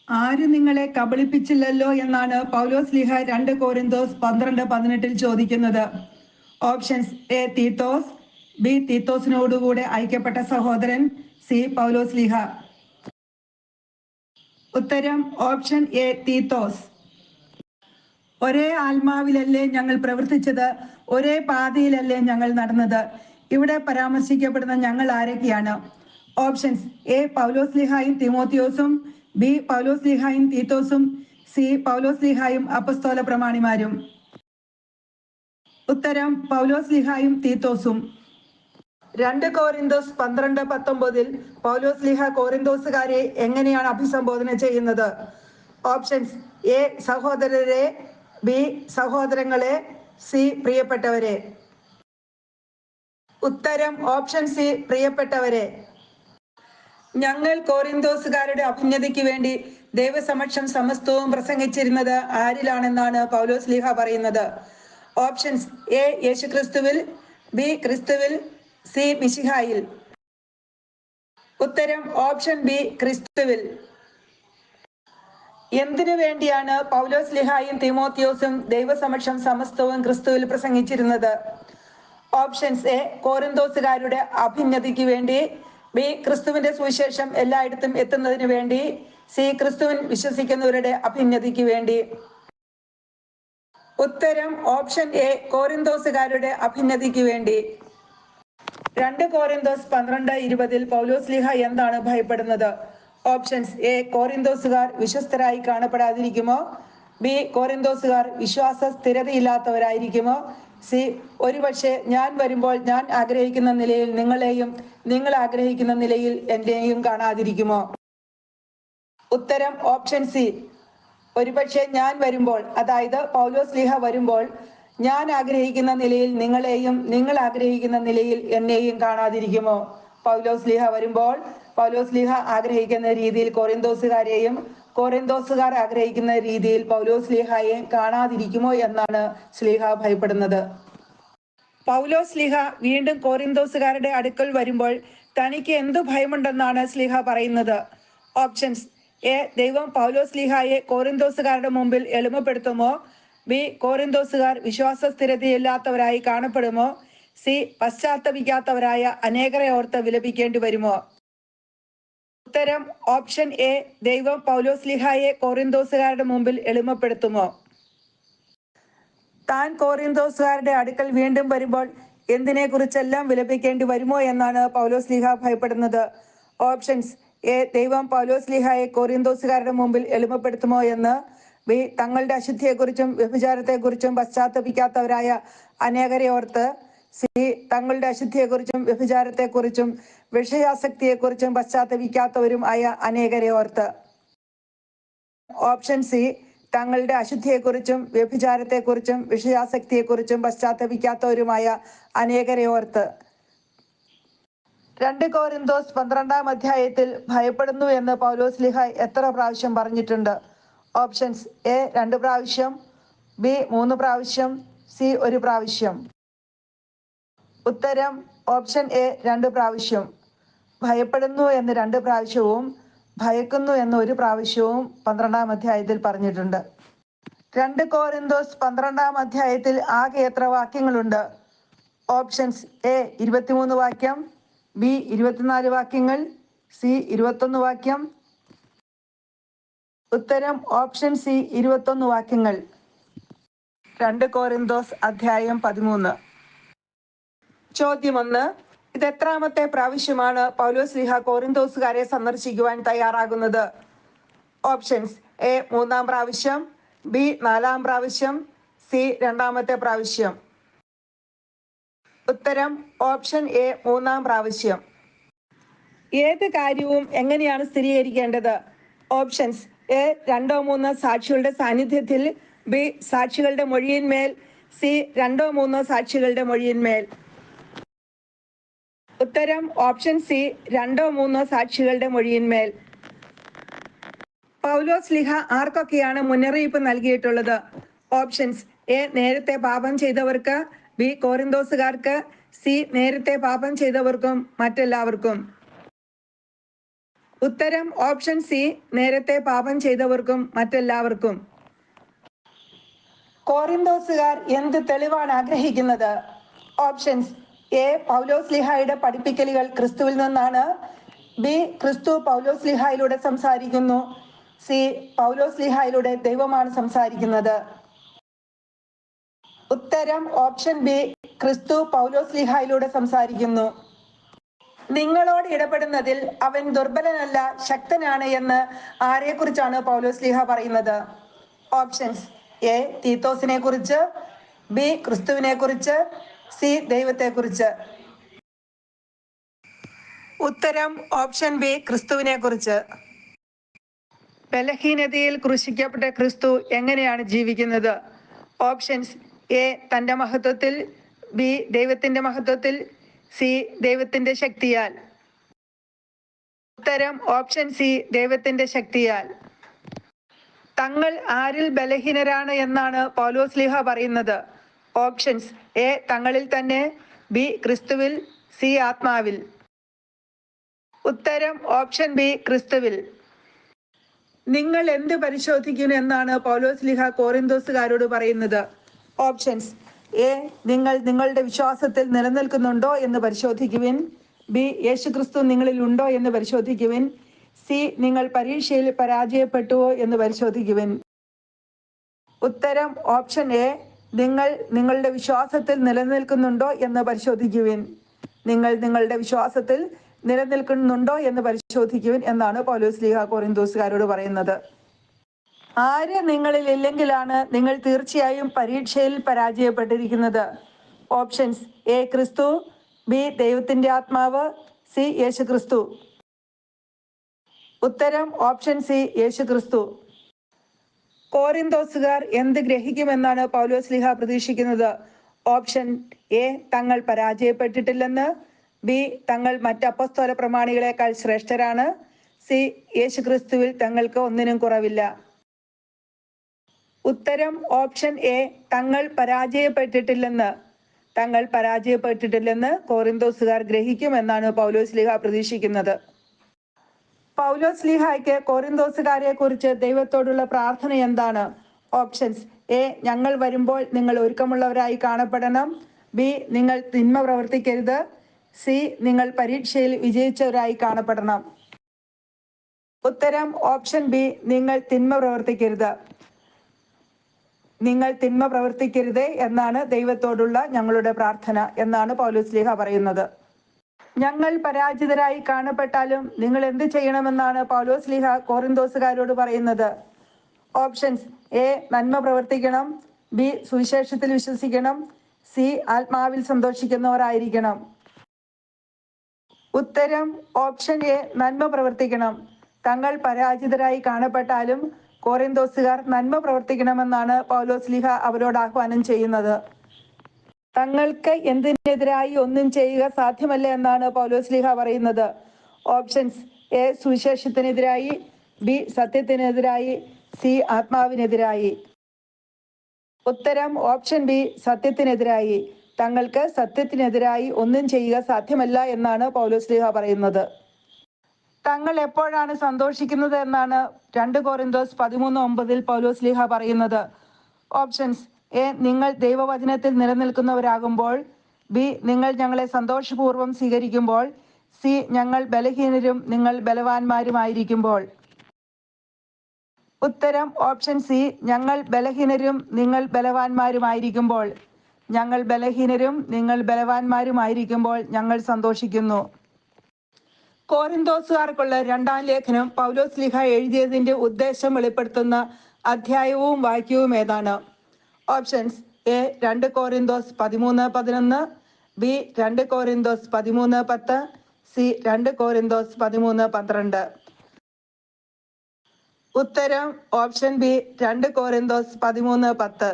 ആരും നിങ്ങളെ കബളിപ്പിച്ചില്ലല്ലോ എന്നാണ് പൗലോസ്ലീഹ 2 കോരിന്തോസ് 12:18 ചോദിക്കുന്നത്. ഓപ്ഷൻസ്: എ, തീത്തോസ്. ബി, തീത്തോസിനോടുകൂടെ അയക്കപ്പെട്ട സഹോദരൻ. സി, പൗലോസ്ലീഹ. ഉത്തരം ഓപ്ഷൻ എ, തീത്തോസ്. ഒരേ ആത്മാവിലല്ലേ ഞങ്ങൾ പ്രവർത്തിച്ചത്? ഒരേ പാതയിലല്ലേ ഞങ്ങൾ നടന്നത്? ഇവിടെ പരാമർശിക്കപ്പെടുന്ന ഞങ്ങൾ ആരൊക്കെയാണ്? ഓപ്ഷൻസ്: എ, പൗലോസ്ലീഹായും തീമോത്തിയോസും. ബി, പൗലോസ്ലീഹായും തീത്തോസും. സി, പൗലോസ്ലീഹായും അപ്പസ്തോല പ്രമാണിമാരും. ഉത്തരം പൗലോസ്ലീഹായും തീത്തോസും. 2 കോരിന്തോസ് 12:19 പൗലോസ്ലീഹ കോരിന്തോസുകാരെ എങ്ങനെയാണ് അഭിസംബോധന ചെയ്യുന്നത്? ഓപ്ഷൻസ്: എ, സഹോദരരെ. ബി, സഹോദരങ്ങളെ. സി, പ്രിയപ്പെട്ടവരെ. ഉത്തരം ഓപ്ഷൻ സി, പ്രിയപ്പെട്ടവരെ. ഞങ്ങൾ കോരിന്തോസുകാരുടെ അഭ്യുന്നതിക്ക് വേണ്ടി ദൈവസമക്ഷം സമസ്തവും പ്രസംഗിച്ചിരുന്നത് ആരിലാണെന്നാണ് പൗലോസ്ലീഹ പറയുന്നത്? ഓപ്ഷൻസ്: എ, യേശുക്രിസ്തുവിൽ. ബി, ക്രിസ്തുവിൽ. സി, മിശിഹായിൽ. ഉത്തരം ഓപ്ഷൻ ബി, ക്രിസ്തുവിൽ. എന്തിനു വേണ്ടിയാണ് പൗലോസ്ലീഹായും തീമോത്തിയോസും ദൈവസമക്ഷം സമസ്തവും ക്രിസ്തുവിൽ പ്രസംഗിച്ചിരുന്നത്? ഓപ്ഷൻസ്: എ, കോരിന്തോസുകാരുടെ അഭ്യുന്നതിക്ക് വേണ്ടി. ബി, ക്രിസ്തുവിന്റെ സുവിശേഷം എല്ലായിടത്തും എത്തുന്നതിന് വേണ്ടി. സി, ക്രിസ്തുവിൻ വിശ്വസിക്കുന്നവരുടെ അഭ്യുന്നതിക്ക് വേണ്ടി. ഉത്തരം ഓപ്ഷൻ എ, കോരിന്തോസുകാരുടെ അഭ്യുന്നതിക്ക് വേണ്ടി. 2 കോരിന്തോസ് 12:20 പൗലോസ്ലീഹ എന്താണ് ഭയപ്പെടുന്നത്? ഓപ്ഷൻസ്: എ, കോരിന്തോസുകാർ വിശ്വസ്തരായി കാണപ്പെടാതിരിക്കുമോ. ബി, കോരിന്തോസുകാർ വിശ്വാസ സ്ഥിരതയില്ലാത്തവരായിരിക്കുമോ. സി ഒരുപക്ഷെ ഞാൻ വരുമ്പോൾ ഞാൻ ആഗ്രഹിക്കുന്ന നിലയിൽ നിങ്ങളെയും നിങ്ങൾ ആഗ്രഹിക്കുന്ന നിലയിൽ എന്നെയും കാണാതിരിക്കുമോ? ഉത്തരം ഓപ്ഷൻ സി. ഒരുപക്ഷെ ഞാൻ വരുമ്പോൾ, അതായത് പൗലോസ്ലീഹ വരുമ്പോൾ ഞാൻ ആഗ്രഹിക്കുന്ന നിലയിൽ നിങ്ങളെയും നിങ്ങൾ ആഗ്രഹിക്കുന്ന നിലയിൽ എന്നെയും കാണാതിരിക്കുമോ? പൗലോസ്ലീഹ വരുമ്പോൾ പൗലോസ്ലീഹ ആഗ്രഹിക്കുന്ന രീതിയിൽ കൊറിന്തോസുകാരെയും കൊറിന്തോസുകാർ ആഗ്രഹിക്കുന്ന രീതിയിൽ പൗലോസ്ലീഹയെ കാണാതിരിക്കുമോ എന്നാണ് സ്ലീഹ ഭയപ്പെടുന്നത്. പൗലോസ്ലീഹ വീണ്ടും കൊറിന്തോസുകാരുടെ അടുക്കൽ വരുമ്പോൾ തനിക്ക് എന്തു ഭയമുണ്ടെന്നാണ് സ്ലീഹ പറയുന്നത്? Options: A. ദൈവം പൗലോസ്ലീഹായെ കോറിന്തോസുകാരുടെ മുമ്പിൽ എളിമപ്പെടുത്തുമോ? ബി. കോറിന്തോസുകാർ വിശ്വാസ സ്ഥിരതയില്ലാത്തവരായി കാണപ്പെടുമോ? സി. പശ്ചാത്തപിക്കാത്തവരായ അനേകരെ ഓർത്ത് വിലപിക്കേണ്ടി വരുമോ? ഉത്തരം ഓപ്ഷൻ എ. ദൈവം പൗലോസ്ലീഹായെ കോറിന്തോസുകാരുടെ മുമ്പിൽ എളിമപ്പെടുത്തുമോ? താൻ കോറിന്തോസുകാരുടെ അടുക്കൽ വീണ്ടും വരുമ്പോൾ എന്തിനെക്കുറിച്ചെല്ലാം വിലപിക്കേണ്ടി വരുമോ എന്നാണ് പൗലോസ്ലീഹ ഭയപ്പെടുന്നത്? Options: A. ദൈവം പൗലോസ്ലീഹായെ കോറിന്തോസുകാരുടെ മുമ്പിൽ എളിമപ്പെടുത്തുമോ എന്ന്. ബി. തങ്ങളുടെ അശുദ്ധിയെക്കുറിച്ചും വ്യഭിചാരത്തെക്കുറിച്ചും പശ്ചാത്തപിക്കാത്തവരായ അനേകരെ ഓർത്ത്. സി. തങ്ങളുടെ അശുദ്ധിയെക്കുറിച്ചും വ്യഭിചാരത്തെക്കുറിച്ചും വിഷയാസക്തിയെക്കുറിച്ചും പശ്ചാത്തപിക്കാത്തവരും ആയ അനേകരെ ഓർത്ത്. Option C. തങ്ങളുടെ അശുദ്ധിയെക്കുറിച്ചും വ്യഭിചാരത്തെക്കുറിച്ചും വിഷയാസക്തിയെക്കുറിച്ചും പശ്ചാത്തപിക്കാത്തവരുമായ അനേകരെ ഓർത്ത്. 2 കൊരിന്തോസ് 12-ാം അധ്യായത്തിൽ ഭയപ്പെടുന്നു എന്ന് പൗലോസ്ലീഹ എത്ര പ്രാവശ്യം പറഞ്ഞിട്ടുണ്ട്? Options: A. 2 പ്രാവശ്യം, ബി. 3 പ്രാവശ്യം, സി. 1 പ്രാവശ്യം. ഉത്തരം ഓപ്ഷൻ എ. 2 പ്രാവശ്യം. ഭയപ്പെടുന്നു എന്ന് 2 പ്രാവശ്യവും ഭയക്കുന്നു എന്ന് 1 പ്രാവശ്യവും 12-ാം അധ്യായത്തിൽ പറഞ്ഞിട്ടുണ്ട്. 2 കൊരിന്തോസ് 12-ാം അധ്യായത്തിൽ ആകെ എത്ര വാക്യങ്ങളുണ്ട്? Options: A. 23 വാക്യം, ബി. 24 വാക്യങ്ങൾ, സി. 21 വാക്യം. ഉത്തരം ഓപ്ഷൻ സി. 21 വാക്യങ്ങൾ. 2 കൊരിന്തോസ് അധ്യായം 13. ചോദ്യം 1. ഇത് എത്രാമത്തെ പ്രാവശ്യമാണ് പൗലോസ്ലീഹ കൊറിന്തോസുകാരെ സന്ദർശിക്കുവാൻ തയ്യാറാകുന്നത്? Options: A. 3-ാം പ്രാവശ്യം, ബി. 4-ാം പ്രാവശ്യം, സി. 2-ാമത്തെ പ്രാവശ്യം. ഉത്തരം ഓപ്ഷൻ എ. 3-ാം പ്രാവശ്യം. ഏത് കാര്യവും എങ്ങനെയാണ് സ്ഥിരീകരിക്കേണ്ടത്? Options: A. 2-3 സാക്ഷികളുടെ സാന്നിധ്യത്തിൽ, ബി. സാക്ഷികളുടെ മൊഴിയിന്മേൽ, സി. 2-3 സാക്ഷികളുടെ മൊഴിയിന്മേൽ. ഉത്തരം ഓപ്ഷൻ സി. 2-3 സാക്ഷികളുടെ മൊഴിയിന്മേൽ. പൗലോസ്ലീഹ ആർക്കൊക്കെയാണ് മുന്നറിയിപ്പ് നൽകിയിട്ടുള്ളത്? Options: A. നേരത്തെ പാപം ചെയ്തവർക്ക്, ബി. കൊറിന്തോസുകാർക്ക്, സി. നേരത്തെ പാപം ചെയ്തവർക്കും മറ്റെല്ലാവർക്കും. ഉത്തരം ഓപ്ഷൻ സി. നേരത്തെ പാപം ചെയ്തവർക്കും മറ്റെല്ലാവർക്കും. കൊറിന്തോസുകാർ എന്ത് തെളിവാണ് ആഗ്രഹിക്കുന്നത്? Options: A. പൗലോസ്ലീഹായുടെ പഠിപ്പിക്കലുകൾ ക്രിസ്തുവിൽ നിന്നാണ്, ബി. ക്രിസ്തു പൗലോസ്ലീഹായിലൂടെ സംസാരിക്കുന്നു, സി. പൗലോസ്ലീഹായിലൂടെ ദൈവമാണ് സംസാരിക്കുന്നത്. ഉത്തരം ഓപ്ഷൻ ബി. ക്രിസ്തു പൗലോസ്ലീഹായിലൂടെ സംസാരിക്കുന്നു. നിങ്ങളോട് ഇടപെടുന്നതിൽ അവൻ ദുർബലനല്ല, ശക്തനാണ് എന്ന് ആരെക്കുറിച്ചാണ് പൗലോസ്ലീഹ പറയുന്നത്? Options: A. തീത്തോസിനെ കുറിച്ച്, ബി. ക്രിസ്തുവിനെ കുറിച്ച്, സി. ദൈവത്തെക്കുറിച്ച്. ഉത്തരം ഓപ്ഷൻ ബി. ക്രിസ്തുവിനെ കുറിച്ച്. ബലഹീനതയിൽ ക്രൂശിക്കപ്പെട്ട ക്രിസ്തു എങ്ങനെയാണ് ജീവിക്കുന്നത്? Options: A. തന്റെ മഹത്വത്തിൽ, ബി. ദൈവത്തിന്റെ മഹത്വത്തിൽ, സി. ദൈവത്തിന്റെ ശക്തിയാൽ. ഉത്തരം ഓപ്ഷൻ സി. ദൈവത്തിന്റെ ശക്തിയാൽ. തങ്ങൾ ആരിൽ ബലഹീനരാണ് എന്നാണ് പൗലോസ്ലീഹ പറയുന്നത്? Options: A. തങ്ങളിൽ തന്നെ, ബി. ക്രിസ്തുവിൽ, സി. ആത്മാവിൽ. ഉത്തരം ഓപ്ഷൻ ബി. ക്രിസ്തുവിൽ. നിങ്ങൾ എന്ത് പരിശോധിക്കുന്നു എന്നാണ് പൗലോസ്ലീഹ കൊറിന്തോസുകാരോട് പറയുന്നത്? Options: A. നിങ്ങൾ നിങ്ങളുടെ വിശ്വാസത്തിൽ നിലനിൽക്കുന്നുണ്ടോ എന്ന് പരിശോധിക്കുവിൻ, ബി. യേശുക്രിസ്തു നിങ്ങളിൽ ഉണ്ടോ എന്ന് പരിശോധിക്കുവിൻ, സി. നിങ്ങൾ പരീക്ഷയിൽ പരാജയപ്പെട്ടുവോ എന്ന് പരിശോധിക്കുവിൻ. ഉത്തരം ഓപ്ഷൻ എ. നിങ്ങൾ നിങ്ങളുടെ വിശ്വാസത്തിൽ നിലനിൽക്കുന്നുണ്ടോ എന്ന് പരിശോധിക്കുവിൻ. നിങ്ങൾ നിങ്ങളുടെ വിശ്വാസത്തിൽ നിലനിൽക്കുന്നുണ്ടോ എന്ന് പരിശോധിക്കുവിൻ എന്നാണ് പൗലോസ്ലീഹ കൊറിന്തോസുകാരോട് പറയുന്നത്. ആര് നിങ്ങളിൽ ഇല്ലെങ്കിലാണ് നിങ്ങൾ തീർച്ചയായും പരീക്ഷയിൽ പരാജയപ്പെട്ടിരിക്കുന്നത്? ഓപ്ഷൻസ് എ ക്രിസ്തു, ബി ദൈവത്തിൻ്റെ ആത്മാവ്, സി യേശു ക്രിസ്തു. ഉത്തരം ഓപ്ഷൻ സി യേശു ക്രിസ്തു. കോരിന്തോസുകാർ എന്ത് ഗ്രഹിക്കുമെന്നാണ് പൗലോസ്ലീഹ പ്രതീക്ഷിക്കുന്നത്? ഓപ്ഷൻ എ തങ്ങൾ പരാജയപ്പെട്ടിട്ടില്ലെന്ന്, ബി തങ്ങൾ മറ്റ് അപ്പസ്തോല പ്രമാണികളെക്കാൾ ശ്രേഷ്ഠരാണ്, സി യേശുക്രിസ്തുവിൽ തങ്ങൾക്ക് ഒന്നിനും കുറവില്ല. ഉത്തരം ഓപ്ഷൻ എ തങ്ങൾ പരാജയപ്പെട്ടിട്ടില്ലെന്ന്. തങ്ങൾ പരാജയപ്പെട്ടിട്ടില്ലെന്ന് കോരിന്തോസുകാർ ഗ്രഹിക്കുമെന്നാണ് പൗലോസ്ലീഹ പ്രതീക്ഷിക്കുന്നത്. പൗലോസ്ലീഹായ്ക്ക് കോരിന്തോസുകാരെ കുറിച്ച് ദൈവത്തോടുള്ള പ്രാർത്ഥന എന്താണ്? ഓപ്ഷൻസ് എ ഞങ്ങൾ വരുമ്പോൾ നിങ്ങൾ ഒരുക്കമുള്ളവരായി കാണപ്പെടണം, ബി നിങ്ങൾ തിന്മ പ്രവർത്തിക്കരുത്, സി നിങ്ങൾ പരീക്ഷയിൽ വിജയിച്ചവരായി കാണപ്പെടണം. ഉത്തരം ഓപ്ഷൻ ബി നിങ്ങൾ തിന്മ പ്രവർത്തിക്കരുത്. നിങ്ങൾ തിന്മ പ്രവർത്തിക്കരുത് എന്നാണ് ദൈവത്തോടുള്ള ഞങ്ങളുടെ പ്രാർത്ഥന എന്നാണ് പൗലോസ്ലീഹ പറയുന്നത്. ഞങ്ങൾ പരാജിതരായി കാണപ്പെട്ടാലും നിങ്ങൾ എന്ത് ചെയ്യണമെന്നാണ് പൗലോസ്ലീഹ കോറിന്തോസുകാരോട് പറയുന്നത്? ഓപ്ഷൻസ് എ നന്മ പ്രവർത്തിക്കണം, ബി സുവിശേഷത്തിൽ വിശ്വസിക്കണം, സി ആത്മാവിൽ സന്തോഷിക്കുന്നവരായിരിക്കണം. ഉത്തരം ഓപ്ഷൻ എ നന്മ പ്രവർത്തിക്കണം. തങ്ങൾ പരാജിതരായി കാണപ്പെട്ടാലും കോറിന്തോസുകാർ നന്മ പ്രവർത്തിക്കണമെന്നാണ് പൗലോസ്ലീഹ അവരോട് ആഹ്വാനം ചെയ്യുന്നത്. തങ്ങൾക്ക് എന്തിനെതിരായി ഒന്നും ചെയ്യുക സാധ്യമല്ല എന്നാണ് പൗലോസ്ലീഹ പറയുന്നത്. ഓപ്ഷൻസ് എ സുവിശേഷത്തിനെതിരായി, ബി സത്യത്തിനെതിരായി, സി ആത്മാവിനെതിരായി. ഉത്തരം ഓപ്ഷൻ ബി സത്യത്തിനെതിരായി. തങ്ങൾക്ക് സത്യത്തിനെതിരായി ഒന്നും ചെയ്യുക സാധ്യമല്ല എന്നാണ് പൗലോസ്ലീഹ പറയുന്നത്. തങ്ങൾ എപ്പോഴാണ് സന്തോഷിക്കുന്നത് എന്നാണ് 2 കൊരിന്തോസ് 13:9 പൗലോസ്ലീഹ പറയുന്നത്. ഓപ്ഷൻസ് എ നിങ്ങൾ ദൈവവചനത്തിൽ നിലനിൽക്കുന്നവരാകുമ്പോൾ, ബി നിങ്ങൾ ഞങ്ങളെ സന്തോഷപൂർവ്വം സ്വീകരിക്കുമ്പോൾ, സി ഞങ്ങൾ ബലഹീനരും നിങ്ങൾ ബലവാന്മാരുമായിരിക്കുമ്പോൾ. ഉത്തരം ഓപ്ഷൻ സി ഞങ്ങൾ ബലഹീനരും നിങ്ങൾ ബലവാന്മാരുമായിരിക്കുമ്പോൾ. ഞങ്ങൾ ബലഹീനരും നിങ്ങൾ ബലവാന്മാരുമായിരിക്കുമ്പോൾ ഞങ്ങൾ സന്തോഷിക്കുന്നു. കോറിന്തോസുകാർക്കുള്ള 2-ാം ലേഖനം പൗലോസ്ലീഹ എഴുതിയതിന്റെ ഉദ്ദേശം വെളിപ്പെടുത്തുന്ന അധ്യായവും വാക്യവും ഏതാണ്? Options A 2 കൊരിന്തോസ് 13:11, B 2 കൊരിന്തോസ് 13:10, C 2 കൊരിന്തോസ് 13:12. ഉത്തരം ഓപ്ഷൻ ബി 2 കൊരിന്തോസ് 13:10.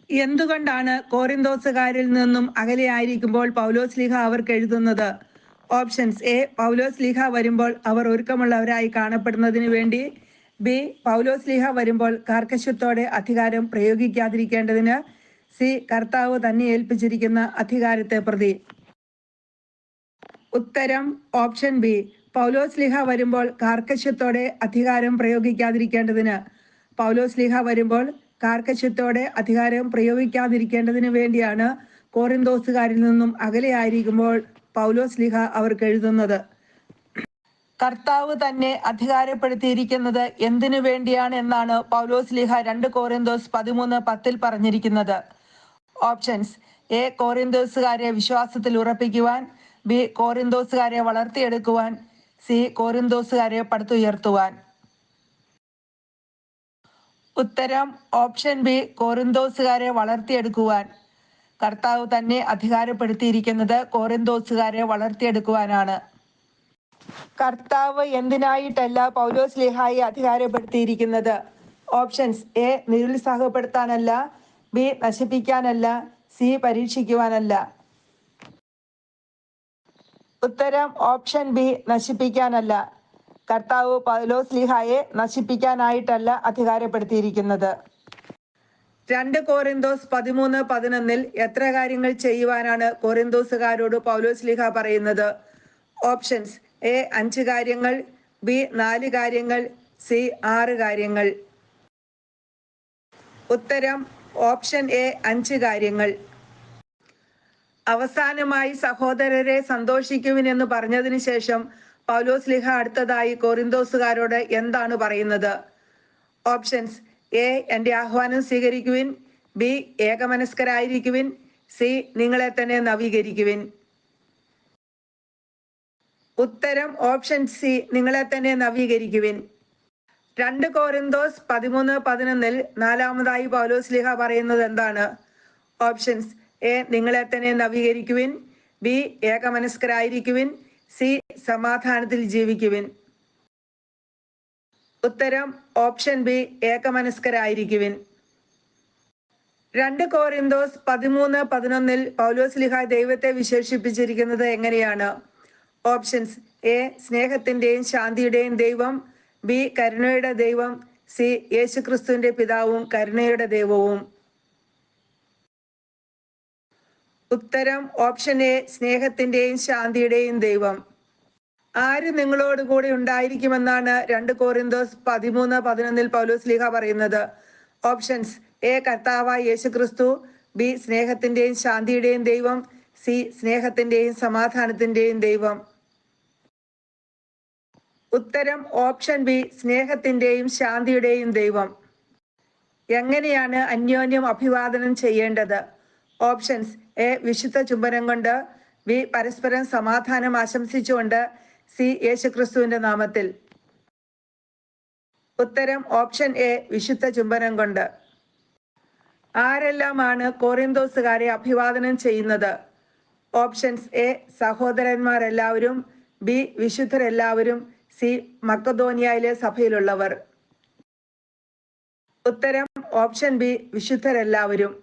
എന്തുകൊണ്ടാണ് കോറിന്തോസുകാരിൽ നിന്നും അകലെയായിരിക്കുമ്പോൾ പൗലോസ്ലീഹ അവർക്ക് എഴുതുന്നത്? ഓപ്ഷൻസ് എ പൗലോസ്ലീഹ വരുമ്പോൾ അവർ ഒരുക്കമുള്ളവരായി കാണപ്പെടുന്നതിന് വേണ്ടി, ബി പൗലോസ്ലീഹ വരുമ്പോൾ കാർക്കശ്യത്തോടെ അധികാരം പ്രയോഗിക്കാതിരിക്കേണ്ടതിന്, സി കർത്താവ് തന്നെ ഏൽപ്പിച്ചിരിക്കുന്ന അധികാരത്തെ പ്രതി. ഉത്തരം ഓപ്ഷൻ ബി പൗലോസ്ലീഹ വരുമ്പോൾ കാർക്കശ്യത്തോടെ അധികാരം പ്രയോഗിക്കാതിരിക്കേണ്ടതിന്. പൗലോസ്ലീഹ വരുമ്പോൾ കാർക്കശ്യത്തോടെ അധികാരം പ്രയോഗിക്കാതിരിക്കേണ്ടതിന് വേണ്ടിയാണ് കോറിന്തോസുകാരിൽ നിന്നും അകലെയായിരിക്കുമ്പോൾ പൗലോസ്ലീഹ അവർക്ക് എഴുതുന്നത്. കർത്താവ് തന്നെ അധികാരപ്പെടുത്തിയിരിക്കുന്നത് എന്തിനു വേണ്ടിയാണ് എന്നാണ് പൗലോസ്ലീഹ 2 കൊരിന്തോസ് 13:10 പറഞ്ഞിരിക്കുന്നത്? ഓപ്ഷൻസ് എ കോറിന്തോസുകാരെ വിശ്വാസത്തിൽ ഉറപ്പിക്കുവാൻ, ബി കോറിന്തോസുകാരെ വളർത്തിയെടുക്കുവാൻ, സി കോറിന്തോസുകാരെ പടുത്തുയർത്തുവാൻ. ഉത്തരം ഓപ്ഷൻ ബി കോറിന്തോസുകാരെ വളർത്തിയെടുക്കുവാൻ. കർത്താവ് തന്നെ അധികാരപ്പെടുത്തിയിരിക്കുന്നത് കോറിന്തോസുകാരെ വളർത്തിയെടുക്കുവാനാണ്. കർത്താവ് എന്തിനായിട്ടല്ല പൗലോസ്ലീഹായെ അധികാരപ്പെടുത്തിയിരിക്കുന്നത്? ഓപ്ഷൻസ് എ നിരുത്സാഹപ്പെടുത്താനല്ല, ബി നശിപ്പിക്കാനല്ല, സി പരീക്ഷിക്കുവാനല്ല. ഉത്തരം ഓപ്ഷൻ ബി നശിപ്പിക്കാനല്ല. കർത്താവ് പൗലോസ്ലീഹായെ നശിപ്പിക്കാനായിട്ടല്ല അധികാരപ്പെടുത്തിയിരിക്കുന്നത്. 2 കൊരിന്തോസ് 13:11 എത്ര കാര്യങ്ങൾ ചെയ്യുവാനാണ് കൊരിന്തോസുകാരോട് പൗലോസ്ലീഹ പറയുന്നത്? ഓപ്ഷൻസ് എ 5 കാര്യങ്ങൾ, ബി 4 കാര്യങ്ങൾ, സി 6 കാര്യങ്ങൾ. ഉത്തരം ഓപ്ഷൻ എ 5 കാര്യങ്ങൾ. അവസാനമായി സഹോദരരെ സന്തോഷിക്കുവിൻ എന്ന് പറഞ്ഞതിന് ശേഷം പൗലോസ്ലീഹ അടുത്തതായി കൊരിന്തോസുകാരോട് എന്താണ് പറയുന്നത്? ഓപ്ഷൻസ് എ എൻ്റെ ആഹ്വാനം സ്വീകരിക്കുവിൻ, ബി ഏകമനസ്കരായിരിക്കുവിൻ, സി നിങ്ങളെ തന്നെ നവീകരിക്കുവിൻ. ഉത്തരം ഓപ്ഷൻ സി നിങ്ങളെ തന്നെ നവീകരിക്കുവിൻ. 2 കൊരിന്തോസ് 13:11 നാലാമതായി പൗലോസ്ലീഹ പറയുന്നത് എന്താണ്? ഓപ്ഷൻസ് എ നിങ്ങളെ തന്നെ നവീകരിക്കുവിൻ, ബി ഏകമനസ്കരായിരിക്കുവിൻ, സി സമാധാനത്തിൽ ജീവിക്കുവിൻ. ഉത്തരം ഓപ്ഷൻ ബി ഏകമനസ്കരായിരിക്കുവിൻ. 2 കോരിന്തോസ് 13:11 പൗലോസ്ലീഹ ദൈവത്തെ വിശേഷിപ്പിച്ചിരിക്കുന്നത് എങ്ങനെയാണ്? ഓപ്ഷൻസ്: എ സ്നേഹത്തിന്റെയും ശാന്തിയുടെയും ദൈവം, ബി കരുണയുടെ ദൈവം, സി യേശുക്രിസ്തുവിന്റെ പിതാവും കരുണയുടെ ദൈവവും. ഉത്തരം ഓപ്ഷൻ എ സ്നേഹത്തിന്റെയും ശാന്തിയുടെയും ദൈവം. ആര് നിങ്ങളോട് കൂടെ ഉണ്ടായിരിക്കുമെന്നാണ് 2 കോരിന്തോസ് 13:11 പൗലോസ്ലീഹ പറയുന്നത്? ഓപ്ഷൻസ്: എ കർത്താവായ യേശുക്രിസ്തു, ബി സ്നേഹത്തിന്റെയും ശാന്തിയുടെയും ദൈവം, സി സ്നേഹത്തിന്റെയും സമാധാനത്തിന്റെയും ദൈവം. ഉത്തരം ഓപ്ഷൻ ബി സ്നേഹത്തിന്റെയും ശാന്തിയുടെയും ദൈവം. എങ്ങനെയാണ് അന്യോന്യം അഭിവാദനം ചെയ്യേണ്ടത്? ഓപ്ഷൻസ്: എ വിശുദ്ധ ചുംബനം കൊണ്ട്, ബി പരസ്പരം സമാധാനം ആശംസിച്ചുകൊണ്ട്, സി യേശുക്രിസ്തുവിന്റെ നാമത്തിൽ. ഉത്തരം ഓപ്ഷൻ എ വിശുദ്ധ ചുംബനം കൊണ്ട്. ആരെല്ലാമാണ് കോറിന്തോസുകാരെ അഭിവാദനം ചെയ്യുന്നത്? ഓപ്ഷൻസ്: എ സഹോദരന്മാരെല്ലാവരും, ബി വിശുദ്ധരെല്ലാവരും, സി മക്കതോനിയയിലെ സഭയിലുള്ളവർ. ഉത്തരം ഓപ്ഷൻ ബി വിശുദ്ധരെല്ലാവരും.